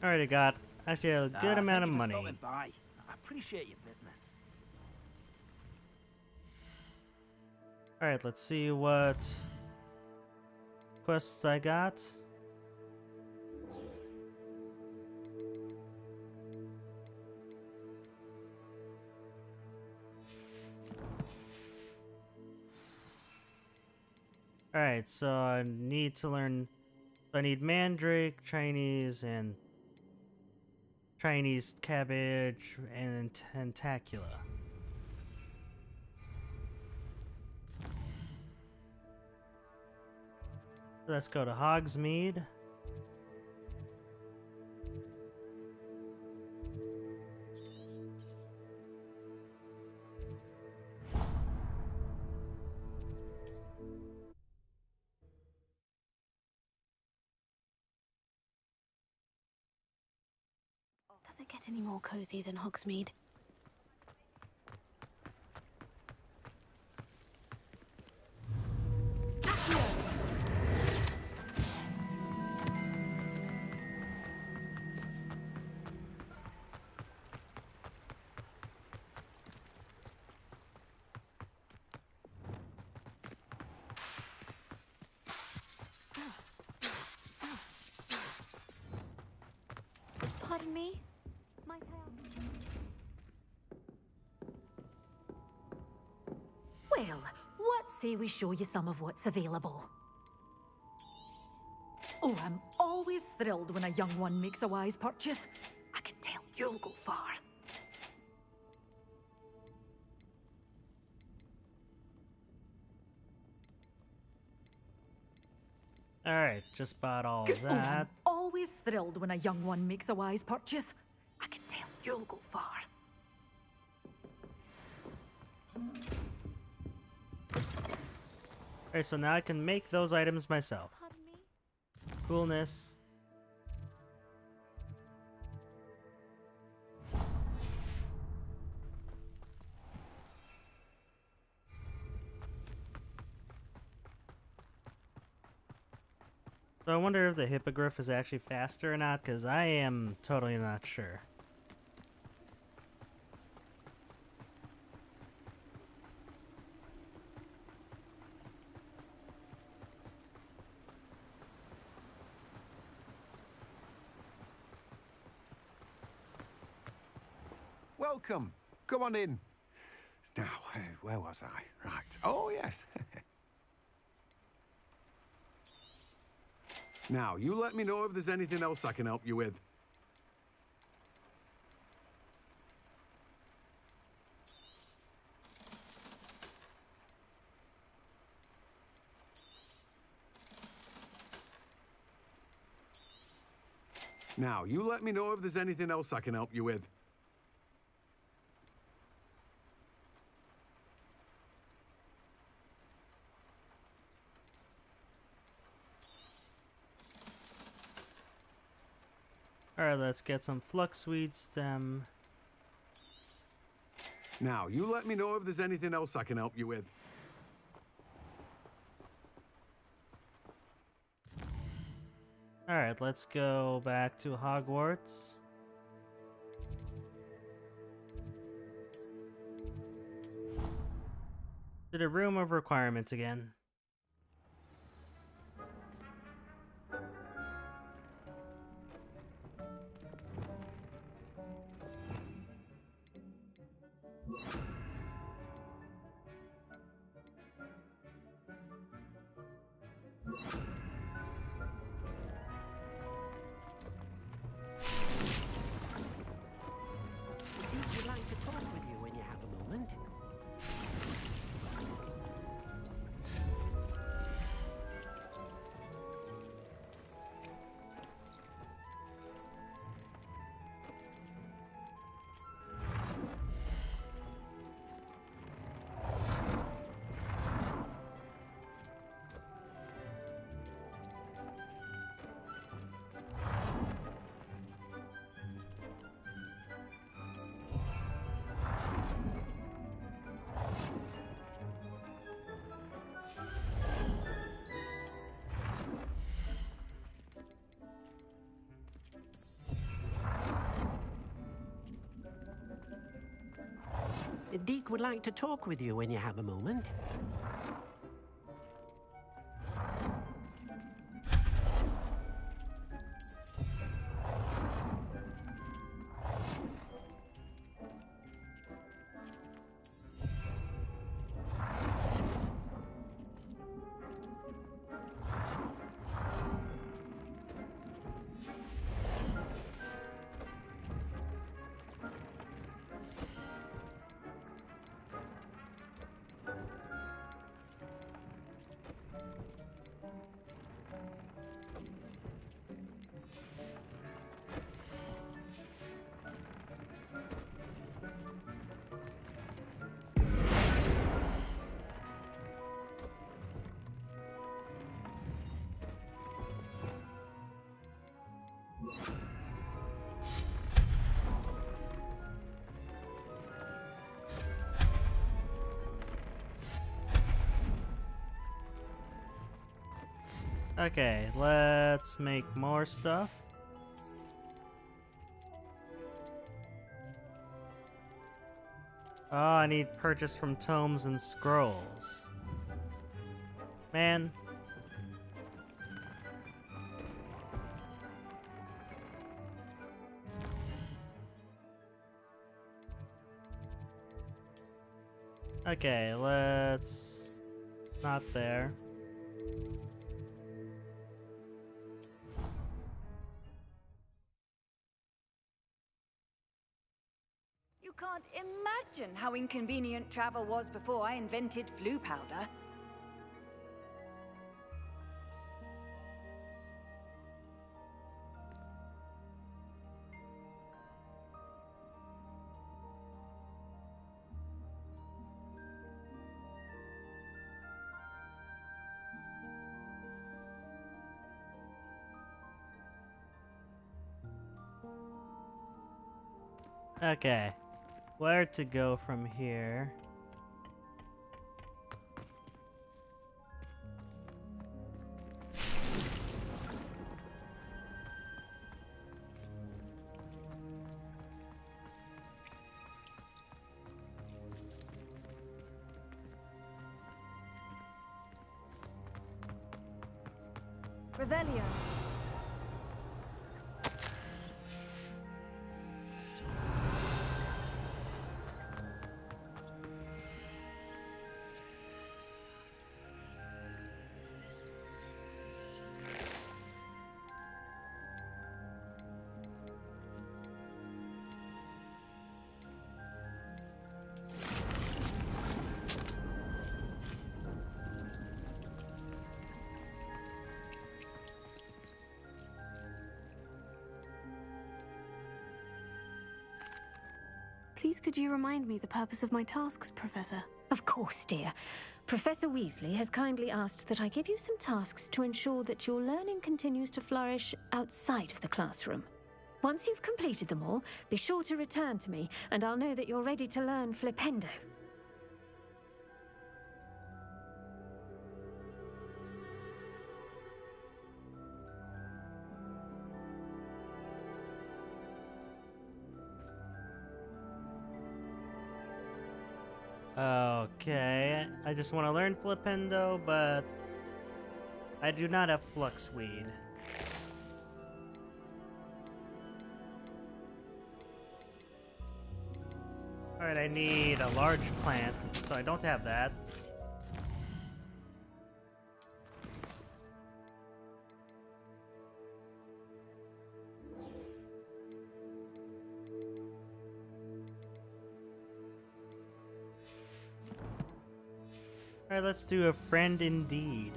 Already got actually a good amount of money. By. I appreciate your business. Alright, let's see what quests I got. Alright, so I need to learn. I need Mandrake, Chinese, and Chinese cabbage, and Tentacula. Let's go to Hogsmeade. Does it get any more cozy than Hogsmeade? Pardon me? Might I ask? Well, what say we show you some of what's available? Oh, I'm always thrilled when a young one makes a wise purchase. I can tell you'll go far. Alright, just bought all Oh, of I'm that. always thrilled when a young one makes a wise purchase. I can tell you'll go far. Alright, so now I can make those items myself. Coolness. So I wonder if the hippogriff is actually faster or not, because I am totally not sure. Welcome. Come on in. Now, where was I? Right. Oh, yes. Now, you let me know if there's anything else I can help you with. Now, you let me know if there's anything else I can help you with. Alright, let's get some fluxweed stem. Now, you let me know if there's anything else I can help you with. Alright, let's go back to Hogwarts. To the room of requirements again. Would like to talk with you when you have a moment. Deke would like to talk with you when you have a moment. Okay, let's make more stuff. Oh, I need purchase from tomes and scrolls. Man. Okay, let's... not there. You can't imagine how inconvenient travel was before I invented flu powder. Okay, where to go from here? Revelio. Please could you remind me the purpose of my tasks, Professor? Of course, dear. Professor Weasley has kindly asked that I give you some tasks to ensure that your learning continues to flourish outside of the classroom. Once you've completed them all, be sure to return to me, and I'll know that you're ready to learn Flipendo. Okay, I just want to learn Flipendo, but I do not have Fluxweed. Alright, I need a large plant, so I don't have that. Alright, let's do a friend indeed.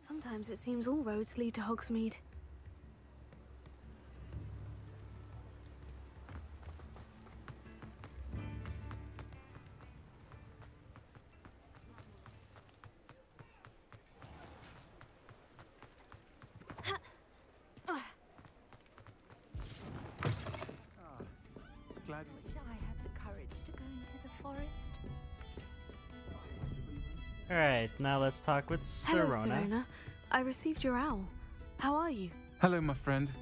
Sometimes it seems all roads lead to Hogsmeade. Glad Wish I had the courage to go into the forest. Alright, now let's talk with Hello, Sirona. Sirona. I received your owl. How are you? Hello, my friend.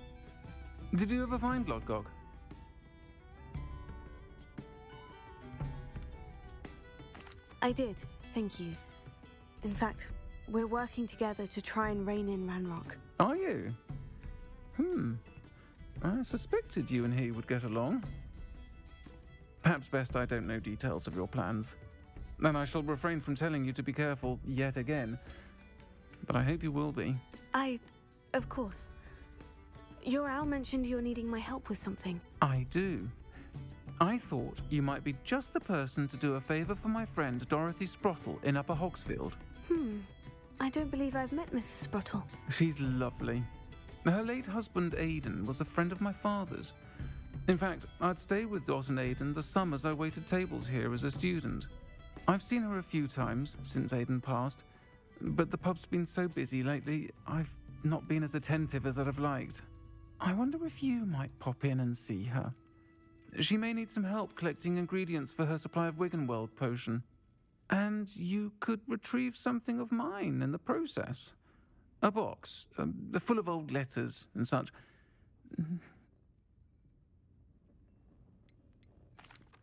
Did you ever find Lodgok? I did, thank you. In fact, we're working together to try and rein in Ranrock. Are you? I suspected you and he would get along. Perhaps best I don't know details of your plans. And I shall refrain from telling you to be careful yet again. But I hope you will be. Of course. Your owl mentioned you're needing my help with something. I do. I thought you might be just the person to do a favor for my friend Dorothy Sprottle in Upper Hogsfield. I don't believe I've met Mrs. Sprottle. She's lovely. Her late husband, Aidan, was a friend of my father's. In fact, I'd stay with Dot and Aidan the summers I waited tables here as a student. I've seen her a few times since Aidan passed, but the pub's been so busy lately, I've not been as attentive as I'd have liked. I wonder if you might pop in and see her. She may need some help collecting ingredients for her supply of Wiggenweld potion. And you could retrieve something of mine in the process. A box, full of old letters and such.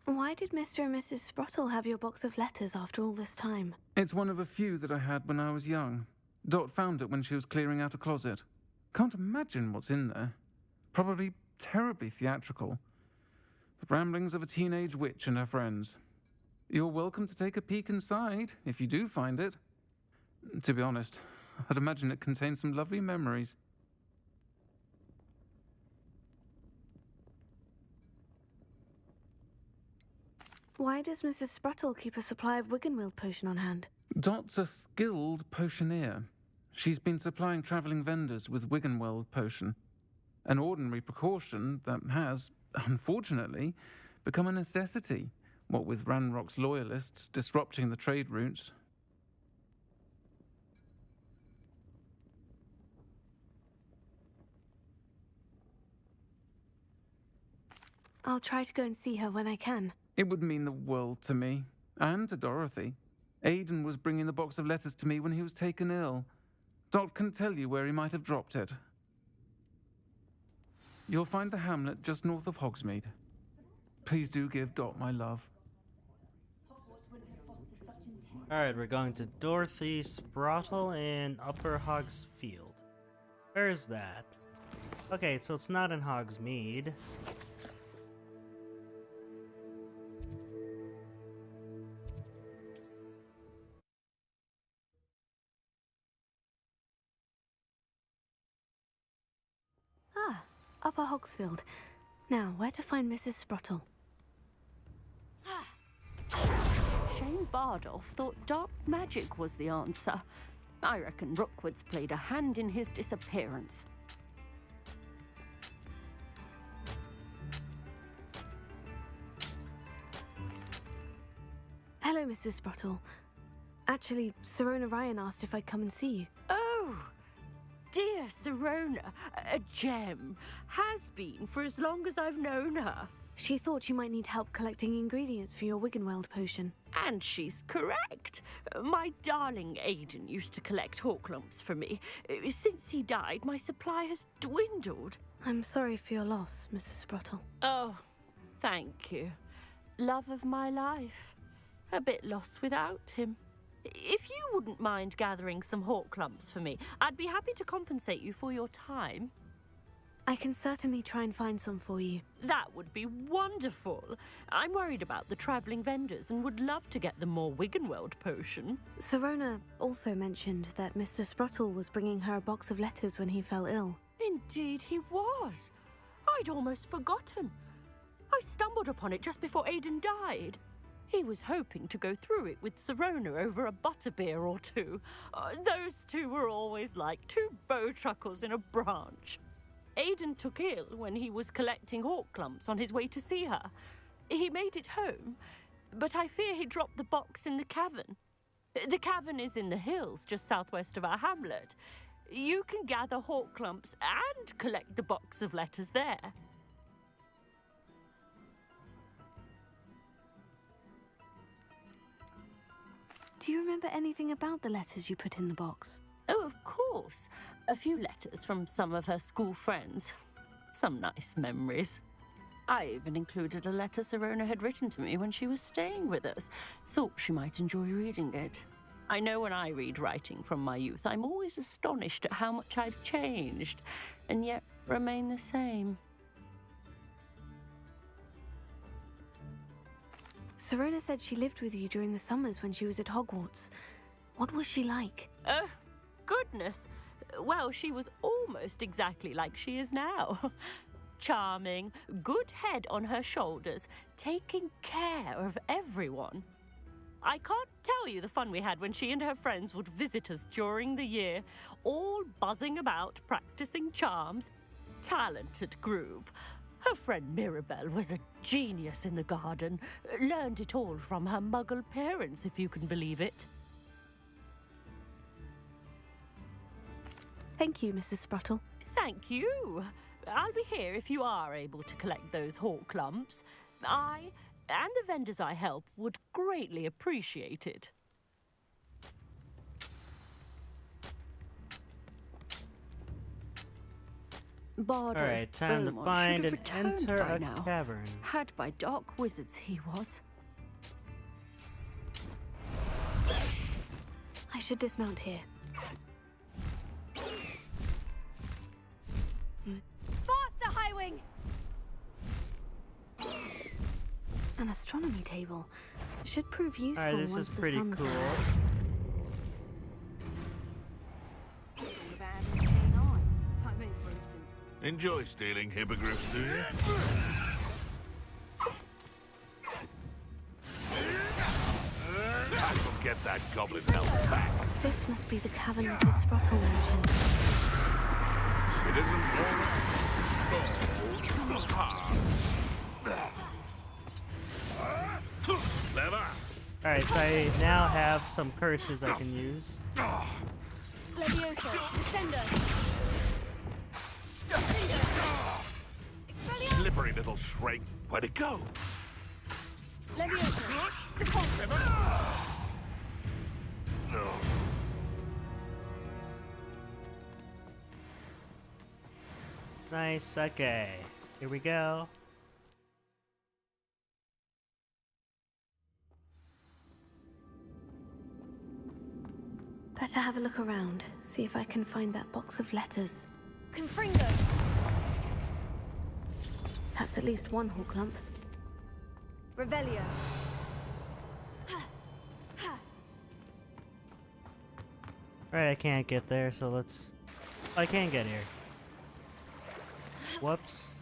Why did Mr. and Mrs. Sprottle have your box of letters after all this time? It's one of a few that I had when I was young. Dot found it when she was clearing out a closet. Can't imagine what's in there. Probably terribly theatrical. The ramblings of a teenage witch and her friends. You're welcome to take a peek inside, if you do find it. To be honest, I'd imagine it contains some lovely memories. Why does Mrs. Sprottle keep a supply of Wiggenweld potion on hand? Dot's a skilled potioneer. She's been supplying travelling vendors with Wiggenweld potion. An ordinary precaution that has, unfortunately, become a necessity, what with Ranrock's loyalists disrupting the trade routes. I'll try to go and see her when I can. It would mean the world to me, and to Dorothy. Aidan was bringing the box of letters to me when he was taken ill. Dot can tell you where he might have dropped it. You'll find the hamlet just north of Hogsmeade. Please do give Dot my love. Alright, we're going to Dorothy Sprottle in Upper Hogsfield. Where is that? Okay, so it's not in Hogsmeade. Ah, Upper Hogsfield. Now, where to find Mrs. Sprottle? Shane Bardolph thought dark magic was the answer. I reckon Rookwood's played a hand in his disappearance. Hello, Mrs. Sprottle. Actually, Sirona Ryan asked if I'd come and see you. Oh, dear Sirona, a gem. Has been for as long as I've known her. She thought you might need help collecting ingredients for your Wiggenweld potion. And she's correct. My darling Aidan used to collect hawk lumps for me. Since he died, my supply has dwindled. I'm sorry for your loss, Mrs. Sprottle. Oh, thank you. Love of my life. A bit lost without him. If you wouldn't mind gathering some hawk lumps for me, I'd be happy to compensate you for your time. I can certainly try and find some for you. That would be wonderful. I'm worried about the travelling vendors and would love to get them more Wiggenweld potion. Sirona also mentioned that Mr. Sprottle was bringing her a box of letters when he fell ill. Indeed he was. I'd almost forgotten. I stumbled upon it just before Aidan died. He was hoping to go through it with Sirona over a butterbeer or two. Those two were always like two bowtruckles in a branch. Aidan took ill when he was collecting hawk lumps on his way to see her. He made it home, but I fear he dropped the box in the cavern. The cavern is in the hills just southwest of our hamlet. You can gather hawk lumps and collect the box of letters there. Do you remember anything about the letters you put in the box? Oh, of course. A few letters from some of her school friends. Some nice memories. I even included a letter Sirona had written to me when she was staying with us. Thought she might enjoy reading it. I know when I read writing from my youth, I'm always astonished at how much I've changed, and yet remain the same. Sirona said she lived with you during the summers when she was at Hogwarts. What was she like? Oh, goodness. Well, she was almost exactly like she is now. Charming, good head on her shoulders, taking care of everyone. I can't tell you the fun we had when she and her friends would visit us during the year, all buzzing about, practicing charms. Talented group. Her friend Mirabelle was a genius in the garden. Learned it all from her muggle parents, if you can believe it. Thank you, Mrs. Spruttle. Thank you. I'll be here if you are able to collect those hawk lumps. I and the vendors I help would greatly appreciate it. Bardo Alright, time to Beaumont find should and have returned enter by a now. cavern. Had by dark wizards, he was. I should dismount here. Faster, Highwing! An astronomy table. Should prove useful Alright, this once is the pretty sun's cool. out. Enjoy stealing hippogriffs, do you? I will get that goblin help back. This must be the cavern Mrs. Spruttle mentioned. It isn't all to hearts. Clever. Alright, so I now have some curses I can use. Leviosa, Descender! Slippery little shrike. Where'd it go? Leviosa, Repulsor! Nice, okay. Here we go. Better have a look around, see if I can find that box of letters. Confringo! That's at least one hawk lump. Revelio! Alright, I can't get there, so let's... I can get here. Whoops.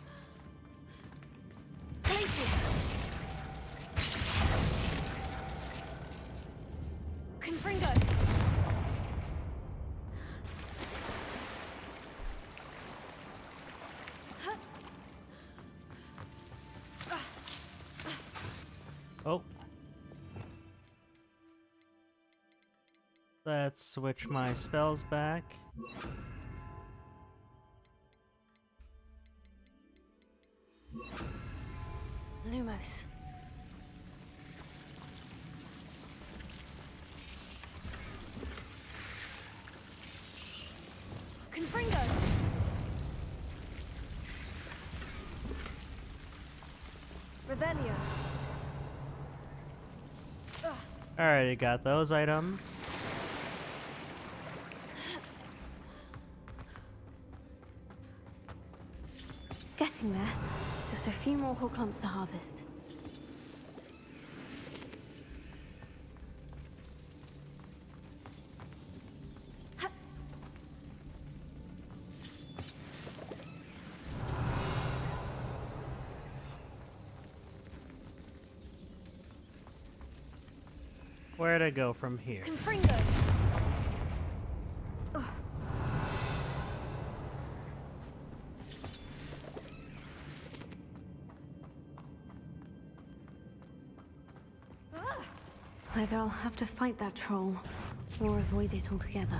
Confringo! Oh. Let's switch my spells back. Lumos. Confringo! Revelio! Alright, got those items. Getting there. Just a few more hawk lumps to harvest. Where to go from here? Confringo! Either I'll have to fight that troll, or avoid it altogether.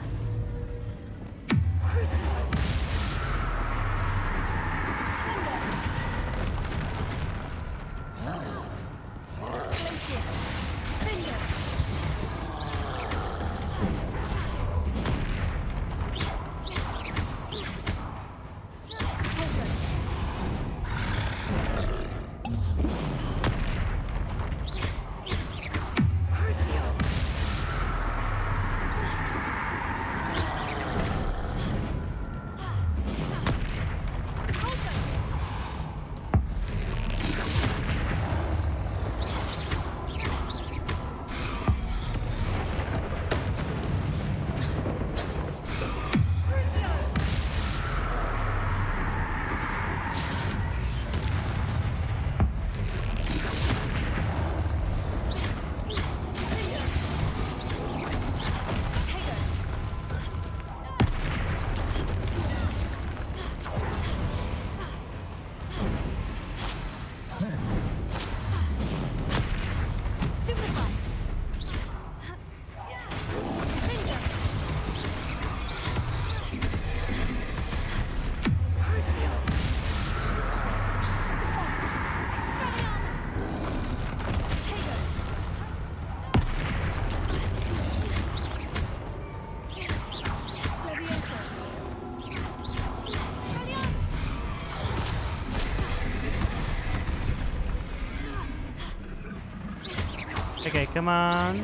Okay, come on.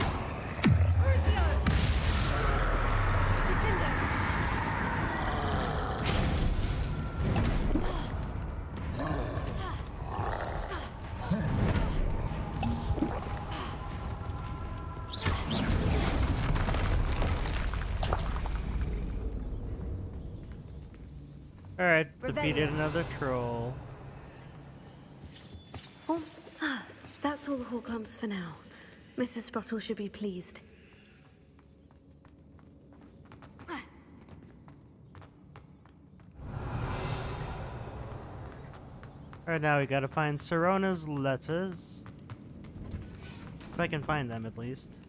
Alright, defeated another troll. Oh, that's all the Horklumps for now. Mrs. Sprottle should be pleased. Alright, now we gotta find Sirona's letters. If I can find them, at least.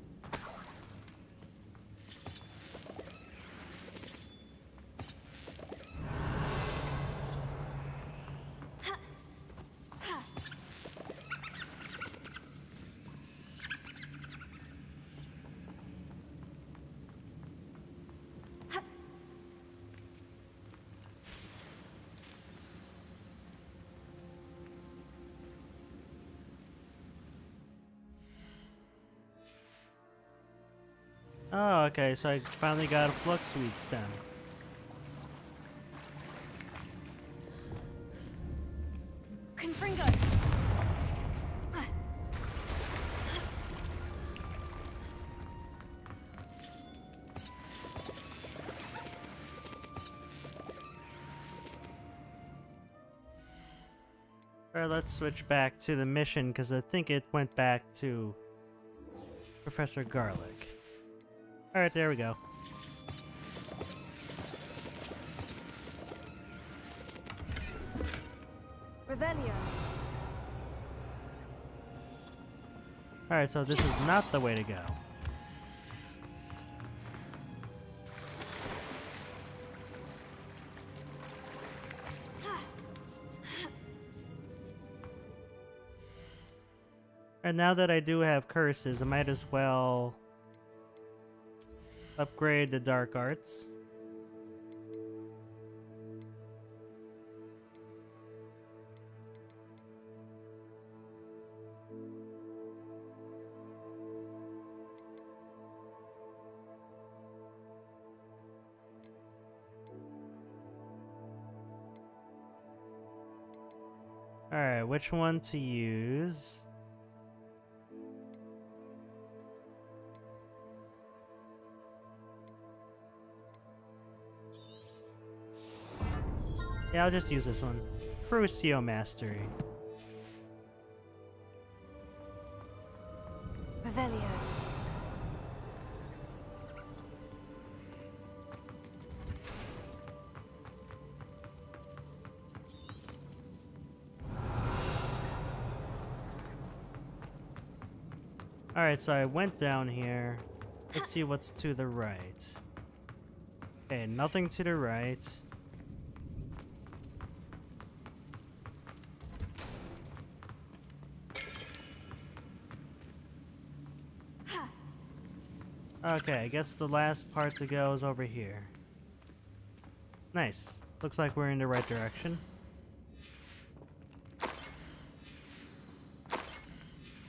Oh, okay, so I finally got a Fluxweed stem. Confringo! Alright, let's switch back to the mission, because I think it went back to Professor Garlic. Alright, there we go. Revelio. Alright, so this is not the way to go. And now that I do have curses, I might as well upgrade the dark arts. Alright, which one to use? Yeah, I'll just use this one. Crucio Mastery. Revelio. Alright, so I went down here. Let's see what's to the right. Okay, nothing to the right. Okay, I guess the last part to go is over here. Nice. Looks like we're in the right direction.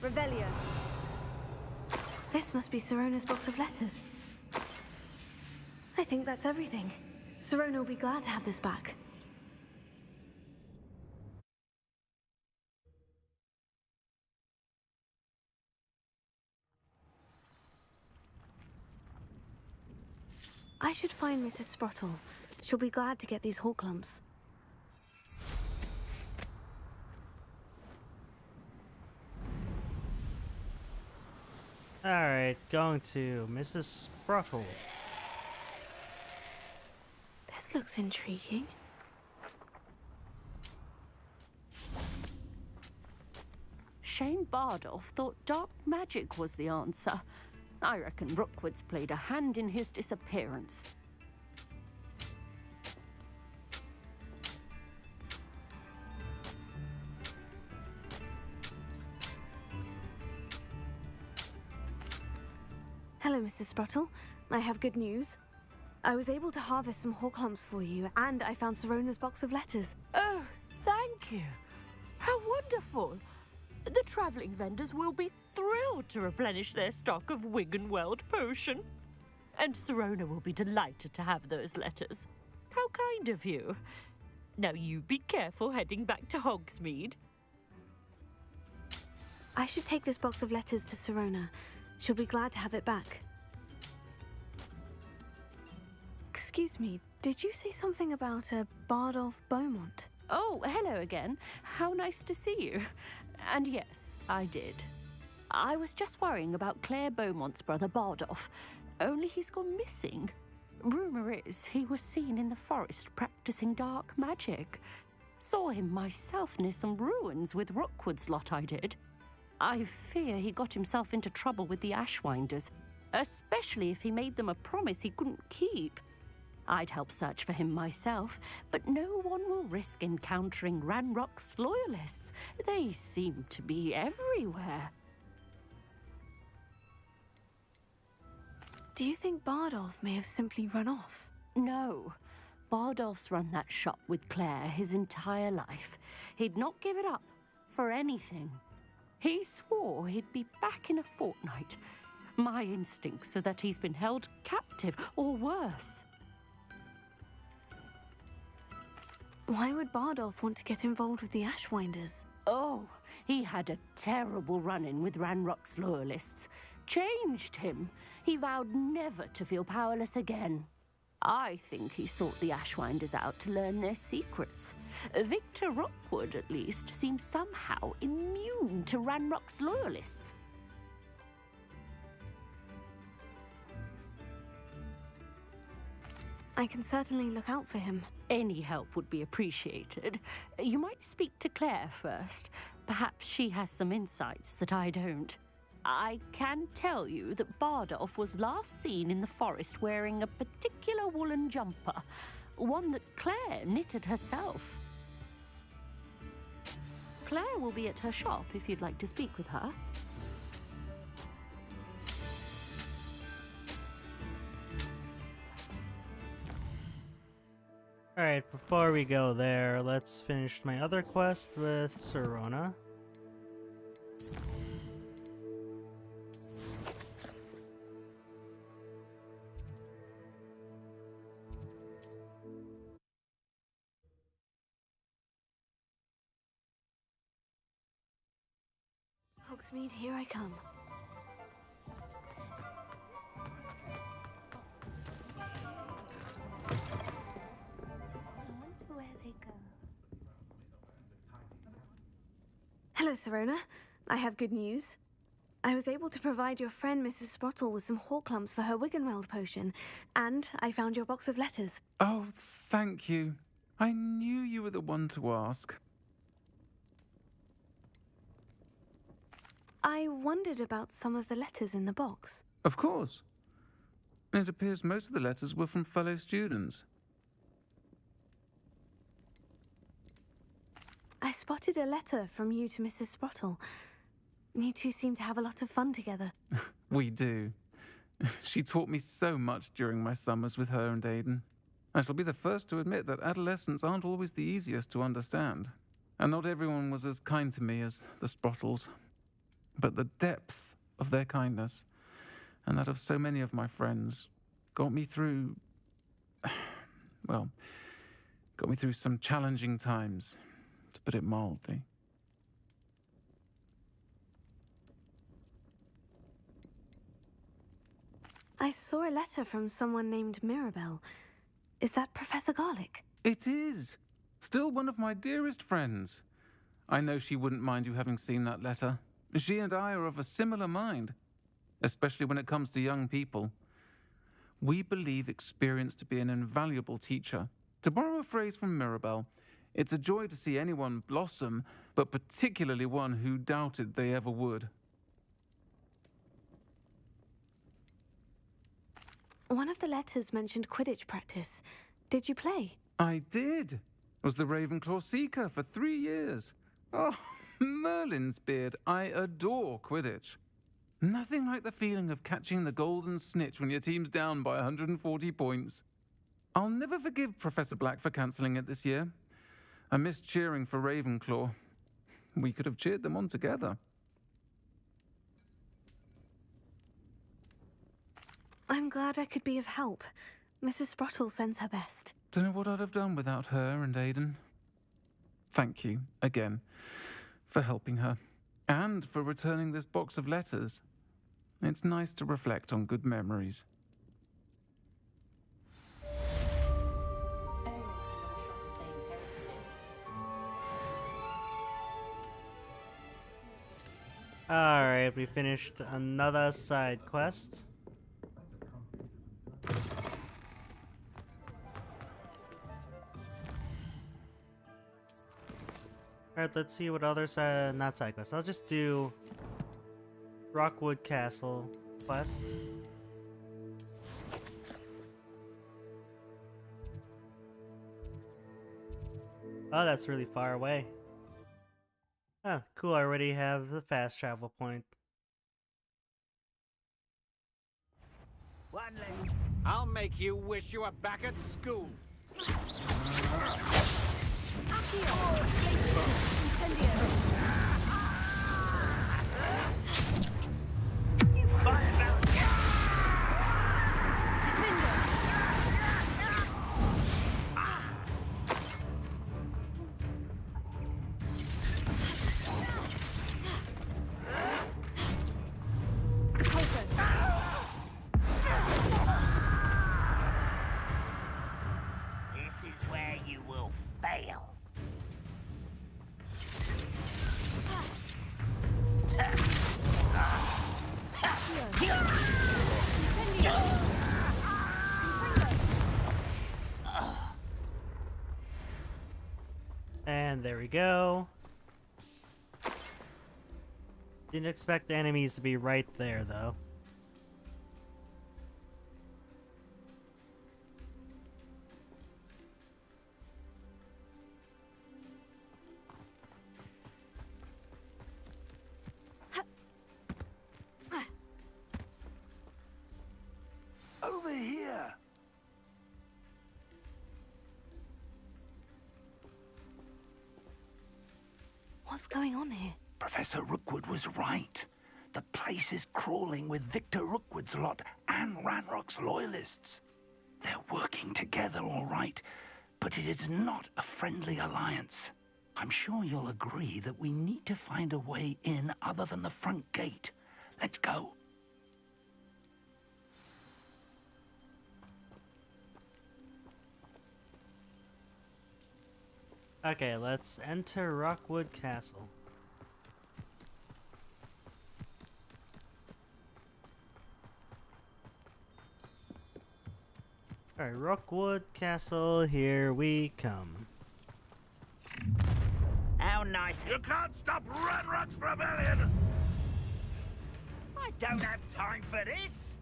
Revelio. This must be Sirona's box of letters. I think that's everything. Sirona will be glad to have this back. I should find Mrs. Sprottle. She'll be glad to get these Horklumps. Alright, going to Mrs. Sprottle. This looks intriguing. Shane Bardolph thought dark magic was the answer. I reckon Rookwood's played a hand in his disappearance. Hello, Mrs. Sprottle. I have good news. I was able to harvest some Horklumps for you, and I found Sirona's box of letters. Oh, thank you. How wonderful. The travelling vendors will be thrilled to replenish their stock of Wiggenweld potion. And Sirona will be delighted to have those letters. How kind of you. Now you be careful heading back to Hogsmeade. I should take this box of letters to Sirona. She'll be glad to have it back. Excuse me, did you say something about a Bardolph Beaumont? Oh, hello again. How nice to see you. And yes, I did. I was just worrying about Claire Beaumont's brother Bardolph, only he's gone missing. Rumour is he was seen in the forest practicing dark magic. Saw him myself near some ruins with Rookwood's lot I did. I fear he got himself into trouble with the Ashwinders, especially if he made them a promise he couldn't keep. I'd help search for him myself, but no one will risk encountering Ranrock's loyalists. They seem to be everywhere. Do you think Bardolph may have simply run off? No. Bardolph's run that shop with Claire his entire life. He'd not give it up for anything. He swore he'd be back in a fortnight. My instincts are that he's been held captive, or worse. Why would Bardolph want to get involved with the Ashwinders? Oh, he had a terrible run-in with Ranrock's loyalists. Changed him. He vowed never to feel powerless again. I think he sought the Ashwinders out to learn their secrets. Victor Rookwood, at least, seems somehow immune to Ranrock's loyalists. I can certainly look out for him. Any help would be appreciated. You might speak to Claire first. Perhaps she has some insights that I don't. I can tell you that Bardolph was last seen in the forest wearing a particular woolen jumper, one that Claire knitted herself. Claire will be at her shop if you'd like to speak with her. Alright, before we go there, let's finish my other quest with Sirona. Hogsmeade, here I come. Where they go. Hello, Sirona. I have good news. I was able to provide your friend Mrs. Sprottle with some Horklumps for her Wiggenweld potion, and I found your box of letters. Oh, thank you. I knew you were the one to ask. I wondered about some of the letters in the box. Of course. It appears most of the letters were from fellow students. I spotted a letter from you to Mrs. Sprottle. You two seem to have a lot of fun together. We do. She taught me so much during my summers with her and Aidan. I shall be the first to admit that adolescents aren't always the easiest to understand. And not everyone was as kind to me as the Sprottles. But the depth of their kindness, and that of so many of my friends, got me through... well, got me through some challenging times, to put it mildly. I saw a letter from someone named Mirabelle. Is that Professor Garlick? It is! Still one of my dearest friends. I know she wouldn't mind you having seen that letter. She and I are of a similar mind, especially when it comes to young people. We believe experience to be an invaluable teacher. To borrow a phrase from Mirabelle, it's a joy to see anyone blossom, but particularly one who doubted they ever would. One of the letters mentioned Quidditch practice. Did you play? I did. Was the Ravenclaw Seeker for 3 years. Oh, Merlin's beard, I adore Quidditch. Nothing like the feeling of catching the golden snitch when your team's down by 140 points. I'll never forgive Professor Black for cancelling it this year. I missed cheering for Ravenclaw. We could have cheered them on together. I'm glad I could be of help. Mrs. Sprottle sends her best. Don't know what I'd have done without her and Aidan. Thank you, again, for helping her. And for returning this box of letters. It's nice to reflect on good memories. Alright, we finished another side quest. Alright, let's see what other side, not side quests. I'll just do Rockwood Castle quest. Oh, that's really far away. Ah, cool, I already have the fast travel point. One left. I'll make you wish you were back at school. This is where you will fail. And there we go. Didn't expect the enemies to be right there, though. Over here! What's going on here? Professor Rookwood was right. The place is crawling with Victor Rookwood's lot and Ranrock's loyalists. They're working together, all right, but it is not a friendly alliance. I'm sure you'll agree that we need to find a way in other than the front gate. Let's go. Okay, let's enter Rockwood Castle. Alright, Rockwood Castle, here we come. How nice. You can't stop Ranrock's rebellion! I don't have time for this.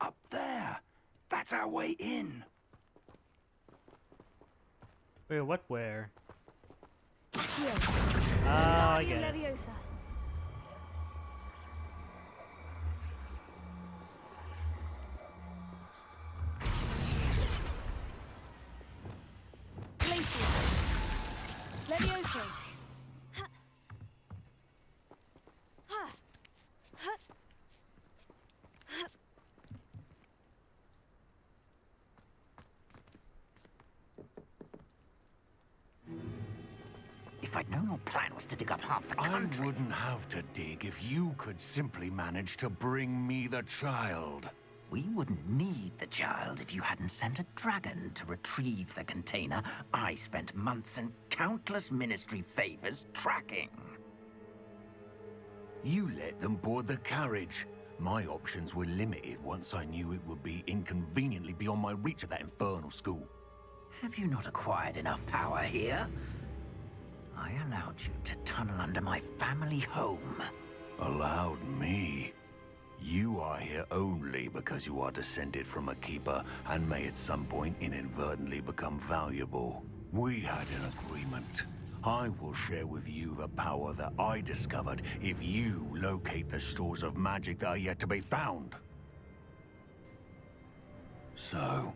Up there. That's our way in. Wait, what where? Here. Oh, I get it. Leviosa. Leviosa. If I'd known your plan was to dig up half the country... I wouldn't have to dig if you could simply manage to bring me the child. We wouldn't need the child if you hadn't sent a dragon to retrieve the container I spent months and countless ministry favors tracking. You let them board the carriage. My options were limited once I knew it would be inconveniently beyond my reach of that infernal school. Have you not acquired enough power here? I allowed you to tunnel under my family home. Allowed me? You are here only because you are descended from a keeper and may at some point inadvertently become valuable. We had an agreement. I will share with you the power that I discovered if you locate the stores of magic that are yet to be found. So,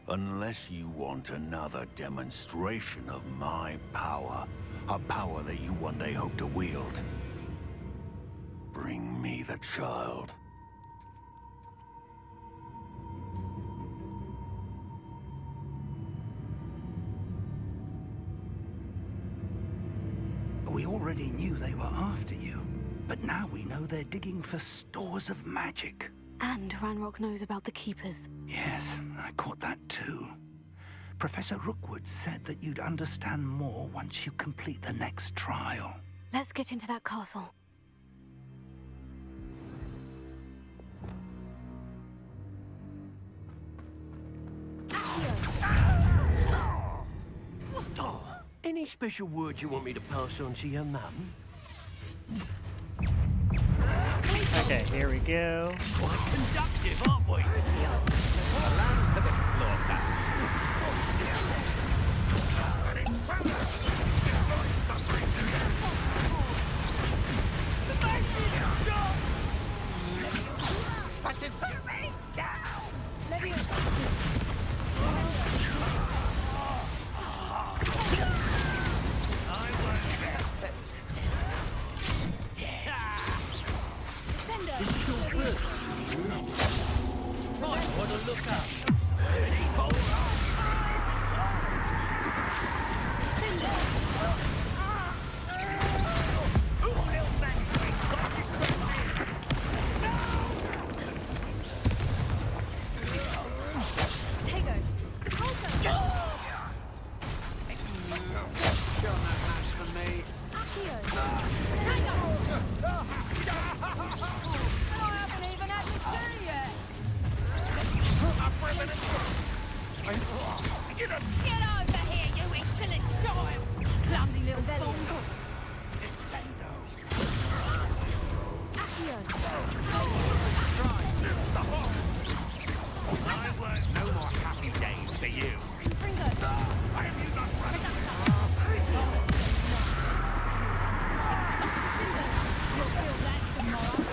unless you want another demonstration of my power, a power that you one day hope to wield, bring me the child. We already knew they were after you, but now we know they're digging for stores of magic. And Ranrock knows about the Keepers. Yes, I caught that too. Professor Rookwood said that you'd understand more once you complete the next trial. Let's get into that castle. Oh, any special words you want me to pass on to your mum? Okay, here we go. Quite conductive, aren't we? A lamb to the slaughter. Such a This is your first. Right, what a look up. Get over here, you insolent child! Clumsy little fool! Descendo. I want no more happy days for you. Why have you not run? You'll feel that tomorrow.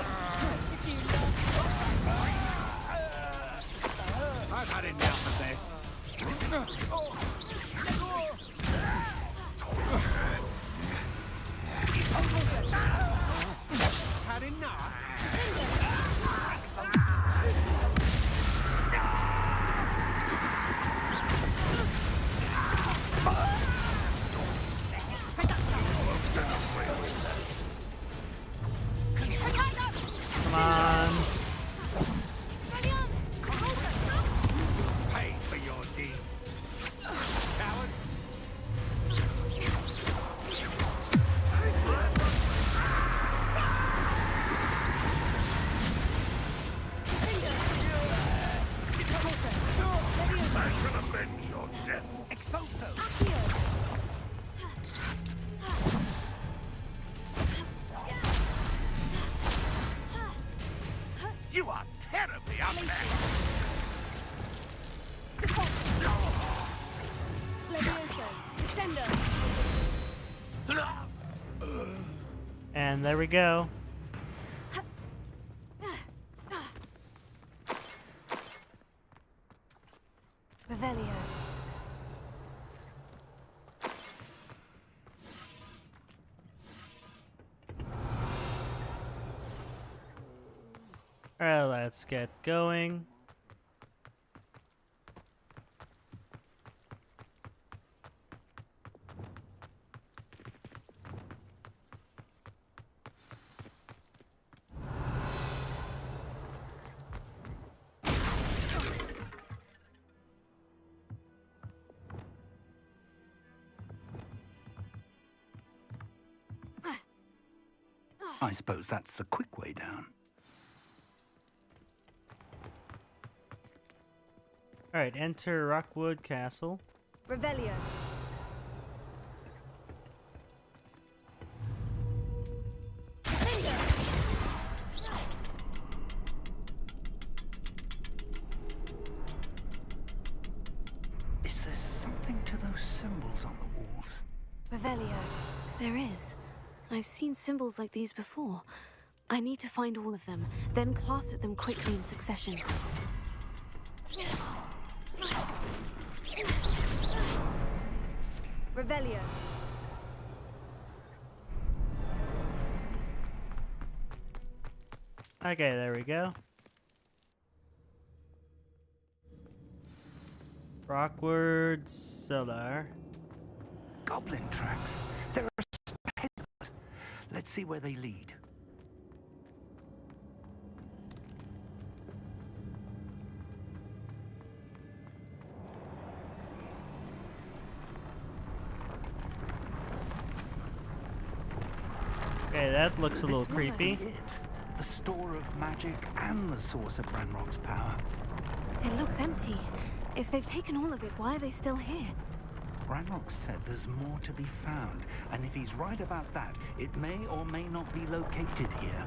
I've had enough of this. Had enough? Come on. Pay for your deed. Coward. I shall avenge your death. Expulso. You are terribly unfair. Levioso, Descendo. And there we go. Revelio. Alright, let's get going. I suppose that's the quick way down. Alright, enter Rockwood Castle. Revelio. Is there something to those symbols on the walls? Revelio. There is. I've seen symbols like these before. I need to find all of them, then cast at them quickly in succession. Revelio. Okay, there we go. Rockwards Cellar. Goblin tracks. There are... Let's see where they lead. Okay, that looks a little This must creepy. be it. The store of magic and the source of Ranrock's power. It looks empty. If they've taken all of it, why are they still here? Ranrock said there's more to be found, and if he's right about that, it may or may not be located here.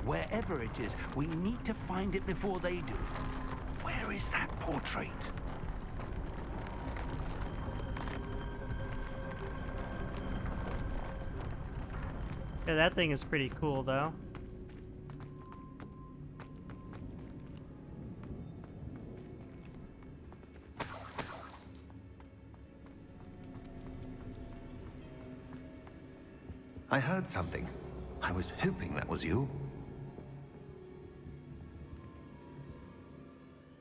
Wherever it is, we need to find it before they do. Where is that portrait? Yeah, that thing is pretty cool, though. I heard something. I was hoping that was you.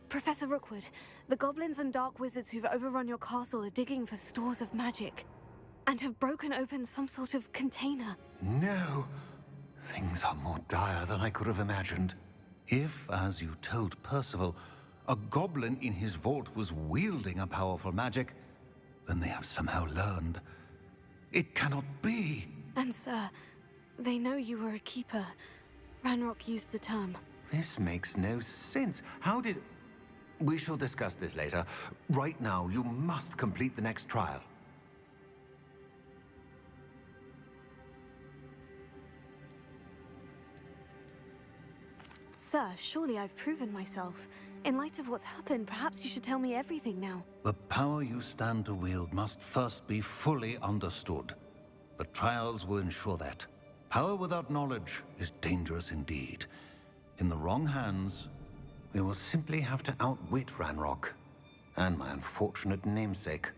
Professor Rookwood, the goblins and dark wizards who've overrun your castle are digging for stores of magic and have broken open some sort of container. No. Things are more dire than I could have imagined. If, as you told Percival, a goblin in his vault was wielding a powerful magic, then they have somehow learned. It cannot be. And sir, they know you were a keeper. Ranrock used the term. This makes no sense. How did... We shall discuss this later. Right now, you must complete the next trial. Sir, surely I've proven myself. In light of what's happened, perhaps you should tell me everything now. The power you stand to wield must first be fully understood. The trials will ensure that. Power without knowledge is dangerous indeed. In the wrong hands, we will simply have to outwit Ranrock and my unfortunate namesake.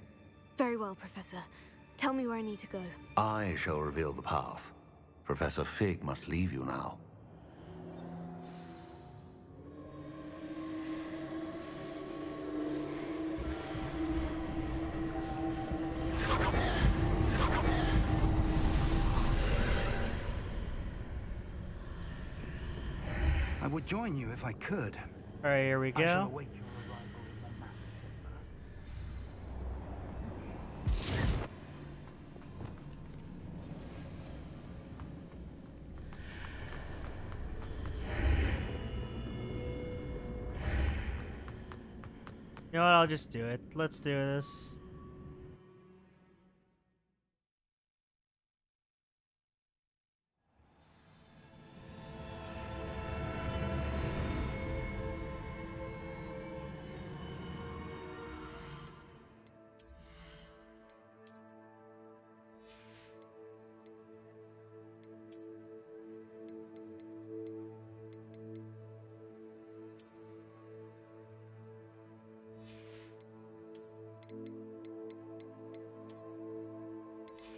Very well, Professor. Tell me where I need to go. I shall reveal the path. Professor Fig must leave you now. I would join you if I could. All right, here we I shall go. await your arrival in the map. You know what? I'll just do it. Let's do this.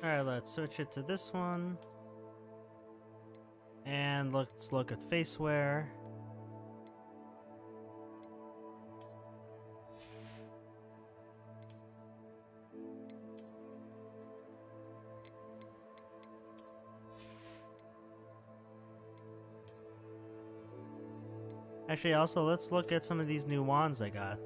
Alright, let's switch it to this one. And let's look at faceware. Actually, also, let's look at some of these new wands I got.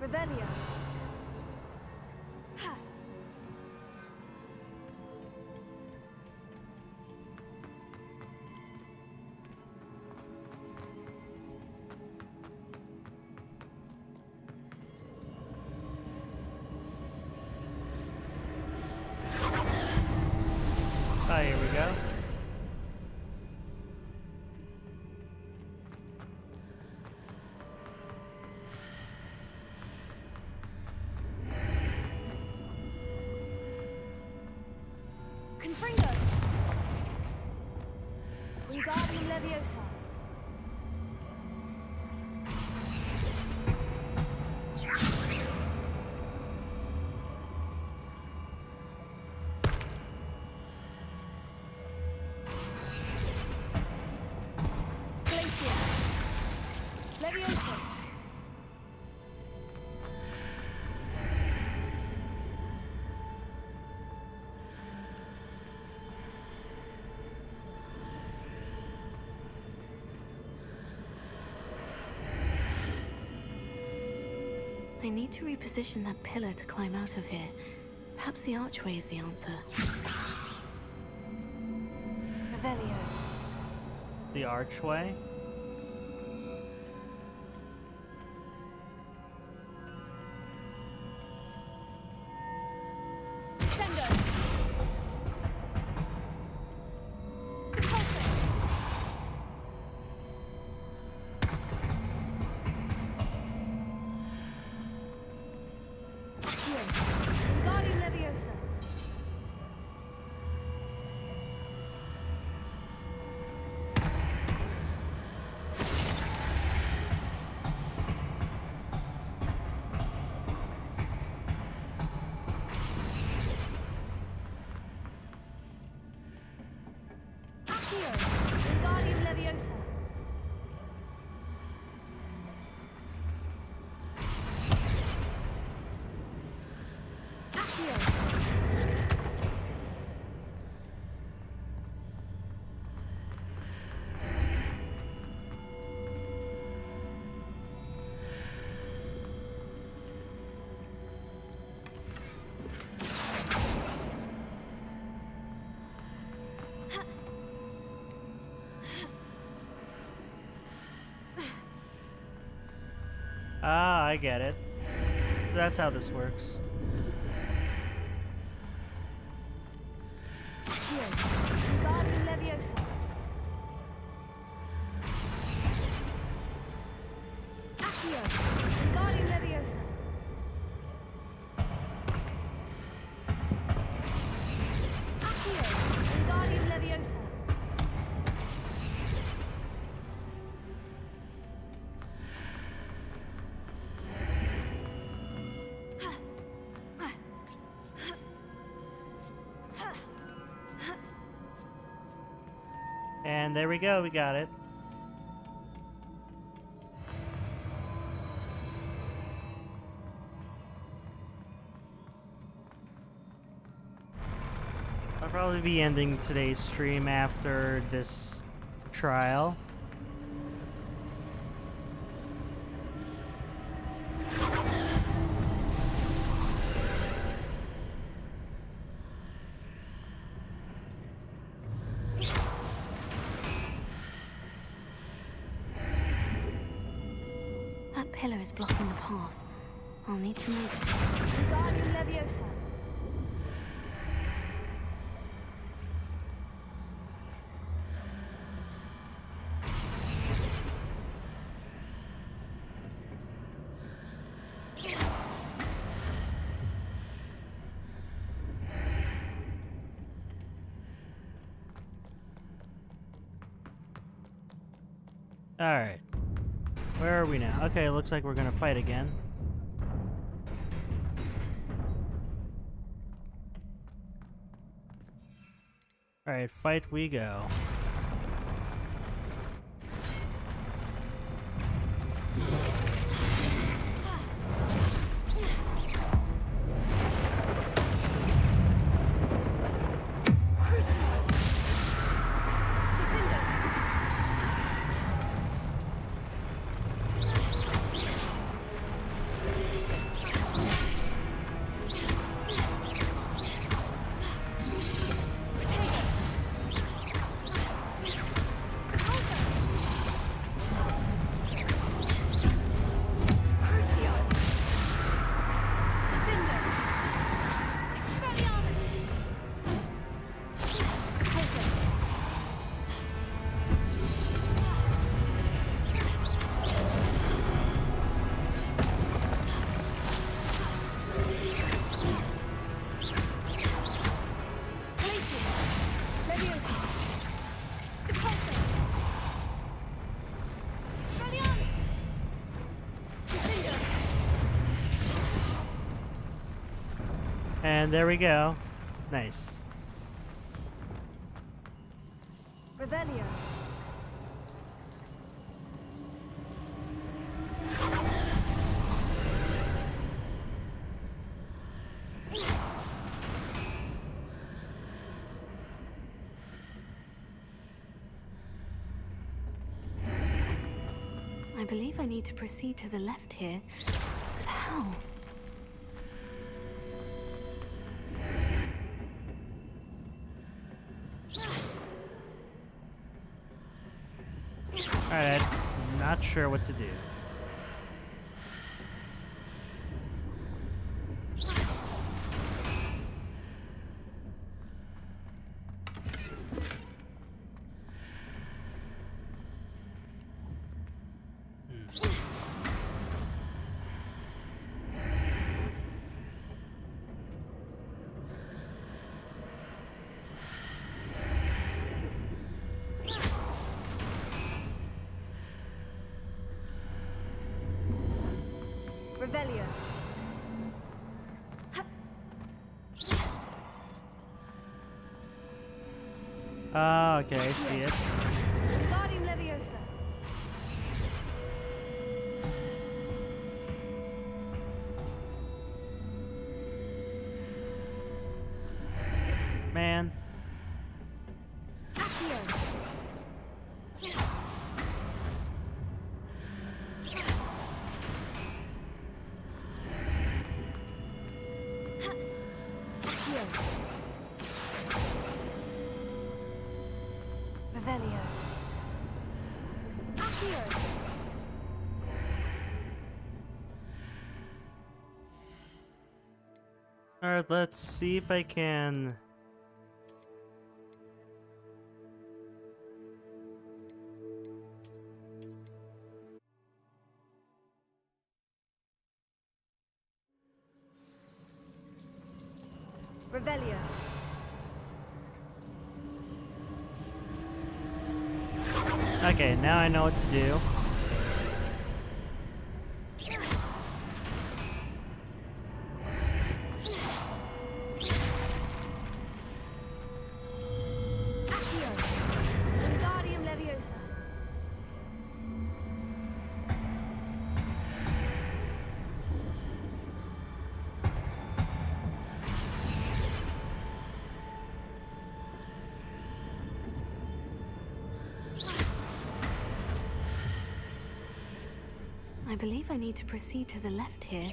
Revelio. Ha. go. Confringo! Wingardium Leviosa! Glacier! Leviosa! I need to reposition that pillar to climb out of here. Perhaps the archway is the answer. Revelio. The archway? Descendo. Wingardium Leviosa. Accio. Wingardium Leviosa. Accio. Ah, I get it. That's how this works. Accio. Wingardium Leviosa. Accio. Wingardium Leviosa. Accio. Wingardium Leviosa. And there we go, we got it. I'll probably be ending today's stream after this trial. That pillar is blocking the path. I'll need to move it. Wingardium Leviosa. Alright. Where are we now? Okay, looks like we're gonna fight again. Alright, fight we go. And there we go. Nice. Revelio. I believe I need to proceed to the left here. But how? Alright, I'm not sure what to do. Revelio. Oh, okay, I see it. Guardian Leviosa. Man. Revelio. Accio. Alright, let's see if I can... Revelio. Okay, now I know what to do. Guardian Leviosa. I believe I need to proceed to the left here.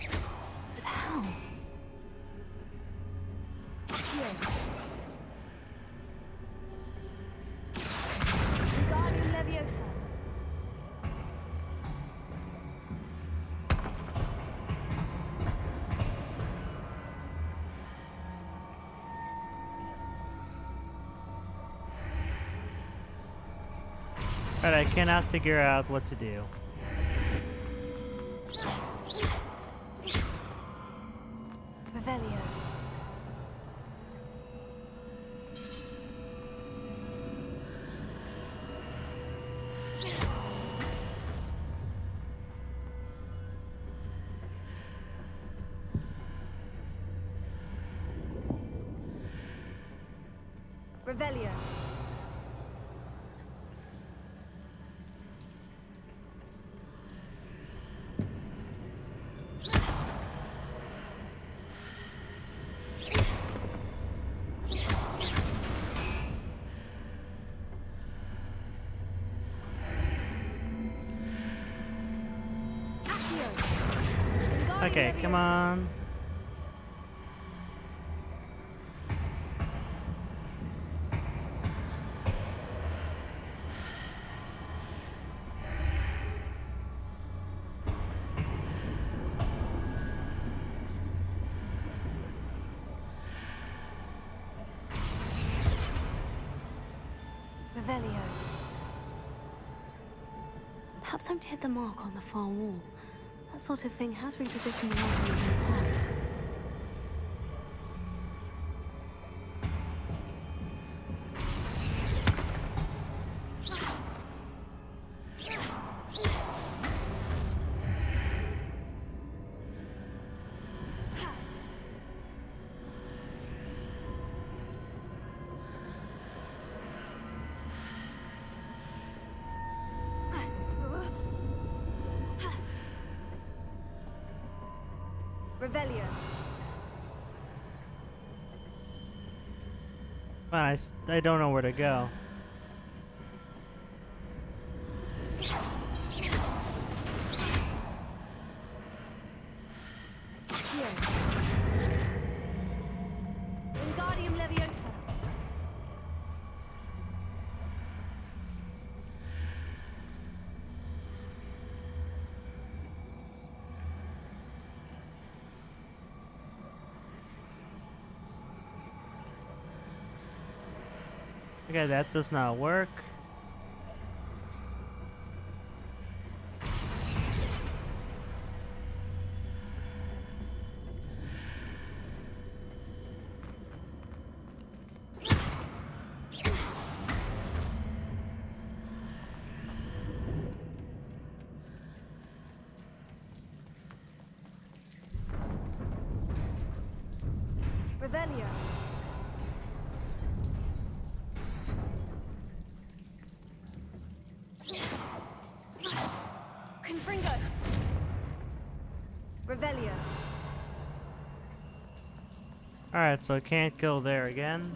But how? Guardian Leviosa. Alright, I cannot figure out what to do. Revelio. Revelio. Okay, come on. Revelio. Perhaps I'm to hit the mark on the far wall. That sort of thing has repositioned the arteries in the past. Revelio. Man, I don't know where to go. Wingardium Leviosa. Okay, that does not work. Revelio. Confringo. Revelio. Alright, so I can't go there again.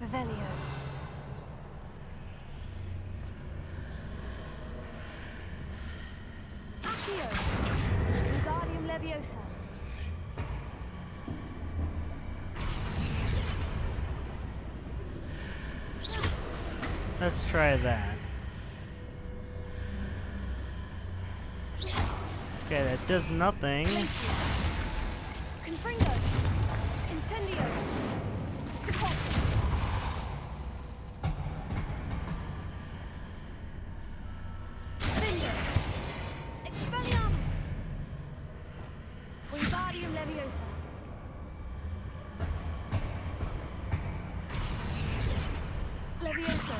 Revelio. Accio. Wingardium Leviosa. Let's try that. Okay, that does nothing. Confringo. Incendio. Repulsor. Finger. Expelliarmus. Wingardium Leviosa. Levioso.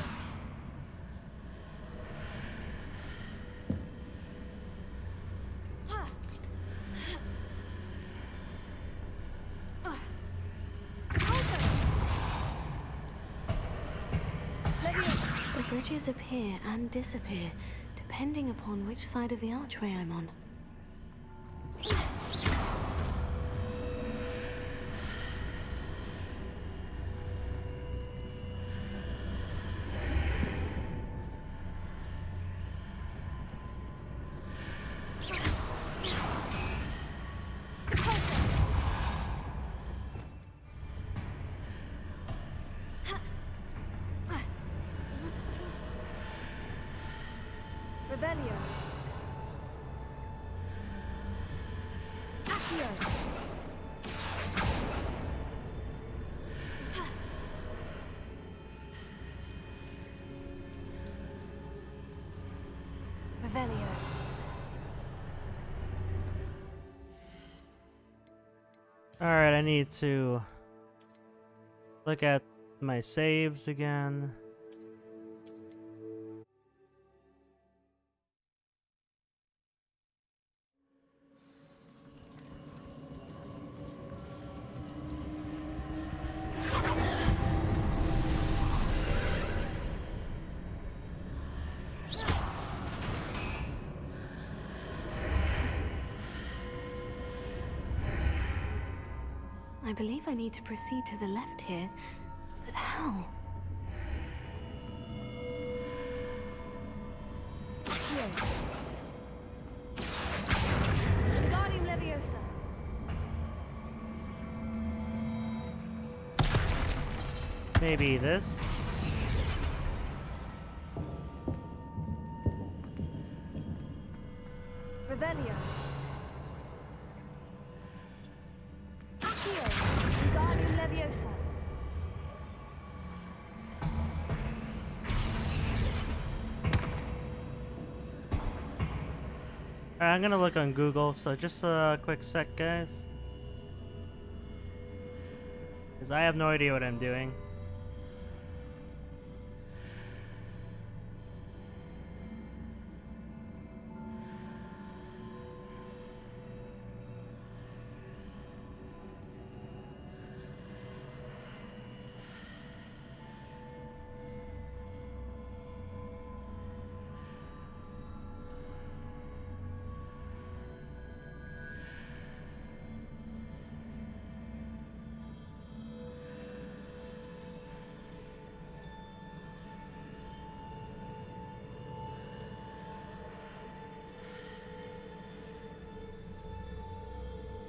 The bridges appear and disappear, depending upon which side of the archway I'm on. Revelio. Accio. Revelio. Alright, I need to look at my saves again. I believe I need to proceed to the left here, but how? Wingardium Leviosa. Maybe this. Revelio. Accio. Wingardium Leviosa. I'm gonna look on Google, so just a quick sec, guys. Because I have no idea what I'm doing.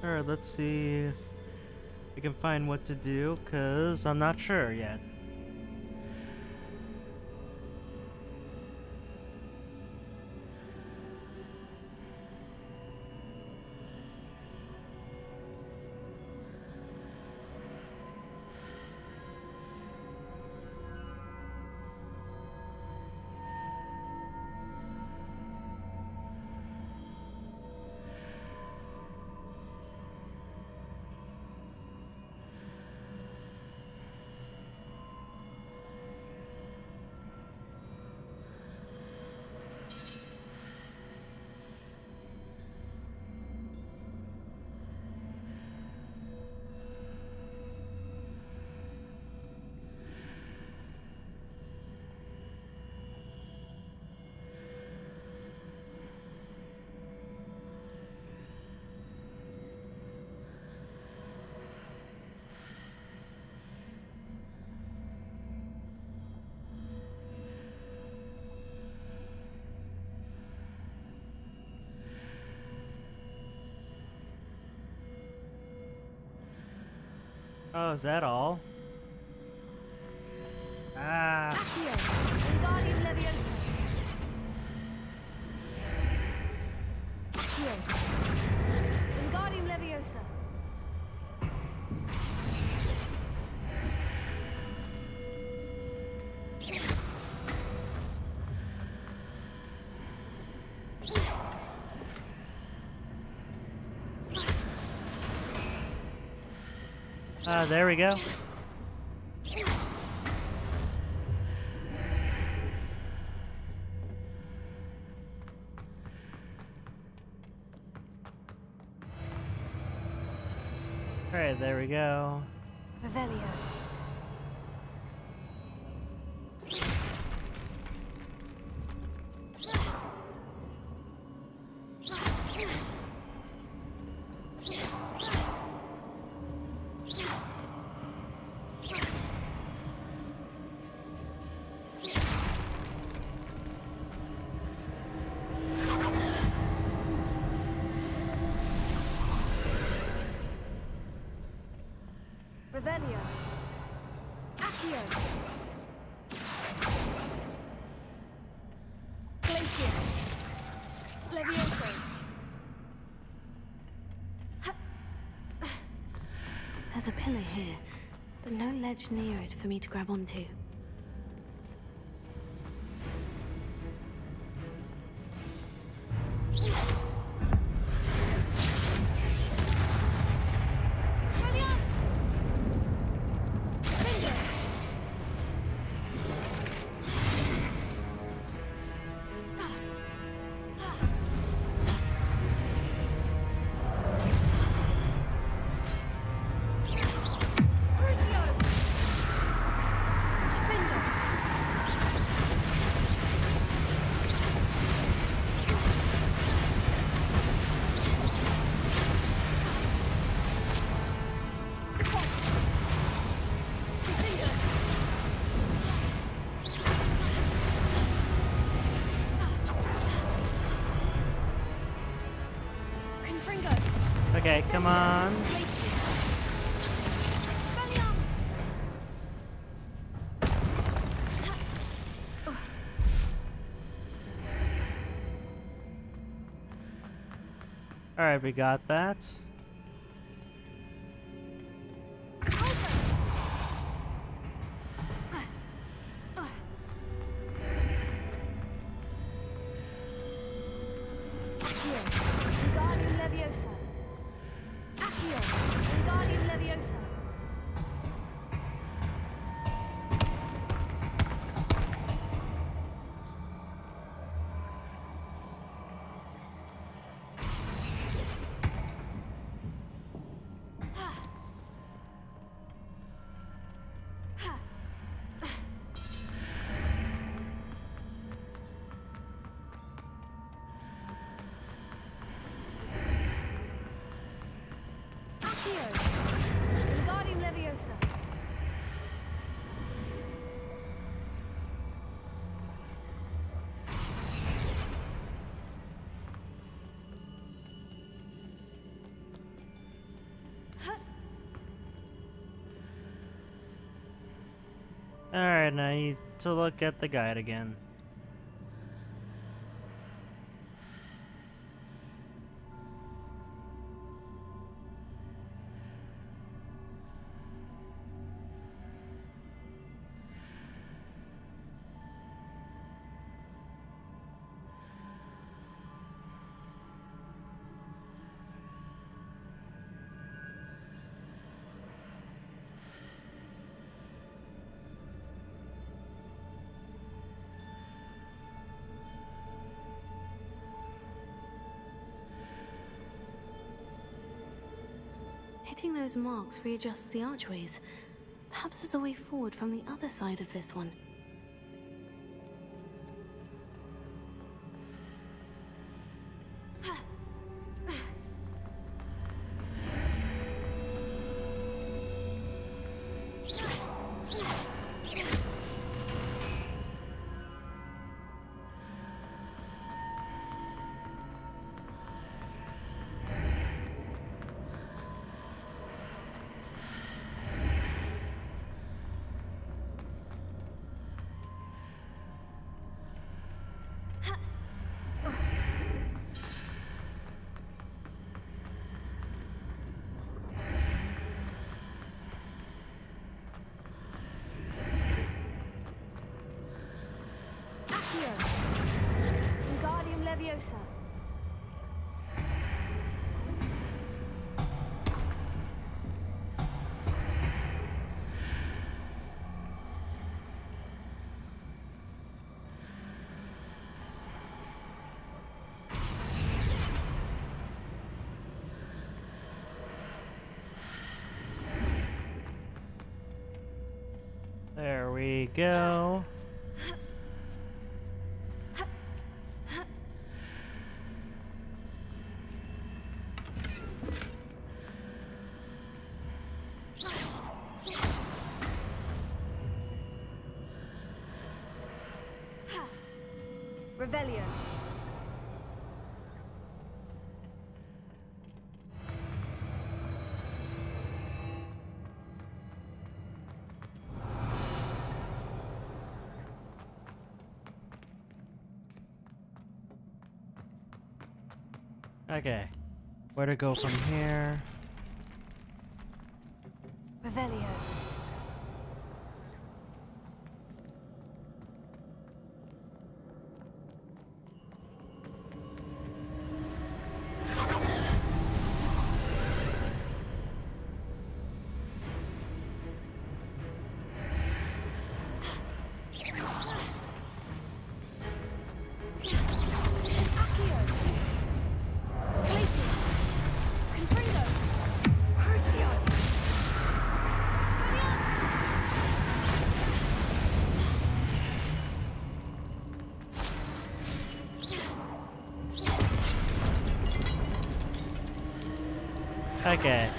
Alright, let's see if I can find what to do, because I'm not sure yet. Oh, is that all? Ah. Wingardium Leviosa. Wingardium Leviosa. There we go. Alright, there we go. Revelio. Revelio. Accio. Glacier. Levioso. There's a pillar here, but no ledge near it for me to grab onto. Okay, come on. Alright, we got that. Alright, now I need to look at the guide again. Hitting those marks readjusts the archways. Perhaps there's a way forward from the other side of this one. Wingardium Leviosa. There we go. Revelio. Okay. Where to go from here? Revelio. Okay.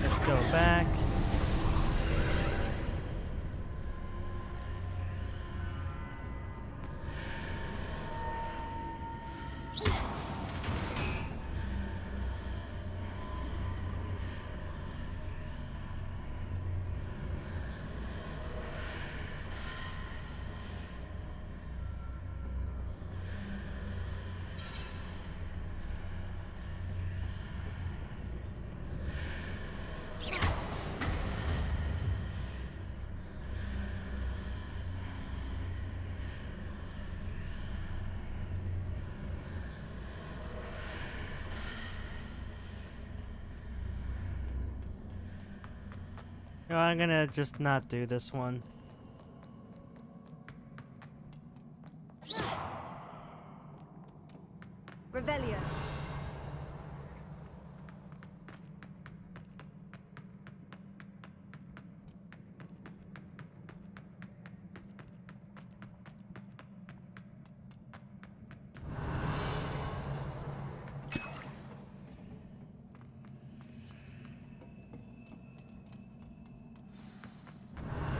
Let's go back. No, I'm gonna just not do this one. Revelio.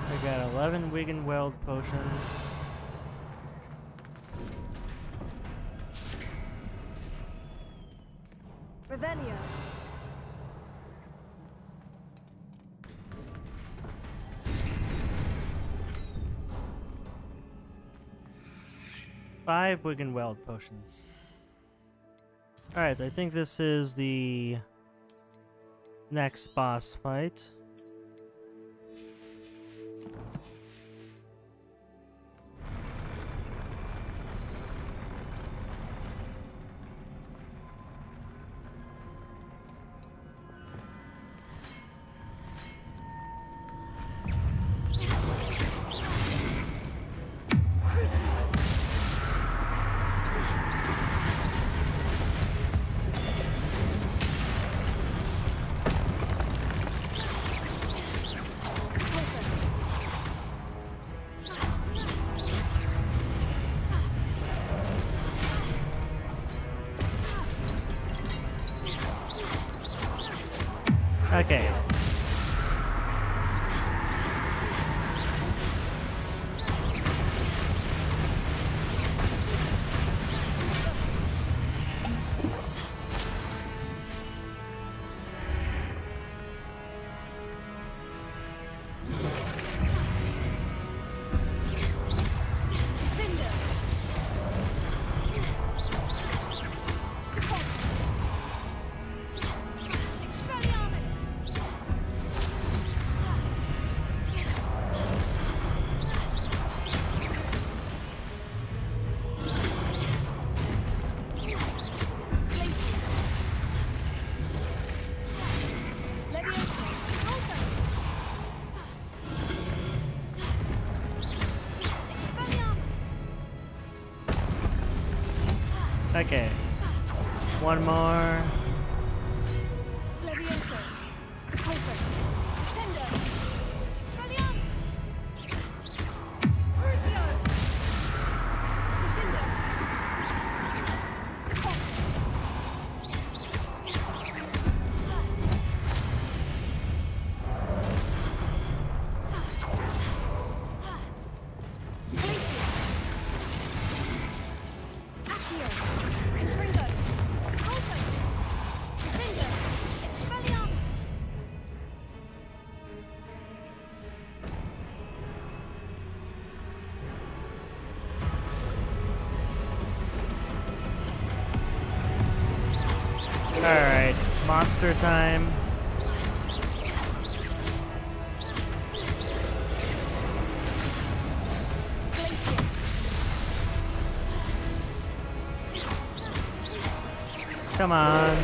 We got 11 Wigan Weld potions. Revelio. 5 Wiggenweld potions. Alright, I think this is the next boss fight. Okay. Okay. One more. Levioso. Closer. Sendo. Expelliarmus. Crucio. Defender. Alright, monster time. Come on.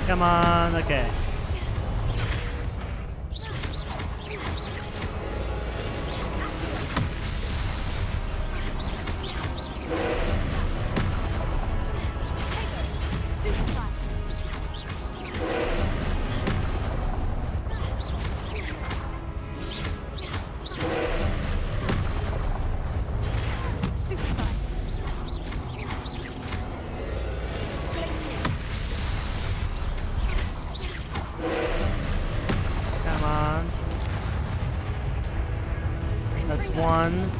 Come on, okay. That's one.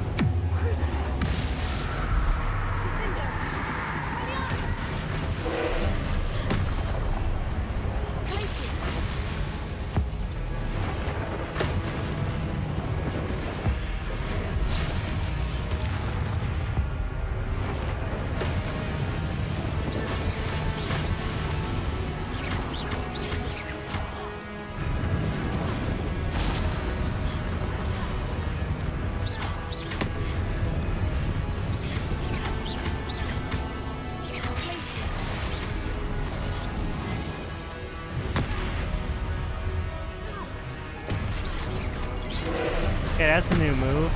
Okay, that's a new move.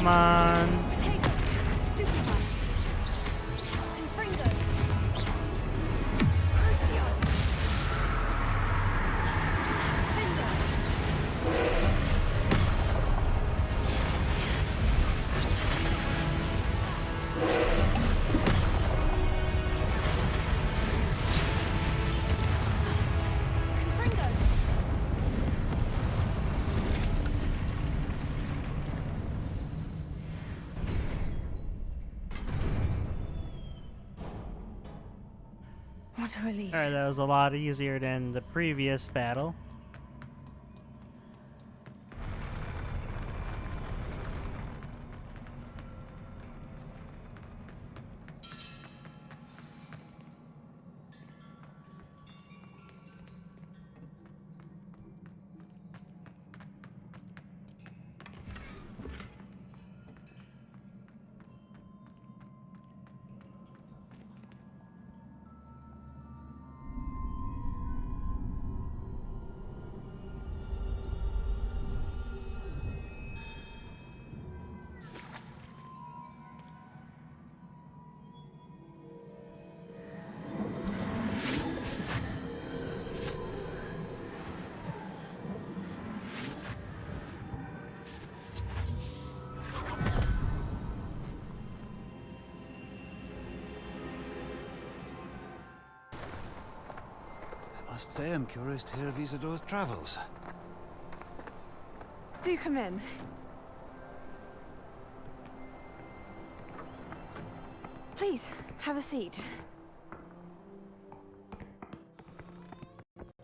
Come on. What a relief. Alright, that was a lot easier than the previous battle. I must say I'm curious to hear of Isadore's travels. Do come in. Please, have a seat.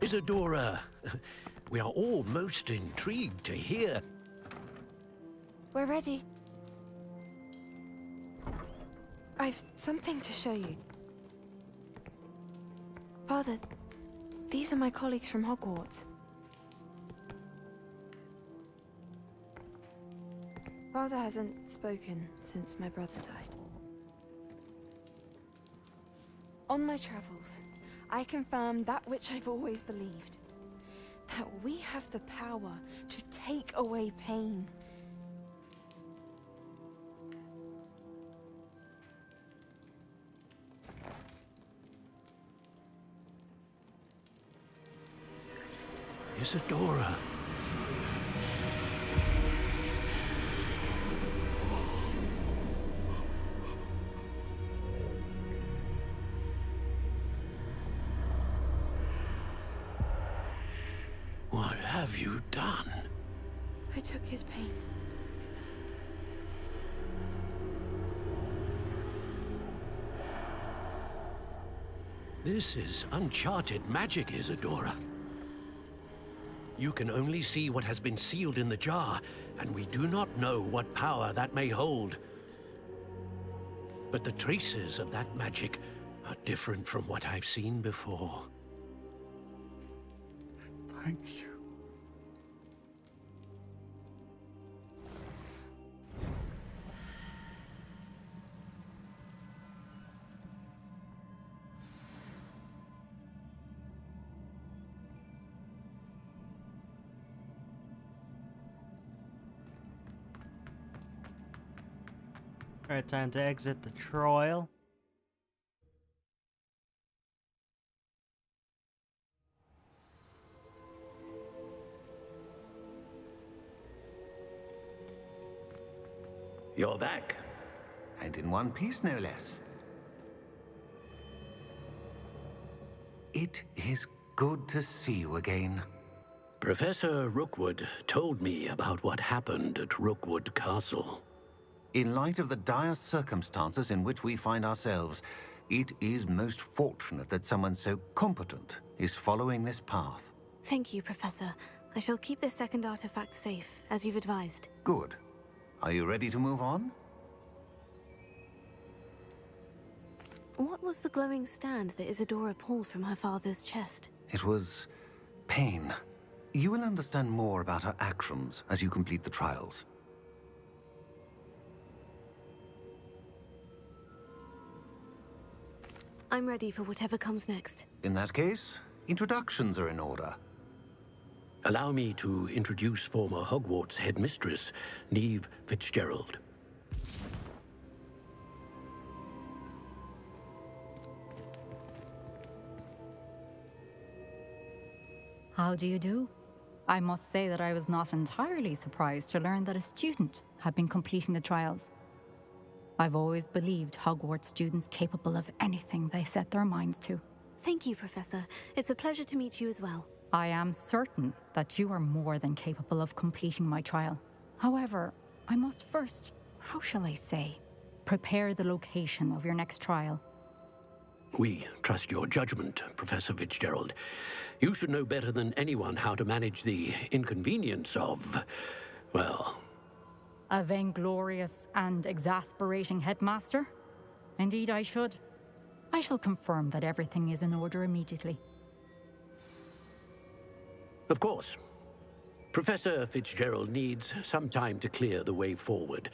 Isadora, we are all most intrigued to hear. We're ready. I've something to show you. Father, these are my colleagues from Hogwarts. Father hasn't spoken since my brother died. On my travels, I confirmed that which I've always believed. That we have the power to take away pain. Isadora. What have you done? I took his pain. This is uncharted magic, Isadora. You can only see what has been sealed in the jar, and we do not know what power that may hold. But the traces of that magic are different from what I've seen before. Thank you. Alright, time to exit the trial. You're back. And in one piece, no less. It is good to see you again. Professor Rookwood told me about what happened at Rookwood Castle. In light of the dire circumstances in which we find ourselves, it is most fortunate that someone so competent is following this path. Thank you, Professor. I shall keep this second artifact safe, as you've advised. Good. Are you ready to move on? What was the glowing stand that Isadora pulled from her father's chest? It was pain. You will understand more about her actions as you complete the trials. I'm ready for whatever comes next. In that case, introductions are in order. Allow me to introduce former Hogwarts headmistress, Neve Fitzgerald. How do you do? I must say that I was not entirely surprised to learn that a student had been completing the trials. I've always believed Hogwarts students capable of anything they set their minds to. Thank you, Professor. It's a pleasure to meet you as well. I am certain that you are more than capable of completing my trial. However, I must first, how shall I say, prepare the location of your next trial. We trust your judgment, Professor Fitzgerald. You should know better than anyone how to manage the inconvenience of, well... A vainglorious and exasperating headmaster? Indeed I should. I shall confirm that everything is in order immediately. Of course. Professor Fitzgerald needs some time to clear the way forward.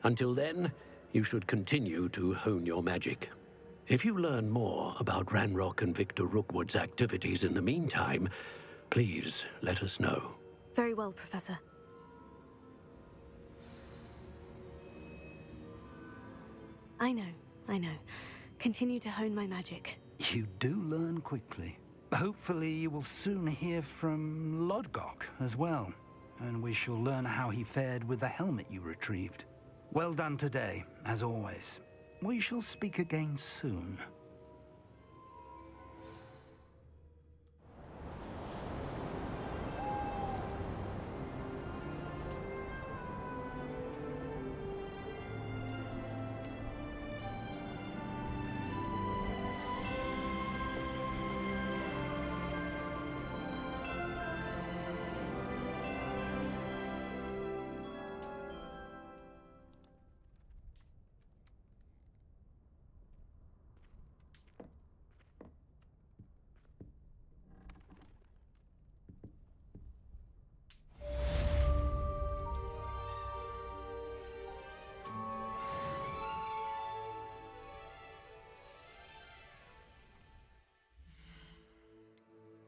Until then, you should continue to hone your magic. If you learn more about Ranrock and Victor Rookwood's activities in the meantime, please let us know. Very well, Professor. I know. Continue to hone my magic. You do learn quickly. Hopefully you will soon hear from Lodgok as well, and we shall learn how he fared with the helmet you retrieved. Well done today, as always. We shall speak again soon.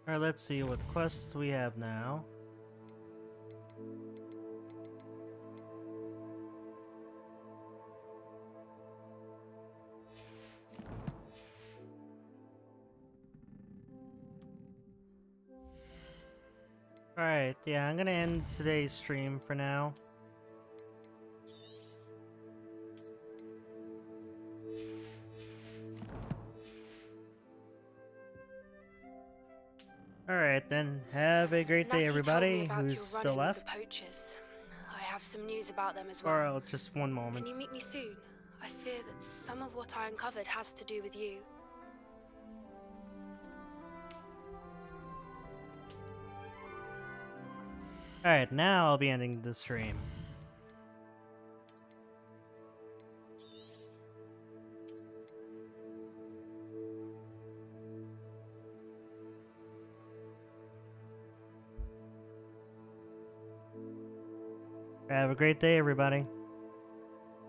Alright, let's see what quests we have now. Alright, yeah, I'm gonna end today's stream for now. Alright then, have a great day everybody who's still left. Poachers. I have some news about them as well. Or just one moment. Can you meet me soon? I fear that some of what I uncovered has to do with you. Alright, now I'll be ending the stream. Have a great day, everybody.